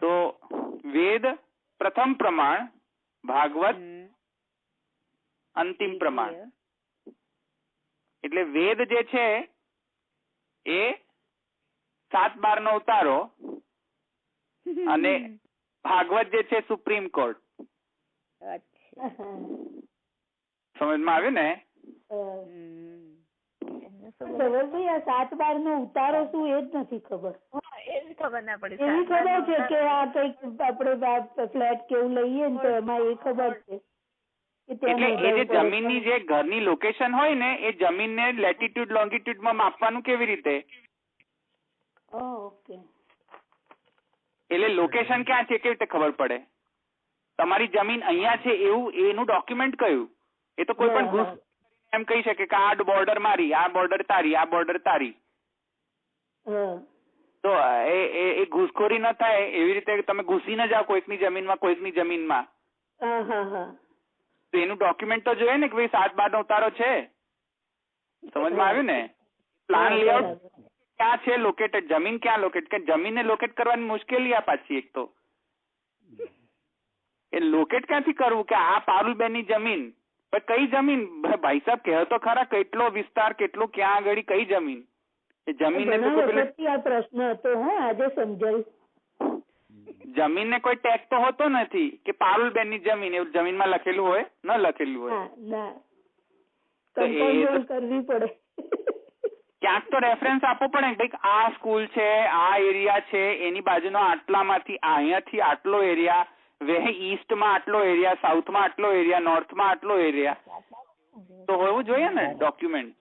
તો વેદ પ્રથમ પ્રમાણ, ભાગવત અંતિમ પ્રમાણ. એટલે વેદ જે છે એ 7-12 નો ઉતારો અને ભાગવત જે છે સુપ્રીમ કોર્ટ. સમજમાં આવ્યું ને? ધવલભાઈ, આ 7-12 નો ઉતારો શું એ જ નથી ખબર. એવી ખબર ના પડી. એવી ખબર છે કે આ કઈક આપણે ફ્લેટ કેવું લઈએ ને તો એમાં એ ખબર છે. એટલે એ જે જમીનની જે ઘરની લોકેશન હોય ને, એ જમીનને લેટિટ્યુડ લોંગિટ્યુડ માં માપવાનું કેવી રીતે? ઓકે. એટલે લોકેશન ક્યાં છે કેવી રીતે ખબર પડે? તમારી જમીન અહીંયા છે એવું એનું ડોક્યુમેન્ટ કયું? એ તો કોઈ પણ ઘૂસ એમ કહી શકે કે આ બોર્ડર મારી, આ બોર્ડર તારી, આ બોર્ડર તારી. તો એ ઘૂસખોરી ન થાય એવી રીતે તમે ઘૂસી ન જાઓ કોઈકની જમીનમાં, કોઈકની જમીનમાં. તો એનું ડોક્યુમેન્ટ તો જોઈએ ને કે ભાઈ 7-12 નો ઉતારો છે. સમજમાં આવ્યું ને? પ્લાન લેઆઉટ ક્યાં છે લોકેટેડ, જમીન ક્યાં લોકેટ, કે જમીનને લોકેટ કરવાની મુશ્કેલી આ પાછી. એક તો એ લોકેટ ક્યાંથી કરવું કે આ પારુલબેનની જમીન, પણ કઈ જમીન? ભાઈ સાહેબ કહો તો ખરા, કેટલો વિસ્તાર, કેટલું, ક્યાં આગળ, કઈ જમીન? એ જમીનને આ પ્રશ્ન હતો. આજે સમજાયું. જમીનને કોઈ ટેગ તો હોતો નથી કે પારુલબેનની જમીન એવું જમીનમાં લખેલું હોય, ન લખેલું હોય. કરવી પડે. ક્યાંક તો રેફરન્સ આપવો પડે ભાઈ, આ સ્કૂલ છે, આ એરિયા છે, એની બાજુનો આટલામાંથી અહીંયાથી આટલો એરિયા, ઈસ્ટમાં આટલો એરિયા, સાઉથમાં આટલો એરિયા, નોર્થમાં આટલો એરિયા, તો હોવું જોઈએ ને ડોક્યુમેન્ટ.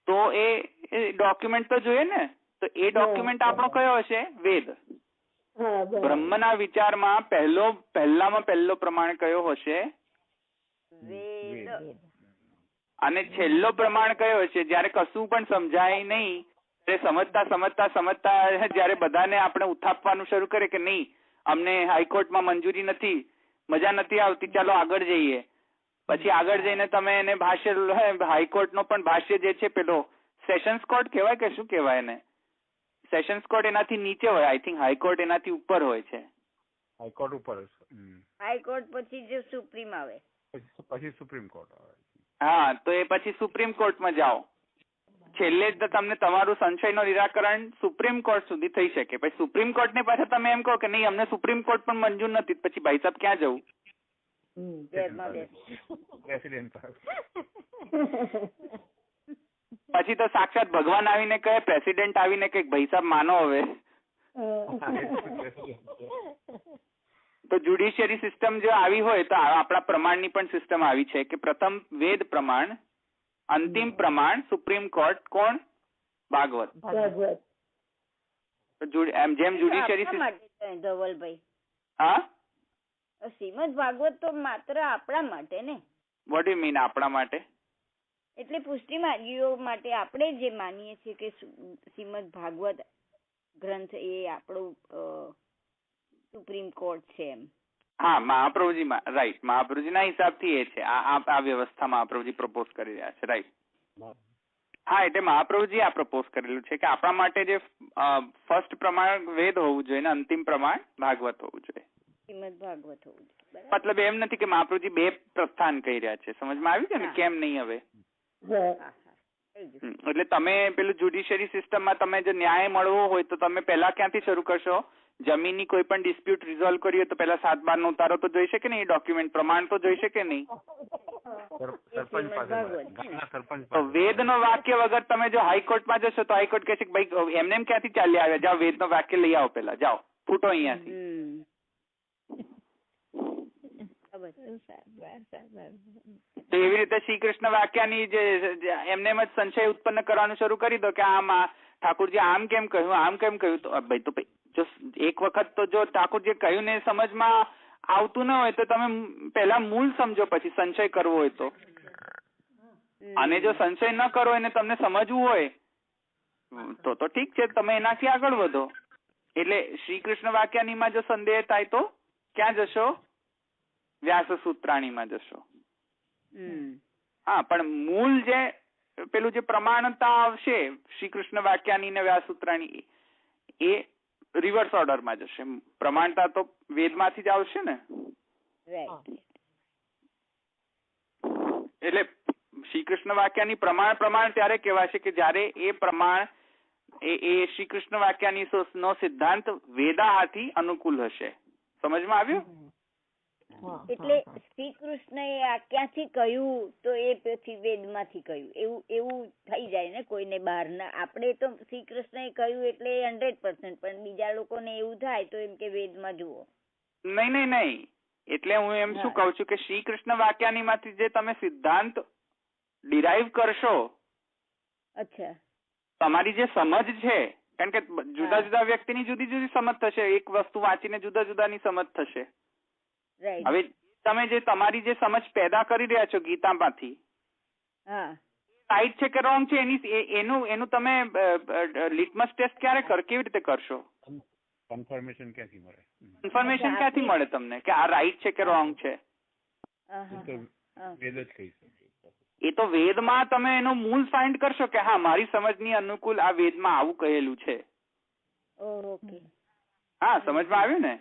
તો એ ડોક્યુમેન્ટ તો જોઈએ ને. તો એ ડોક્યુમેન્ટ આપણો કયો હશે? વેદ. બ્રહ્મના વિચારમાં પહેલામાં પહેલો પ્રમાણ કયો હશે? વેદ. અને છેલ્લો પ્રમાણ કયો હશે? જયારે કશું પણ સમજાય નહીં, સમજતા જયારે બધાને આપણે ઉથાપવાનું શરૂ કરે કે નહીં, અમને હાઈકોર્ટમાં મંજૂરી નથી, મજા નથી આવતી, ચાલો આગળ જઈએ. પછી આગળ જઈને તમે એને ભાષ્ય, હાઈકોર્ટનો પણ ભાષ્ય જે છે પેલો સેશન્સ કોર્ટ કહેવાય કે શું કહેવાય એને? સેશન્સ કોર્ટ એનાથી નીચે હોય, આઈ થિંક હાઈકોર્ટ એનાથી ઉપર હોય છે. હાઈકોર્ટ ઉપર. હાઈકોર્ટ પછી જે સુપ્રીમ આવે, પછી સુપ્રીમ કોર્ટ આવે. હા, તો એ પછી સુપ્રીમ કોર્ટમાં જાઓ. છેલ્લે જ તમને તમારું સંશયનો નિરાકરણ સુપ્રીમ કોર્ટ સુધી થઈ શકે. પછી સુપ્રીમ કોર્ટ ને પાછા તમે એમ કહો કે નહીં અમને સુપ્રીમ કોર્ટ પણ મંજૂર નથી, પછી ભાઈ સાહેબ ક્યાં જવું? પછી તો સાક્ષાત ભગવાન આવીને કહે, પ્રેસિડેન્ટ આવીને કહે ભાઈ સાહેબ માનો હવે. તો જ્યુડિશિયરી સિસ્ટમ જો આવી હોય તો આપણા પ્રમાણની પણ સિસ્ટમ આવી છે કે પ્રથમ વેદ પ્રમાણ, અંતિમ પ્રમાણ સુપ્રીમ કોર્ટ. કોણ? ભાગવત. જેમ જ્યુડિશિયરી સિસ્ટમ. ધવલભાઈ, હા, શ્રીમદ ભાગવત તો માત્ર આપણા માટે ને. વોટ યુ મીન આપણા માટે? એટલે પુષ્ટિ માર્ગીઓ માટે આપણે જે માનીએ છીએ કે શ્રીમદ ભાગવત ગ્રંથ એ આપણું સુપ્રીમ કોર્ટ છે એમ. હા, મહાપ્રભુજી, રાઈટ, મહાપ્રભુજીના હિસાબથી એ છે. આ વ્યવસ્થા મહાપ્રભુજી પ્રપોઝ કરી રહ્યા છે, રાઈટ. હા, એટલે મહાપ્રભુજી આ પ્રપોઝ કરેલું છે કે આપણા માટે જે ફર્સ્ટ પ્રમાણ વેદ હોવું જોઈએ ને અંતિમ પ્રમાણ ભાગવત હોવું જોઈએ. શ્રીમદ ભાગવત હોવું જોઈએ. મતલબ એમ નથી કે મહાપ્રભુજી બે પ્રસ્થાન કહી રહ્યા છે. સમજમાં આવ્યું છે ને કેમ નહીં? હવે એટલે તમે પેલું જ્યુડિશિયરી સિસ્ટમમાં તમે જો ન્યાય મળવો હોય તો તમે પહેલા ક્યાંથી શરૂ કરશો? જમીનની કોઈ પણ ડિસ્પ્યુટ રિઝોલ્વ કરી હોય તો પહેલા 7/12 નો ઉતારો તો જોઈશે કે નહીં? ડોક્યુમેન્ટ પ્રમાણ તો જોઈશે કે નહીં? તો વેદનો વાક્ય વગર તમે જો હાઈકોર્ટમાં જશો તો હાઈકોર્ટ કહે છે કે ભાઈ એમને એમ ક્યાંથી ચાલી આવ્યા, જાઓ વેદનો વાક્ય લઈ આવો, પેલા જાઓ ફૂટો અહીંયાથી. તો એવી રીતે શ્રી કૃષ્ણ વાક્યની જે એમને એમ જ સંશય ઉત્પન્ન કરવાનું શરૂ કરી દો કે આમ ઠાકોરજી આમ કેમ કહ્યું, આમ કેમ કહ્યું. તો ભાઈ તો જો એક વખત તો જો ઠાકોરજી કહ્યું ને સમજમાં આવતું ન હોય તો તમે પહેલા મૂળ સમજો, પછી સંશય કરવો હોય તો. અને જો સંશય ન કરો અને તમને સમજવું હોય તો ઠીક છે, તમે એનાથી આગળ વધો. એટલે શ્રી કૃષ્ણ વાક્યાનીમાં જો સંદેહ થાય તો ક્યાં જશો? વ્યાસ સૂત્રાણીમાં જશો. હા, પણ મૂળ જે પેલું જે પ્રમાણતા આવશે શ્રી કૃષ્ણ વાક્યાની ને વ્યાસ સૂત્રાણી એ રિવર્સ ઓર્ડરમાં જશે. પ્રમાણતા તો વેદમાંથી જ આવશે ને. એટલે શ્રી કૃષ્ણ વાક્યાની પ્રમાણ ત્યારે કહેવાશે કે જ્યારે એ પ્રમાણ એ શ્રી કૃષ્ણ વાક્યાની નો સિદ્ધાંત વેદાહાથી અનુકૂળ હશે. સમજમાં આવ્યું? એટલે શ્રી કૃષ્ણએ આ ક્યાંથી કહ્યું તો એ પછી વેદમાંથી કહ્યું એવું થઈ જાય ને કોઈને બહારના. આપણે તો શ્રી કૃષ્ણએ કહ્યું એટલે 100%, પણ બીજા લોકોને એવું થાય તો એમ કે વેદમાં જુઓ. નહીં. એટલે હું એમ શું કઉ છું કે શ્રી કૃષ્ણ વાક્યાની માંથી જે તમે સિદ્ધાંત ડિરાઈવ કરશો, અચ્છા, તમારી જે સમજ છે, કારણ કે જુદા જુદા વ્યક્તિની જુદી જુદી સમજ થશે, એક વસ્તુ વાંચીને જુદા જુદાની સમજ થશે. હવે તમે જે તમારી જે સમજ પેદા કરી રહ્યા છો ગીતામાંથી, રાઈટ છે કે રોંગ છે એનું તમે લિટમસ ટેસ્ટ કેવી રીતે કરશો? કન્ફર્મેશન ક્યાંથી મળે? કન્ફર્મેશન ક્યાંથી મળે તમને કે આ રાઈટ છે કે રોંગ છે? વેદ જ કહી શકે. એ તો વેદમાં તમે એનું મૂળ ફાઇન્ડ કરશો કે હા મારી સમજની અનુકૂળ આ વેદમાં આવું કહેલું છે. હા, સમજમાં આવ્યું ને?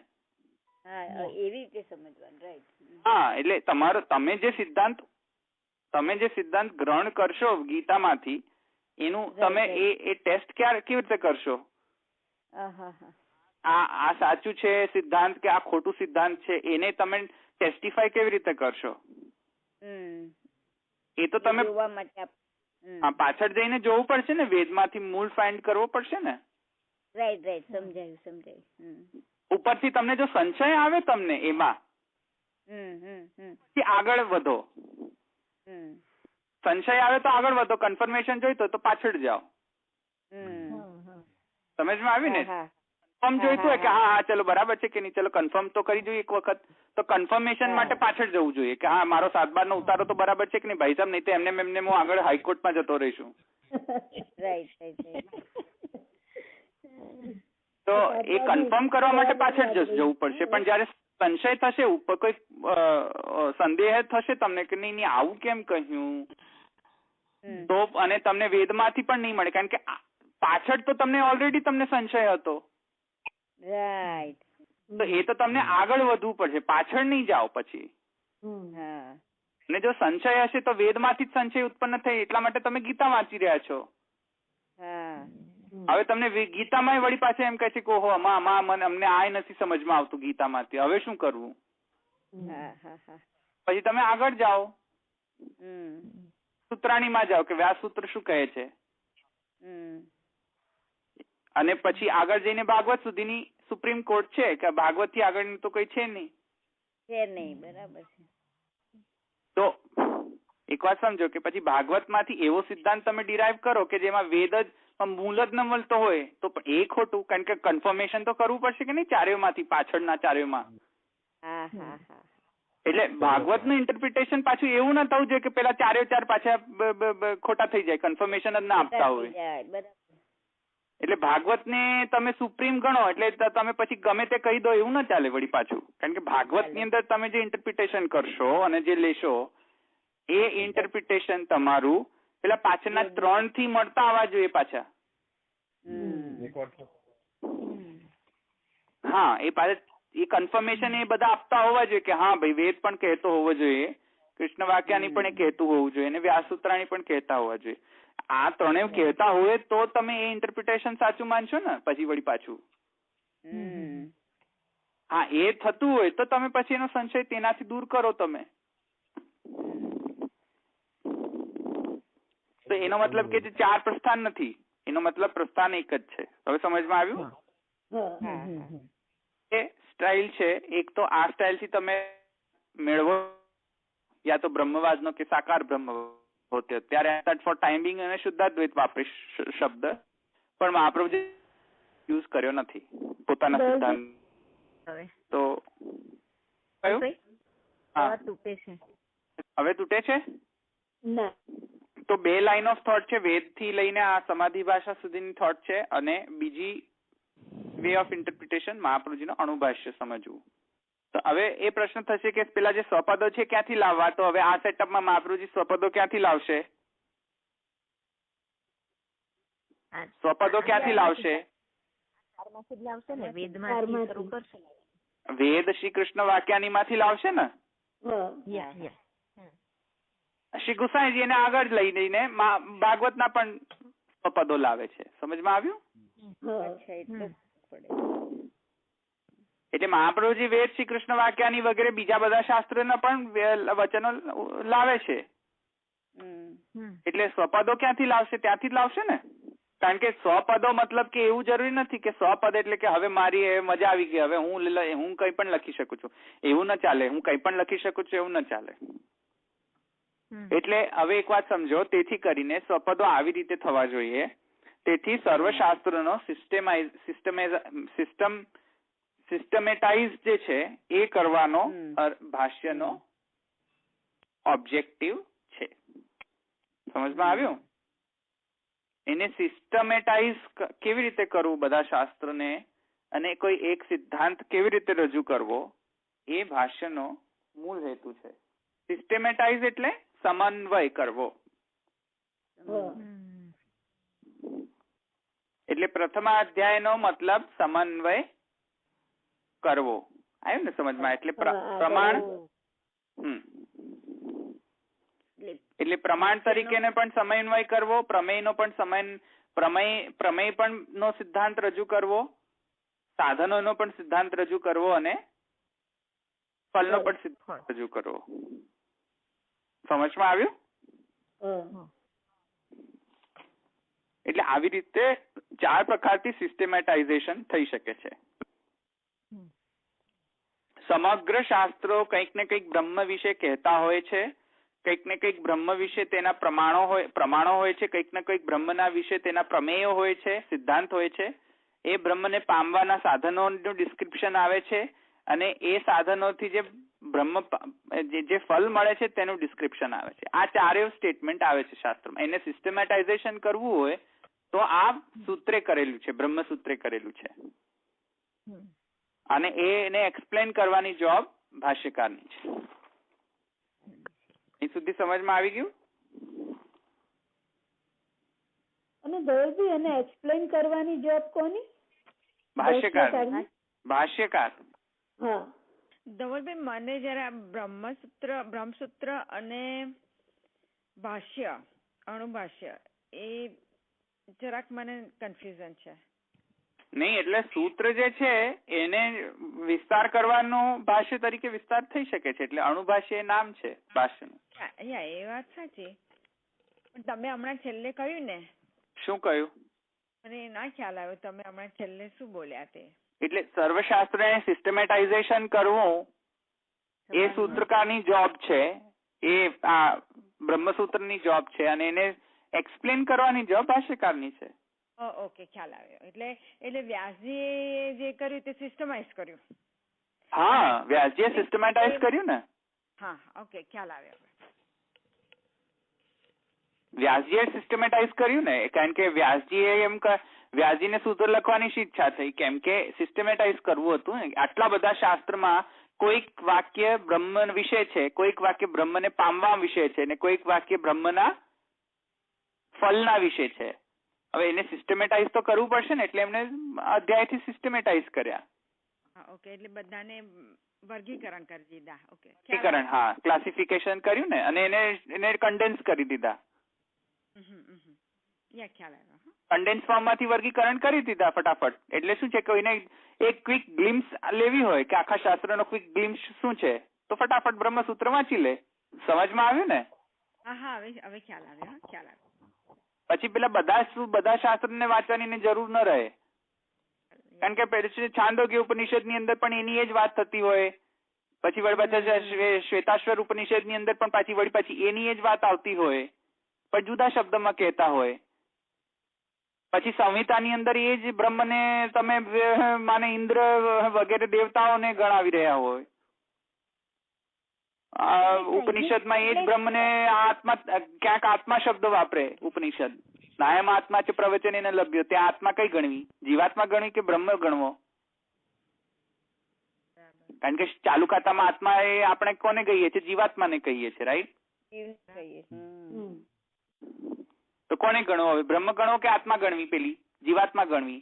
એવી રીતે સમજવાનું, રાઈટ. હા, એટલે તમે જે સિદ્ધાંત ગ્રહણ કરશો ગીતામાંથી એનું તમે એ ટેસ્ટ કેવી રીતે કરશો? આ સાચું છે સિદ્ધાંત કે આ ખોટું સિદ્ધાંત છે એને તમે ટેસ્ટિફાય કેવી રીતે કરશો? એ તો તમે પાછળ જઈને જોવું પડશે ને, વેદમાંથી મૂળ ફાઇન્ડ કરવો પડશે ને. રાઈટ, સમજાયું. ઉપરથી તમને જો સંશય આવે તમને એમાં આગળ વધો. સંશય આવે તો આગળ વધો, કન્ફર્મેશન જોઈતો તો પાછળ જાઓ. સમજમાં આવ્યું ને? કન્ફર્મ જોઈતું હોય કે હા ચલો બરાબર છે કે નહીં, ચલો કન્ફર્મ તો કરી જોઈએ એક વખત, તો કન્ફર્મેશન માટે પાછળ જવું જોઈએ કે હા મારો 7/12 નો ઉતારો તો બરાબર છે કે નહીં ભાઈ સાહેબ, નહીં તો એમને હું આગળ હાઈકોર્ટમાં જતો રહીશું. તો એ કન્ફર્મ કરવા માટે પાછળ જવું પડશે. પણ જયારે સંશય થશે, ઉપર કોઈ સંદેહ થશે તમને કે નહીં આવું કેમ કહ્યું, તો અને તમને વેદમાંથી પણ નહીં મળે, કારણ કે પાછળ તો તમને ઓલરેડી તમને સંશય હતો. રાઈટ. તો એ તો તમને આગળ વધવું પડશે, પાછળ નહીં જાઓ પછી. અને જો સંશય હશે તો વેદમાંથી જ સંશય ઉત્પન્ન થાય, એટલા માટે તમે ગીતા વાંચી રહ્યા છો. હવે તમને ગીતામાં વળી પાછા એમ કહે છે કે ઓહો અમને આ નથી સમજમાં આવતું ગીતામાંથી, હવે શું કરવું? પછી તમે આગળ જાઓ, સૂત્રાણીમાં જાઓ કે વ્યાસ સૂત્ર શું કહે છે, અને પછી આગળ જઈને ભાગવત સુધીની સુપ્રીમ કોર્ટ છે કે ભાગવત થી આગળ તો કઈ છે નહીં. બરાબર છે. તો એક વાત સમજો કે પછી ભાગવત માંથી એવો સિદ્ધાંત તમે ડિરાઈવ કરો કે જેમાં વેદ જ મૂળ જ ન મળતો હોય તો એ ખોટું, કારણ કે કન્ફર્મેશન તો કરવું પડશે કે નહીં ચારેયમાંથી, પાછળના ચારેયમાં. એટલે ભાગવત નું ઇન્ટરપ્રિટેશન પાછું એવું ના થવું જોઈએ કે પેલા ચાર પાછા ખોટા થઈ જાય, કન્ફર્મેશન જ ના આપતા હોય. એટલે ભાગવત ને તમે સુપ્રીમ ગણો એટલે તમે પછી ગમે તે કહી દો એવું ના ચાલે વળી પાછું, કારણ કે ભાગવત ની અંદર તમે જે ઇન્ટરપ્રિટેશન કરશો અને જે લેશો એ ઇન્ટરપ્રિટેશન તમારું પેલા પાછળના 3 થી મળતા આવવા જોઈએ પાછા. હા, એ પાછા એ કન્ફર્મેશન એ બધા આપતા હોવા જોઈએ કે હા ભાઈ વેદ પણ કહેતો હોવો જોઈએ, કૃષ્ણ વાક્યાની પણ એ કહેતું હોવું જોઈએ, અને વ્યાસસૂત્રાણી પણ કહેતા હોવા જોઈએ. આ ત્રણેય કહેતા હોય તો તમે એ ઇન્ટરપ્રિટેશન સાચું માનશો ને પછી વળી પાછું. હા, એ થતું હોય તો તમે પછી એનો સંશય તેનાથી દૂર કરો તમે. તો એનો મતલબ કે જે 4 પ્રસ્થાન નથી, એનો મતલબ પ્રસ્થાન એક જ છે. હવે સમજમાં આવ્યું? એ સ્ટાઇલ છે, એક તો આ સ્ટાઇલ થી તમે મેળવો યા તો બ્રહ્મવાદ નો કે સાકાર બ્રહ્મ હોતે, ત્યારે ફોર ટાઈમ બિંગ અને શુદ્ધાદ્વૈત વાપરી શબ્દ, પણ મહાપ્રભુજી યુઝ કર્યો નથી પોતાના સિદ્ધાંત. તો કયું? હવે તૂટે છે? ના. તો 2 લાઈન ઓફ થોટ છે, વેદ થી લઈને આ સમાધિ ભાષા સુધીની થોટ છે, અને બીજી વે ઓફ ઇન્ટરપ્રિટેશન મહાપ્રભુજીનો અણુભાષ્ય સમજવું. તો હવે એ પ્રશ્ન થશે કે પેલા જે સ્વપદો છે ક્યાંથી લાવવા? તો હવે આ સેટઅપમાં મહાપ્રભુજી સ્વપદો ક્યાંથી લાવશે? સ્વપદો ક્યાંથી લાવશે? વેદ શ્રી કૃષ્ણ વાક્યાની માંથી લાવશે ને. શ્રી ગુસાઈજી એને આગળ લઈ જઈને ભાગવતના પણ સ્વપદો લાવે છે. સમજમાં આવ્યું? એટલે મહાપ્રભુજી વેદ શ્રી કૃષ્ણ વાક્યાની વગેરે બીજા બધા શાસ્ત્રોના પણ વચનો લાવે છે. એટલે સ્વપદો ક્યાંથી લાવશે? ત્યાંથી જ લાવશે ને. કારણ કે સ્વપદો મતલબ કે એવું જરૂરી નથી કે સ્વપદ એટલે કે હવે મારી મજા આવી ગઈ, હવે હું કઈ પણ લખી શકું છું, એવું ન ચાલે. હું કઈ પણ લખી શકું છું એવું ન ચાલે. એટલે હવે એક વાત સમજો, તેથી કરીને સ્વપદો આવી રીતે થવા જોઈએ. તેથી સર્વશાસ્ત્રનો સિસ્ટમેટાઇઝ જે છે એ કરવાનો ભાષ્યનો ઓબ્જેક્ટિવ છે. સમજમાં આવ્યું? એને સિસ્ટમેટાઇઝ કેવી રીતે કરવું બધા શાસ્ત્રને, અને કોઈ એક સિદ્ધાંત કેવી રીતે રજૂ કરવો, એ ભાષ્યનો મૂળ હેતુ છે. સિસ્ટમેટાઇઝ એટલે સમન્વય કરવો. એટલે પ્રથમ અધ્યાયનો મતલબ સમન્વય કરવો. આવ્યું ને સમજમાં? એટલે પ્રમાણ, એટલે પ્રમાણ તરીકેને પણ સમન્વય કરવો, પ્રમેયનો પણ પ્રમેય પણ નો સિદ્ધાંત રજૂ કરવો, સાધનોનો પણ સિદ્ધાંત રજૂ કરવો, અને ફલનો પણ સિદ્ધાંત રજૂ કરવો. સમજમાં આવ્યું? એટલે આવી રીતે 4 પ્રકારથી સિસ્ટમેટાઇઝેશન થઈ શકે છે. સમગ્ર શાસ્ત્રો કંઈક ને કંઈક બ્રહ્મ વિશે કહેતા હોય છે, કંઈક ને કંઈક બ્રહ્મ વિશે તેના પ્રમાણો હોય છે, કંઈક ને કંઈક બ્રહ્મના વિશે તેના પ્રમેયો હોય છે, સિદ્ધાંત હોય છે. એ બ્રહ્મને પામવાના સાધનોનું ડિસ્ક્રિપ્શન આવે છે, અને એ સાધનોથી જે બ્રહ્મ જે ફલ મળે છે તેનું ડિસ્ક્રિપ્શન આવે છે. આ 4 સ્ટેટમેન્ટ આવે છે શાસ્ત્રમાં. એને સિસ્ટમેટાઇઝેશન કરવું હોય તો આ સૂત્રે કરેલું છે, બ્રહ્મ સૂત્રે કરેલું છે, અને એને એક્સપ્લેન કરવાની જોબ ભાષ્યકારની છે. એ સુધી સમજમાં આવી ગયું? અને દોરજી એને એક્સપ્લેન કરવાની જોબ કોની? ભાષ્યકાર. હા ધવલભાઈ, મને જરા બ્રહ્મસૂત્ર અને ભાષ્ય, અણુભાષ્ય, એ જરાક મને કન્ફ્યુઝન છે. નહીં, એટલે સૂત્ર જે છે એને વિસ્તાર કરવાનો ભાષ્ય તરીકે વિસ્તાર થઈ શકે છે, એટલે અણુભાષ્ય એ નામ છે ભાષ્યનું. એ વાત સાચી, પણ તમે હમણાં છેલ્લે કહ્યું ને. શું કહ્યું? મને ના ખ્યાલ આવ્યો. તમે હમણાં છેલ્લે શું બોલ્યા તે? એટલે સર્વશાસ્ત્રને સિસ્ટમેટાઇઝેશન કરવું એ સૂત્રકારની જોબ છે, એ આ બ્રહ્મસૂત્રની જોબ છે, અને એને એક્સપ્લેન કરવાની જોબ ભાષ્યકારની છે. ઓકે, ખ્યાલ આવ્યો. એટલે વ્યાસજીએ જે કર્યું તે સિસ્ટમાઇઝ કર્યું. હા, વ્યાસજીએ સિસ્ટમેટાઇઝ કર્યું ને. હા, ઓકે, ખ્યાલ આવ્યો. વ્યાસજીએ સિસ્ટમેટાઇઝ કર્યું ને, કારણ કે વ્યાસજીને સૂત્ર લખવાની શી ઈચ્છા થઈ? કેમ કે સિસ્ટમેટાઇઝ કરવું હતું ને. આટલા બધા શાસ્ત્રમાં કોઈક વાક્ય બ્રહ્મ વિશે છે, કોઈક વાક્ય બ્રહ્મને પામવા વિશે છે, ને કોઈક વાક્ય બ્રહ્મના ફલના વિશે છે. હવે એને સિસ્ટમેટાઇઝ તો કરવું પડશે ને, એટલે એમને અધ્યાયથી સિસ્ટમેટાઇઝ કર્યા. ઓકે, એટલે બધાને વર્ગીકરણ કરી દીધા. ઓકે, વર્ગીકરણ, હા, ક્લાસિફિકેશન કર્યું ને, અને એને કન્ડેન્સ કરી દીધા. ખ્યાલ આવ્યો. કન્ડેન્સ ફોર્મમાંથી વર્ગીકરણ કરી દીધા ફટાફટ. એટલે શું છે, કોઈને એક ક્વિક ગ્લિમ્સ લેવી હોય કે આખા શાસ્ત્રનો ક્વિક ગ્લિમ્સ શું છે, તો ફટાફટ બ્રહ્મસૂત્ર વાંચી લે. સમજમાં આવ્યું ને? હા, હવે ખ્યાલ આવ્યો. પછી પેલા બધા શાસ્ત્રને વાંચવાની જરૂર ન રહે. કારણ કે પેલું છાંદોગ્ય ઉપનિષદ ની અંદર પણ એની એ જ વાત થતી હોય, પછી વળી પાછા શ્વેતાશ્વર ઉપનિષદ ની અંદર પણ પાછી એની એ જ વાત આવતી હોય, પણ જુદા શબ્દમાં કહેતા હોય. પછી સંહિતાની અંદર એ જ બ્રહ્મને તમે માને ઇન્દ્ર વગેરે દેવતાઓને ગણાવી રહ્યા હોય. ઉપનિષદમાં એ જ બ્રહ્મને આત્મા, ક્યાંક આત્મા શબ્દ વાપરે ઉપનિષદ. નાયમ આત્મા છે પ્રવચન એને લભ્યો. ત્યાં આત્મા કઈ ગણવી? જીવાત્મા ગણવી કે બ્રહ્મ ગણવો? કારણ કે ચાલુ ખાતામાં આત્મા એ આપણે કોને કહીએ છીએ? જીવાત્માને કહીએ છીએ, રાઈટ? તો કોને ગણવો હવે? બ્રહ્મ ગણવો કે આત્મા ગણવી? પેલી જીવાત્મા ગણવી?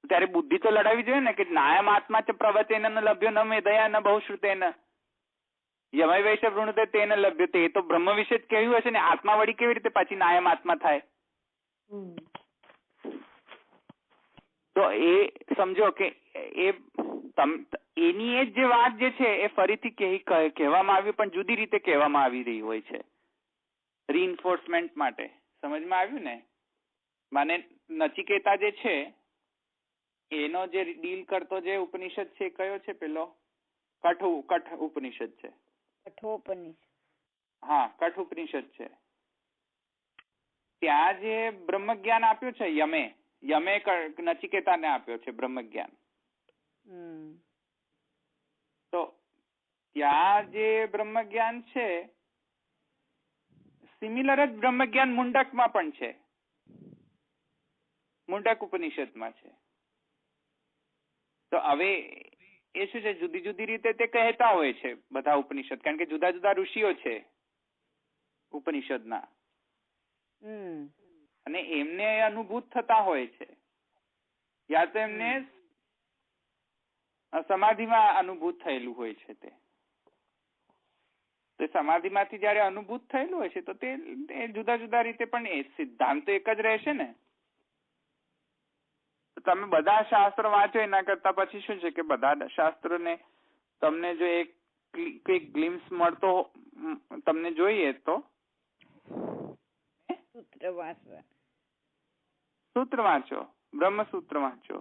ત્યારે બુદ્ધિ તો લડાવી જોઈએ ને કે નાયમ આત્મા છે પ્રવચન ન લભ્યો ન મેધયા ન બહુશ્રુતેન યમય વૈશ્ય વૃણતે તેને લભ્યો. તે તો બ્રહ્મ વિશે જ કહ્યું હશે ને. આત્મા વળી કેવી રીતે પાછી નાયમ આત્મા થાય? તો એ સમજો કે એની એ જે વાત જે છે એ ફરીથી કહેવામાં આવી, પણ જુદી રીતે કહેવામાં આવી રહી હોય છે, રીઇન્ફોર્સમેન્ટ માટે. સમજમાં આવ્યું ને? માને નચિકેતા જે છે એનો જે ડીલ કરતો જે ઉપનિષદ છે કયો છે? પેલો કઠ ઉપનિષદ છે. હા, કઠ ઉપનિષદ છે. ત્યાં જે બ્રહ્મ જ્ઞાન આપ્યું છે યમે નચિકેતાને આપ્યો છે બ્રહ્મ જ્ઞાન. તો ત્યાં જે બ્રહ્મ જ્ઞાન છે સિમિલર જ બ્રહ્મ જ્ઞાન મુંડકમાં પણ છે. મુંડક ઉપનિષદમાં છે. તો હવે એ શું છે, જુદી જુદી રીતે તે કહેતા હોય છે બધા ઉપનિષદ, કારણ કે જુદા જુદા ઋષિઓ છે ઉપનિષદના, અને એમને અનુભૂત થતા હોય છે. યા તો એમને સમાધિમાં અનુભૂત થયેલું હોય છે. તે સમાધિમાંથી જયારે અનુભૂત થયેલું હોય છે તો તે જુદા જુદા રીતે પણ એ સિદ્ધાંત તો એક જ રહેશે ને. તમે બધા શાસ્ત્રો વાંચો એના કરતા પછી શું છે કે બધા શાસ્ત્રોને તમને જો એક ગ્લિમ્સ મળતો તમને જોઈએ તો સૂત્ર વાંચો, બ્રહ્મસૂત્ર વાંચો.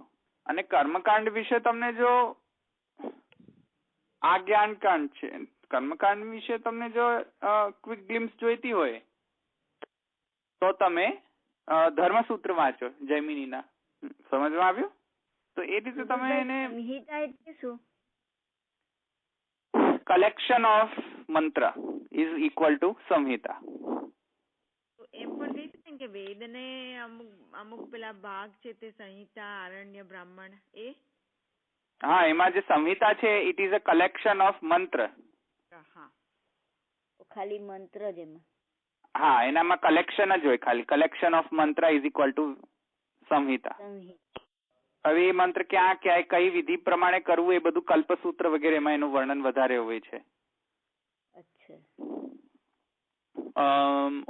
અને કર્મકાંડ વિશે તમને જો આ જ્ઞાનકાંડ છે, કર્મકાંડ વિશે તમને જો ક્વિક ગ્લિમ્સ જોઈતી હોય તો તમે ધર્મસૂત્ર વાંચો જૈમિનીના. સમજમાં આવ્યું? તો એ રીતે તમે એને સંહિતા એટલે શું? કલેક્શન ઓફ મંત્ર ઇઝ ઇક્વલ ટુ સંહિતા. એમ પણ કહી શકે કે વેદ ને અમુક પેલા ભાગ છે તે સંહિતા, આરણ્ય, બ્રાહ્મણ એ. હા, એમાં જે સંહિતા છે it is a collection of મંત્ર. ખાલી મંત્ર જ એમાં. હા, એનામાં કલેક્શન જ હોય ખાલી. કલેક્શન ઓફ મંત્ર ઇઝ ઇક્વલ ટુ સંહિતા. હવે એ મંત્ર ક્યાં ક્યાંય કઈ વિધિ પ્રમાણે કરવું એ બધું કલ્પસૂત્ર વગેરે એમાં એનું વર્ણન વધારે હોય છે.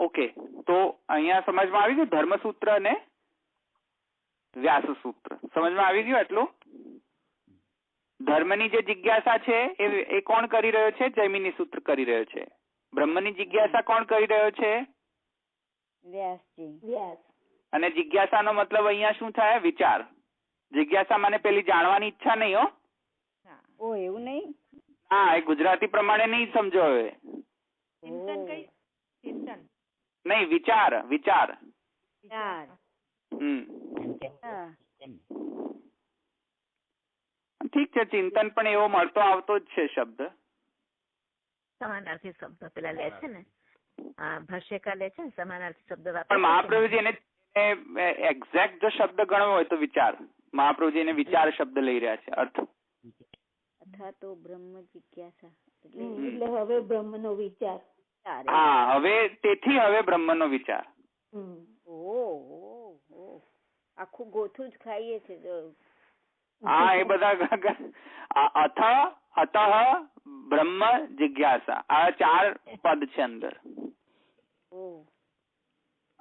ઓકે, તો અહીંયા સમજમાં આવી ગયું ધર્મસૂત્ર અને વ્યાસસૂત્ર. સમજમાં આવી ગયું એટલું? ધર્મની જે જિજ્ઞાસા છે એ કોણ કરી રહ્યો છે? જૈમિની સૂત્ર કરી રહ્યો છે. બ્રહ્મની જિજ્ઞાસા કોણ કરી રહ્યો છે? વ્યાસ. અને જિજ્ઞાસાનો મતલબ અહીંયા શું થાય? વિચાર. જિજ્ઞાસા માને પેલી જાણવાની ઈચ્છા નહીં હો. ઓ એવું નહીં? હા, એ ગુજરાતી પ્રમાણે નહીં સમજો હવે. નહીં, વિચાર. ઠીક છે, ચિંતન પણ એવો મળતો આવતો જ છે શબ્દ. સમાનાર્થી શબ્દ પેલા લે છે ને, ભાષ્યકાર લે છે ને સમાનાર્થી શબ્દ વાપરે. પણ મહાપ્રભુજી એને એક્ઝેક્ટ જો શબ્દ ગણવો હોય તો વિચાર. મહાપ્રભુજી એને વિચાર શબ્દ લઈ રહ્યા છે, અર્થ. અથવા તો બ્રહ્મ જિજ્ઞાસા એટલે હવે બ્રહ્મનો વિચાર. હા, હવે બ્રહ્મનો વિચાર. આખું ગોથું જ ખાઈએ છે. હા, એ બધા અતઃ બ્રહ્મ જિજ્ઞાસા, આ 4 પદ છે અંદર.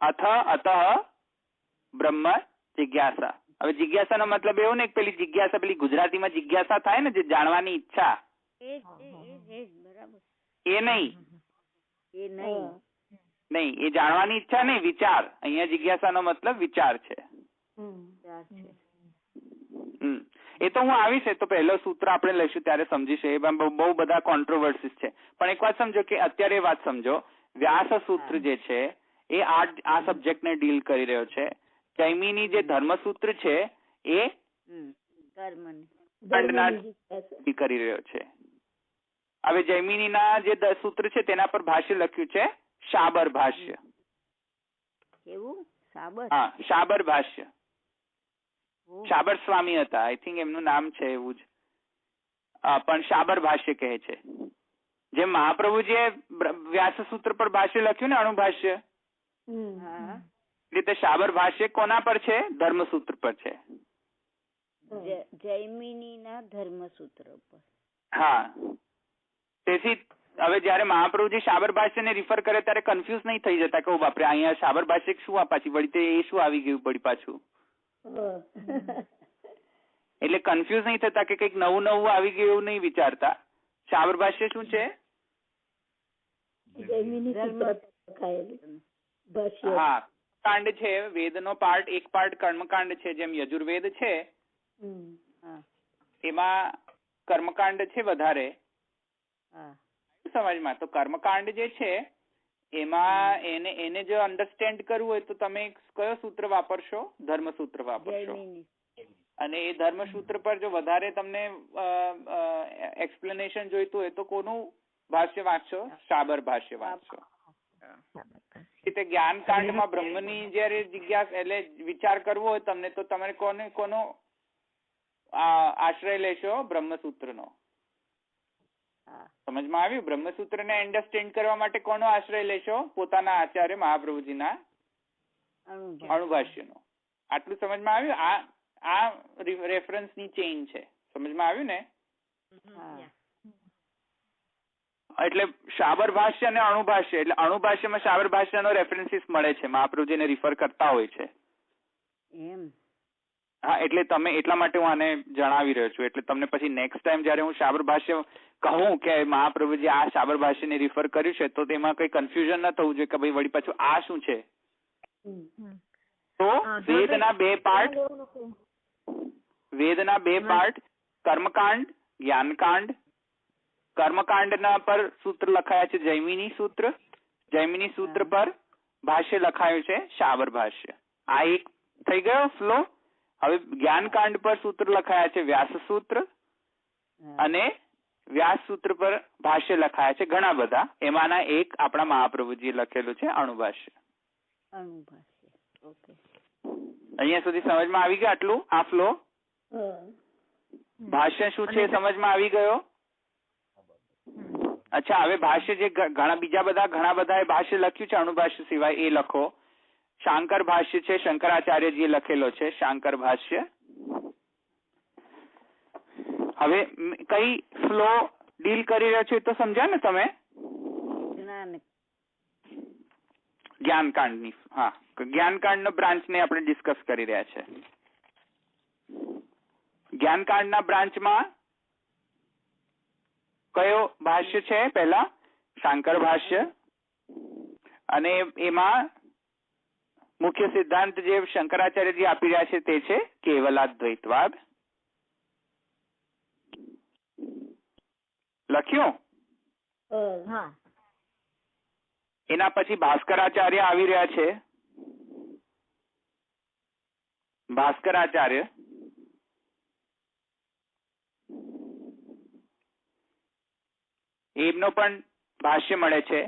અથ અતઃ બ્રહ્મ જિજ્ઞાસા. હવે જિજ્ઞાસાનો મતલબ એવો ને કે પેલી જિજ્ઞાસા, પેલી ગુજરાતીમાં જિજ્ઞાસા થાય ને, જે જાણવાની ઈચ્છા, બરાબર. એ નહીં. એ નહીં, નહીં, એ જાણવાની ઈચ્છા નહીં, વિચાર. અહીંયા જિજ્ઞાસાનો મતલબ વિચાર છે. એ તો હું આવીશ, તો પહેલો સૂત્ર આપણે લઈશું ત્યારે સમજીશું. એમાં બહુ બધા કોન્ટ્રોવર્સીસ છે. પણ એક વાત સમજો કે અત્યારે એ વાત સમજો, વ્યાસ સૂત્ર જે છે એ આ સબ્જેક્ટ ને ડીલ કરી રહ્યો છે. જૈમિની જે ધર્મસૂત્ર છે એ કરી રહ્યો છે. હવે જૈમિનીના જે સૂત્ર છે તેના પર ભાષ્ય લખ્યું છે શાબર ભાષ્ય. કેવું? શાબર? હા, શાબર ભાષ્ય. શાબર સ્વામી હતા, આઈ થિંક એમનું નામ છે એવું જ. પણ શાબર ભાષ્ય કહે છે. જે મહાપ્રભુજીએ વ્યાસ સૂત્ર પર ભાષ્ય લખ્યું ને, અણુભાષ્ય, રીતે શાબર ભાષ્ય કોના પર છે? ધર્મસૂત્ર પર છે. જૈમિનીના ધર્મસૂત્ર પર. હા. તેથી હવે જયારે મહાપ્રભુજી શાબર ભાષ્યને રિફર કરે ત્યારે કન્ફ્યુઝ નહીં થઈ જતા કે ઓ બાપરે, અહીંયા શાબર ભાષ્ય શું આ પાછી વળી, તે એ શું આવી ગયું પડી પાછું. એટલે કન્ફ્યુઝ નહીં થતા કે કઈક નવું નવું આવી ગયું એવું નહીં વિચારતા. શાબર ભાષ્ય શું છે? હા, કાંડ છે, વેદનો પાર્ટ, એક પાર્ટ કર્મકાંડ છે. જેમ યજુર્વેદ છે એમાં કર્મકાંડ છે વધારે સમજમાં. તો કર્મકાંડ જે છે એમાં એને જો અન્ડરસ્ટેન્ડ કરવું હોય તો તમે કયો સૂત્ર વાપરશો? ધર્મસૂત્ર વાપરશો. અને એ ધર્મસૂત્ર પર જો વધારે તમને એક્સપ્લેનેશન જોઈતું હોય તો કોનું ભાષ્ય વાંચશો? શાબર ભાષ્ય વાંચશો. જ્ઞાનકાંડમાં બ્રહ્મની જયારે જિજ્ઞાસા એટલે વિચાર કરવો હોય તમને, તો તમે કોનો આશ્રય લેશો? બ્રહ્મસૂત્રનો. સમજમાં આવ્યું? બ્રહ્મસૂત્રને અન્ડરસ્ટેન્ડ કરવા માટે કોનો આશ્રય લેશો? પોતાના આચાર્ય મહાપ્રભુજીના અણુભાષ્યનો. આટલું સમજમાં આવ્યું? આ રેફરન્સની ચેઇન છે. સમજમાં આવ્યું ને? એટલે શાબર ભાષ્ય અને અણુભાષ્ય, એટલે અણુભાષ્યમાં શાબર ભાષ્યનો રેફરન્સીસ મળે છે, મહાપ્રભુજીને રિફર કરતા હોય છે. હા, એટલે તમે એટલા માટે હું આને જણાવી રહ્યો છું. એટલે તમને પછી નેક્સ્ટ ટાઈમ જયારે હું શાબર ભાષ્ય કહું કે મહાપ્રભુજી આ શાબર ભાષ્યને રિફર કર્યું છે, તો તેમાં કઈ કન્ફ્યુઝન ન થવું જોઈએ કે ભાઈ વળી પાછું આ શું છે. તો વેદના બે પાર્ટ, કર્મકાંડ, જ્ઞાનકાંડ. કર્મકાંડના પર સૂત્ર લખાયા છે જૈમિની સૂત્ર. જૈમિની સૂત્ર પર ભાષ્ય લખાયું છે શાબર ભાષ્ય. આ એક થઈ ગયો ફ્લો. હવે જ્ઞાનકાંડ પર સૂત્ર લખાયા છે વ્યાસ સૂત્ર, અને વ્યાસ સૂત્ર પર ભાષ્ય લખાયા છે ઘણા બધા. એમાંના એક આપણા મહાપ્રભુજીએ લખેલું છે અણુભાષ્ય. અહીંયા સુધી સમજમાં આવી ગયું આટલું? આ ફ્લો ભાષ્ય શું છે સમજમાં આવી ગયો? અચ્છા, હવે ભાષ્ય જે ઘણા બધા ભાષ્ય લખ્યું છે અણુભાષ્ય સિવાય, એ લખો. શાંકર ભાષ્ય છે, શંકરાચાર્યજીએ લખેલો છે શાંકર ભાષ્ય. હવે કઈ ફ્લો ડીલ કરી રહ્યો છે તો સમજ્યા ને તમે? જ્ઞાનકાંડની. હા, જ્ઞાનકાંડનો બ્રાન્ચને આપણે ડિસ્કસ કરી રહ્યા છે. જ્ઞાનકાંડના બ્રાન્ચમાં કયો ભાષ્ય છે? પહેલા શાંકર ભાષ્ય, અને એમાં મુખ્ય સિદ્ધાંત જે શંકરાચાર્યજી આપી રહ્યા છે તે છે કેવલાદ્વૈતવાદ. લખ્યું? એના પછી ભાસ્કરાચાર્ય આવી રહ્યા છે. ભાસ્કરાચાર્ય એમનો પણ ભાષ્ય મળે છે.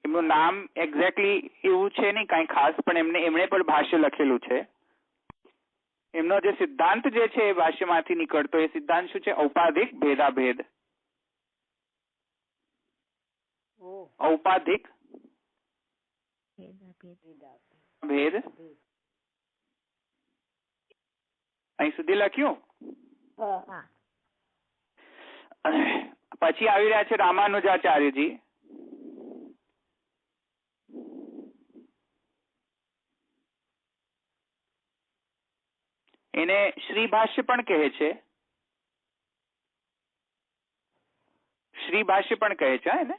એમનું નામ એક્ઝેક્ટલી એવું છે નહીં કઈ ખાસ, પણ એમણે પણ ભાષ્ય લખેલું છે. એમનો જે સિદ્ધાંત જે છે એ ભાષ્યમાંથી નીકળતો, એ સિદ્ધાંત શું છે? ઔપાધિક ભેદાભેદ. ઔપાધિક ભેદ. અહીં સુધી લખ્યું? પછી આવી રહ્યા છે રામાનુજાચાર્યજી. એને શ્રી ભાષ્ય પણ કહે છે. શ્રી ભાષ્ય પણ કહે છે એને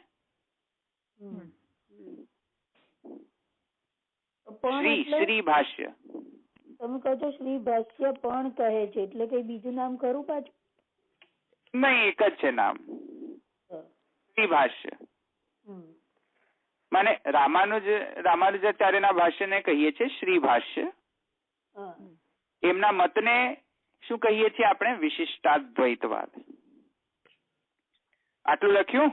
શ્રી ભાષ્ય. તમે કહો છો શ્રી ભાષ્ય પણ કહે છે એટલે કઈ બીજું નામ ખરું પાછું? નહીં, એક જ છે નામ, શ્રી ભાષ્ય. માને રામાનુજાચાર્યના ભાષ્યને કહીએ છીએ શ્રી ભાષ્ય. એમના મતને શું કહીએ છીએ આપણે? વિશિષ્ટાદ્વૈતવાદ. આટલું લખ્યું?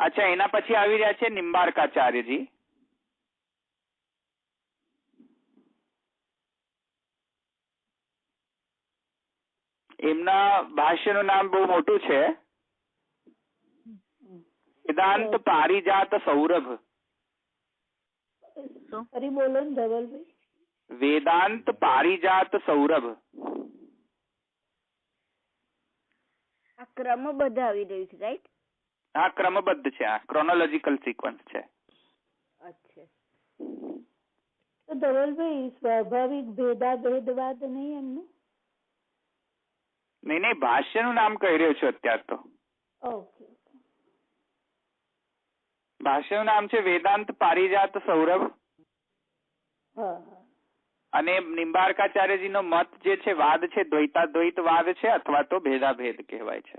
અચ્છા, એના પછી આવી રહ્યા છે નિમ્બાર્કાચાર્યજી. એમના ભાષ્યનું નામ બહુ મોટું છે, વેદાંત પારિજાત સૌરભ. ફરી બોલો ને ધવલભાઈ. વેદાંત પારિજાત સૌરભ. આ ક્રમબદ્ધ આવી રહ્યું છે, રાઈટ? આ ક્રમબદ્ધ છે, આ ક્રોનોલોજીકલ સિક્વન્સ છે. અચ્છા. તો ધવલભાઈ સ્વાભાવિક ભેદાભેદવાદ નહીં એમનું? નહીં, ભાષ્યનું નામ કહી રહ્યો છું અત્યારે તો. ઓકે. ભાષ્યનું નામ છે વેદાંત પારિજાત સૌરભ. અને નિમ્બાર્કાચાર્યજીનો મત જે છે વાદ છે દ્વૈતાદ્વૈત વાદ છે અથવા તો ભેદાભેદ કહેવાય છે.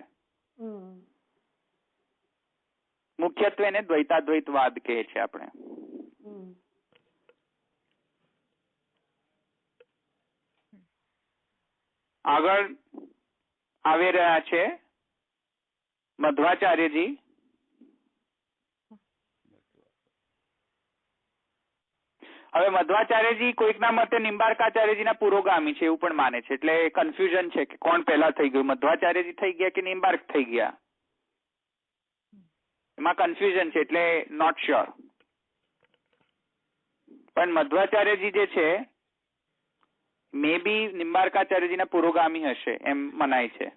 મુખ્યત્વે એને દ્વૈતાદ્વૈત વાદ કહે છે આપણે. આગળ આવી રહ્યા છે મધ્વાચાર્યજી. હવે મધ્વાચાર્યજી કોઈકના મતે નિમ્બાર્કાચાર્યજીના પુરોગામી છે એવું પણ માને છે, એટલે કન્ફ્યુઝન છે કે કોણ પહેલા થઈ ગયું, મધ્વાચાર્યજી થઈ ગયા કે નિમ્બાર્ક થઈ ગયા, એમાં કન્ફ્યુઝન છે, એટલે નોટ શ્યોર. પણ મધ્વાચાર્યજી જે છે મે બી નિમ્બાર્કાચાર્યજીના પુરોગામી હશે એમ મનાય છે.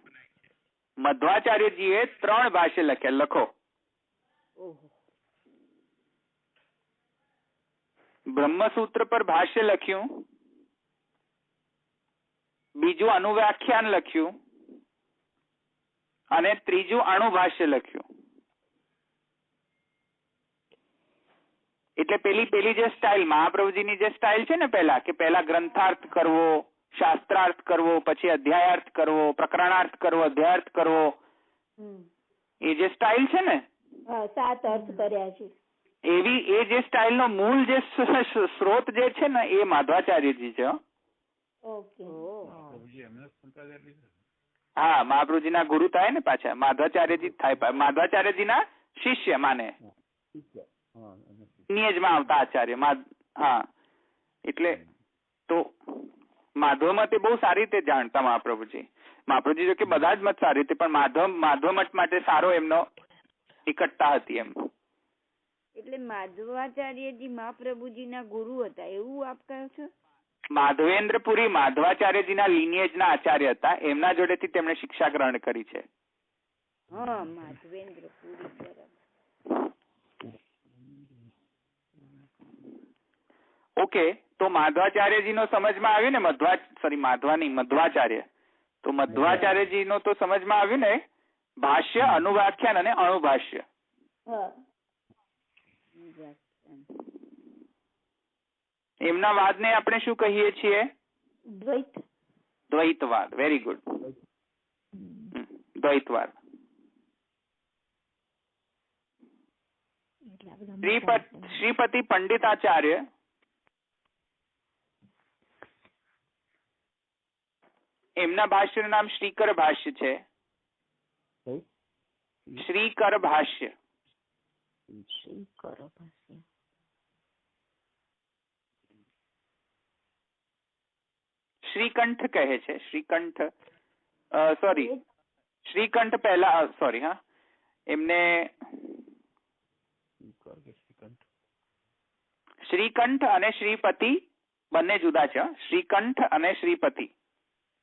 મધ્વાચાર્યજીએ 3 ભાષ્ય લખ્યા. લખો. બ્રહ્મસૂત્ર પર ભાષ્ય લખ્યું, બીજું અનુવ્યાખ્યાન લખ્યું અને ત્રીજું અણુભાષ્ય લખ્યું. એટલે પેલી જે સ્ટાઇલ મહાપ્રભુજીની જે સ્ટાઇલ છે ને પહેલા કે પહેલા ગ્રંથાર્થ કરવો, શાસ્ત્રાર્થ કરવો, પછી અધ્યાયાર્થ કરવો, પ્રકરણાર્થ કરવો, અધ્યાયાર્થ કરવો, એ જે સ્ટાઇલ છે ને 7 અર્થ કર્યા છે એવી એ જે સ્ટાઇલ નો મૂળ જે સ્ત્રોત જે છે ને એ માધવાચાર્યજી છે. હા, મહાપ્રભુજીના ગુરુ થાય ને પાછા માધવાચાર્યજી થાય, માધવાચાર્યજીના શિષ્ય માને, નિયજમાં આવતા આચાર્ય. હા, એટલે તો માધવ મત એ બહુ સારી રીતે જાણતા મહાપ્રભુજી. મહાપ્રભુજી જો કે બધા જ મત સારી રીતે, પણ માધવ મત માટે સારો એમનો નિકટતા હતી એમ. એટલે માધવાચાર્યજી મહાપ્રભુજીના ગુરુ હતા એવું આપ કહો છો? માધવેન્દ્રપુરી માધવાચાર્યજીના લિનિયેજના આચાર્ય હતા, એમના જોડેથી તેમણે શિક્ષા ગ્રહણ કરી છે. હા, માધવેન્દ્રપુરી. બરાબર. ઓકે, તો માધવાચાર્યજીનો સમજમાં આવ્યું ને, મધ્વાચાર્ય. તો મધ્વાચાર્યજીનો તો સમજમાં આવ્યું ને ભાષ્ય, અનુવ્યાખ્યાન અને અણુભાષ્ય. એમના વાદને આપણે શું કહીએ છીએ? દ્વૈતવાદ. વેરી ગુડ, દ્વૈતવાદ. શ્રીપતિ પંડિતાચાર્ય એમના ભાષ્યનું નામ શ્રીકર ભાષ્ય છે. શ્રીકર ભાષ્ય. શ્રીકંઠ કહે છે. શ્રીકંઠ પહેલા, સોરી, હા, એમને શ્રીકંઠ અને શ્રીપતિ બંને જુદા છે. શ્રીકંઠ અને શ્રીપતિ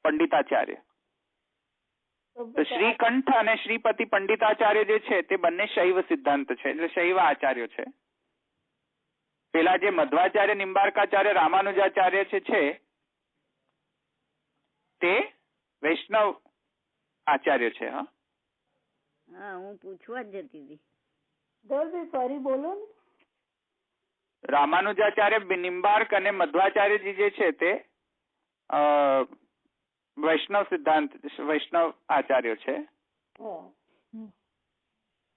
પંડિતાચાર્ય. તો શ્રીકંઠ અને શ્રીપતિ પંડિતાચાર્ય જે છે તે બંને શૈવ સિદ્ધાંત છે, એટલે શૈવ આચાર્યો છે. પેલા જે મધ્વાચાર્ય, નિમ્બાર્કાચાર્ય, રામાનુજાચાર્ય છે તે વૈષ્ણવ આચાર્ય છે. હા હા, હું પૂછવા જ જતી હતી. ધવલભાઈ ફરી બોલો ને. રામાનુજાચાર્ય, નિમ્બાર્ક અને મધ્વાચાર્યજી જે છે તે વૈષ્ણવ સિદ્ધાંત, વૈષ્ણવ આચાર્ય છે.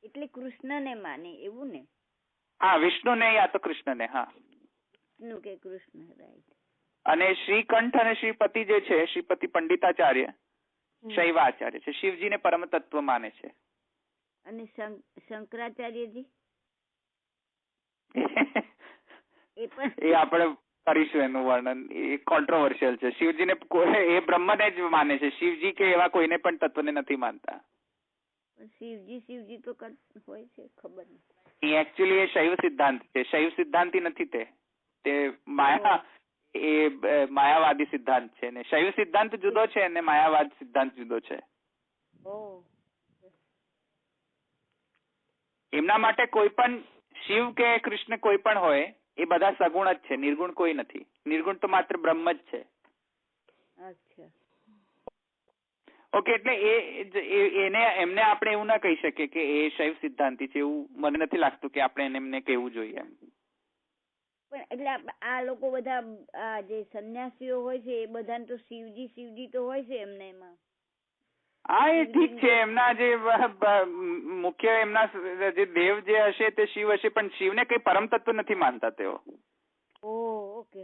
એટલે કૃષ્ણને માને એવું ને? હા, વિષ્ણુ ને યા તો કૃષ્ણ ને. હા, વિષ્ણુ કે કૃષ્ણ, રાઈટ. અને શ્રીકંઠ અને શ્રીપતિ જે છે, શ્રીપતિ પંડિતાચાર્ય શૈવાચાર્ય છે, શિવજીને પરમ તત્વ માને છે. અને શંકરાચાર્યજી એ આપણે કરીશું એનું વર્ણન. એ કોન્ટ્રોવર્શિયલ છે. શિવજીને એ બ્રહ્મને જ માને છે. શિવજી કે એવા કોઈને પણ તત્વને નથી માનતા. શિવજી તો હોય છે, ખબર નહીં. એ એકચ્યુઅલી એ શૈવ સિદ્ધાંત છે. શૈવ સિદ્ધાંતિ નથી તે માયાવાદી સિદ્ધાંત છે. ને શૈવ સિદ્ધાંત જુદો છે અને માયાવાદ સિદ્ધાંત જુદો છે. એમના માટે કોઈ પણ શિવ કે કૃષ્ણ કોઈ પણ હોય એ બધા સગુણ જ છે, નિર્ગુણ કોઈ નથી. નિર્ગુણ તો માત્ર બ્રહ્મ જ છે. અચ્છા, ઓકે. એટલે એમને આપણે એવું ના કહી શકીએ કે એ શૈવ સિદ્ધાંતિ છે. એવું મને નથી લાગતું કે આપણે એમને કહેવું જોઈએ. પણ એટલે આ લોકો બધા આ જે સંન્યાસીઓ હોય છે એ બધાને તો શિવજી તો હોય છે એમને એમાં. હા, એ ઠીક છે. એમના જે મુખ્ય એમના જે દેવ જે હશે તે શિવ હશે, પણ શિવને કઈ પરમ તત્વ નથી માનતા તેઓ. Okay.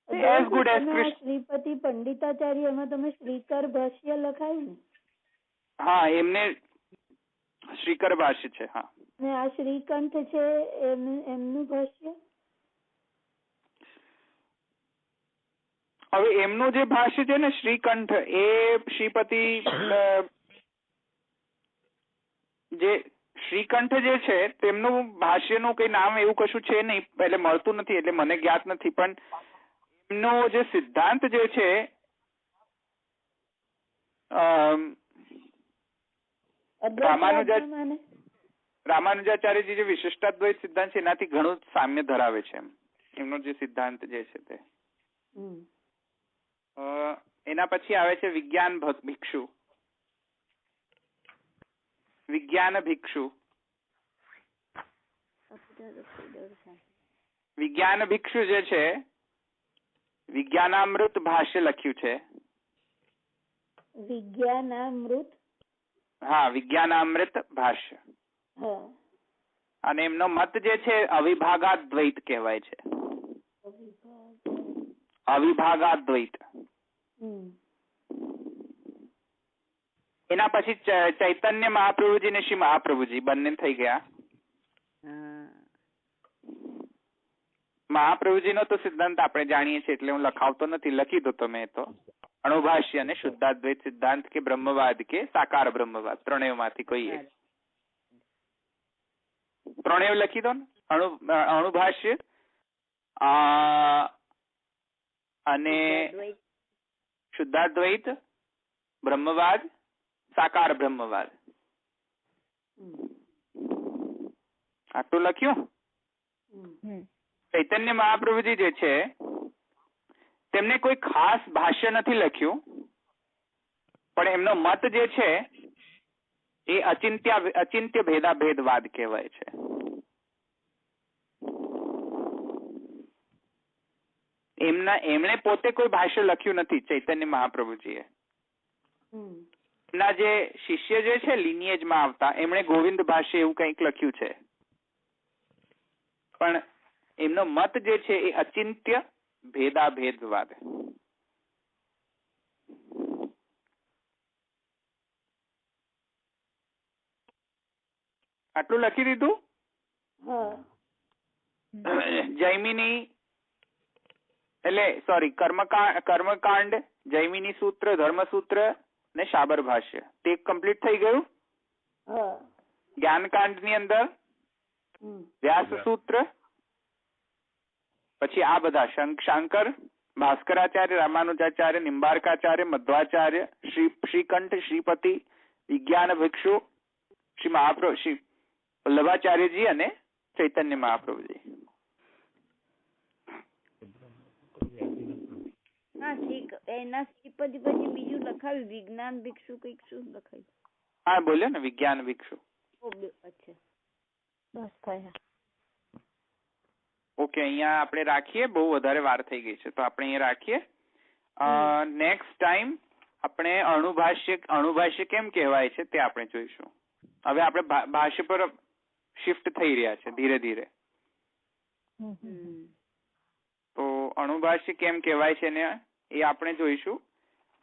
As good as Krishna. Shripati Panditacharya, એમાં તમે શ્રીકર ભાષ્ય લખાયું ને? હા, એમને શ્રીકર ભાષ્ય છે. હા, ને આ શ્રીકંઠ છે એમનું ભાષ્ય. હવે એમનું જે ભાષ્ય છે ને શ્રીકંઠ, એ શ્રીપતિ જે શ્રીકંઠ જે છે તેમનું ભાષ્યનું કઈ નામ એવું કશું છે નહીં, એટલે મળતું નથી, એટલે મને જ્ઞાત નથી. પણ એમનો જે સિદ્ધાંત જે છે રામાનુજાચાર્યજી જે વિશિષ્ટાદ્વૈત સિદ્ધાંત છે એનાથી ઘણું સામ્ય ધરાવે છે. એમનો જે સિદ્ધાંત જે છે તે. એના પછી આવે છે વિજ્ઞાન ભિક્ષુ. વિજ્ઞાન ભિક્ષુ જે છે, વિજ્ઞાનામૃત ભાષ્ય લખ્યું છે. વિજ્ઞાનામૃત? હા, વિજ્ઞાનામૃત ભાષ્ય. અને એમનો મત જે છે અવિભાગાદ્વૈત કહેવાય છે. અવિભાગાદ્વૈત. એના પછી ચૈતન્ય મહાપ્રભુજી ને શ્રી મહાપ્રભુજી બંને થઈ ગયા. મહાપ્રભુજીનો તો સિદ્ધાંત આપણે જાણીએ છીએ એટલે હું લખાવતો નથી, લખી દો તમે. તો અણુભાષ્ય અને શુદ્ધાદ્વૈત સિદ્ધાંત કે બ્રહ્મવાદ કે સાકાર બ્રહ્મવાદ, ત્રણેય માંથી કોઈ એક. ત્રણેય લખી દો ને. અણુભાષ્ય અને શુદ્ધાદ્વૈત, બ્રહ્મવાદ, સાકાર બ્રહ્મવાદ. આટલું લખ્યું. ચૈતન્ય મહાપ્રભુજી જે છે તેમને કોઈ ખાસ ભાષ્ય નથી લખ્યું, પણ એમનો મત જે છે એ અચિંત્ય ભેદાભેદવાદ કહેવાય છે. એમણે પોતે કોઈ ભાષ્ય લખ્યું નથી ચૈતન્ય મહાપ્રભુજીએ. એમના જે શિષ્ય જે છે લિનિયેજમાં આવતા, એમણે ગોવિંદ ભાષ્ય એવું કંઈક લખ્યું છે, પણ એમનો મત જે છે એ અચિંત્ય ભેદાભેદવાદ. આટલું લખી દીધું. જૈમિની એટલે સોરી કર્મકાંડ, જૈમિની સૂત્ર, ધર્મસૂત્ર ને શાબર ભાષ્ય, તે કમ્પ્લીટ થઈ ગયું. જ્ઞાનકાંડ ની અંદર વ્યાસ સૂત્ર, પછી આ બધા શંકર, ભાસ્કરાચાર્ય, રામાનુજાચાર્ય, નિમ્બાર્કાચાર્ય, મધ્વાચાર્ય, શ્રીકંઠ, શ્રીપતિ, વિજ્ઞાન ભિક્ષુ, શ્રી વલ્લભાચાર્યજી અને ચૈતન્ય મહાપ્રભુજી. હા ઠીક. એના શ્રીપતિ પછી બીજું લખાવ્યું વિજ્ઞાન ભિક્ષુ કઈક શું લખાયું? હા બોલ્યો ને વિજ્ઞાન ભિક્ષુ. અચ્છા બસ થયા. ઓકે અહીંયા આપણે રાખીએ, બહુ વધારે વાર થઈ ગઈ છે તો આપણે અહીંયા રાખીએ. નેક્સ્ટ ટાઈમ આપણે અણુભાષ્ય કેમ કહેવાય છે તે આપણે જોઈશું. હવે આપણે ભાષ્ય પર શિફ્ટ થઈ રહ્યા છે ધીરે ધીરે. તો અણુભાષ્ય કેમ કહેવાય છે ને એ આપણે જોઈશું.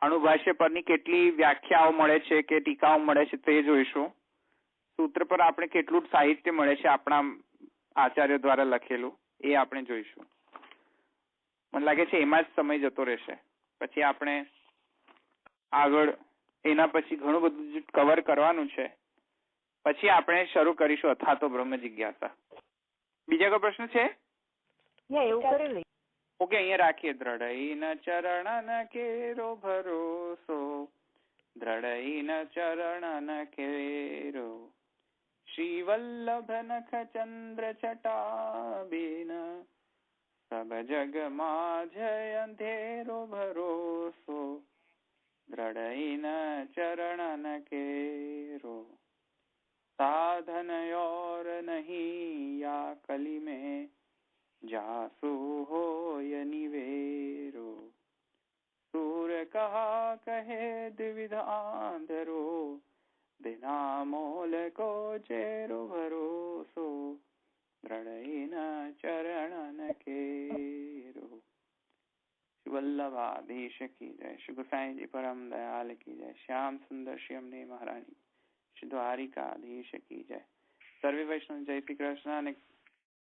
અણુભાષ્ય પરની કેટલી વ્યાખ્યાઓ મળે છે કે ટીકાઓ મળે છે તે જોઈશું. સૂત્ર પર આપણે કેટલું સાહિત્ય મળે છે આપણા આચાર્ય દ્વારા લખેલું એ આપણે જોઈશું. મને લાગે છે એમાં જ સમય જતો રહેશે. પછી આપણે આગળ એના પછી ઘણું બધું કવર કરવાનું છે. પછી આપણે શરૂ કરીશું અથાતો બ્રહ્મ જિજ્ઞાસા. બીજા કોઈ પ્રશ્ન છે? એવું કરી લઈએ. ઓકે અહીંયા રાખીએ. દ્રઢઈન ચરણ કેરો ભરોસો, દ્રઢઈન ચરણ કેરો, શ્રી વલ્લભ નખ ચંદ્ર છટાબીન, સબ જગ માઝ અંધેરો ભરોસો, દ્રઢઈન ચરણ કેરો, साधन और नहीं या कली में, जासु होय निवेरो, सूर कहा कहे द्विविधांधरो, बिना मोल को चेरो भरोसो, दृढ़ चरण केरो. वल्लभाधीश की जय. श्री गोसाई जी परम दयाल की जय. श्याम सुंदर श्री अम्ने महारानी, श्री द्वारिकाधीश की जय. सर्वे वैष्णव जय श्री कृष्ण.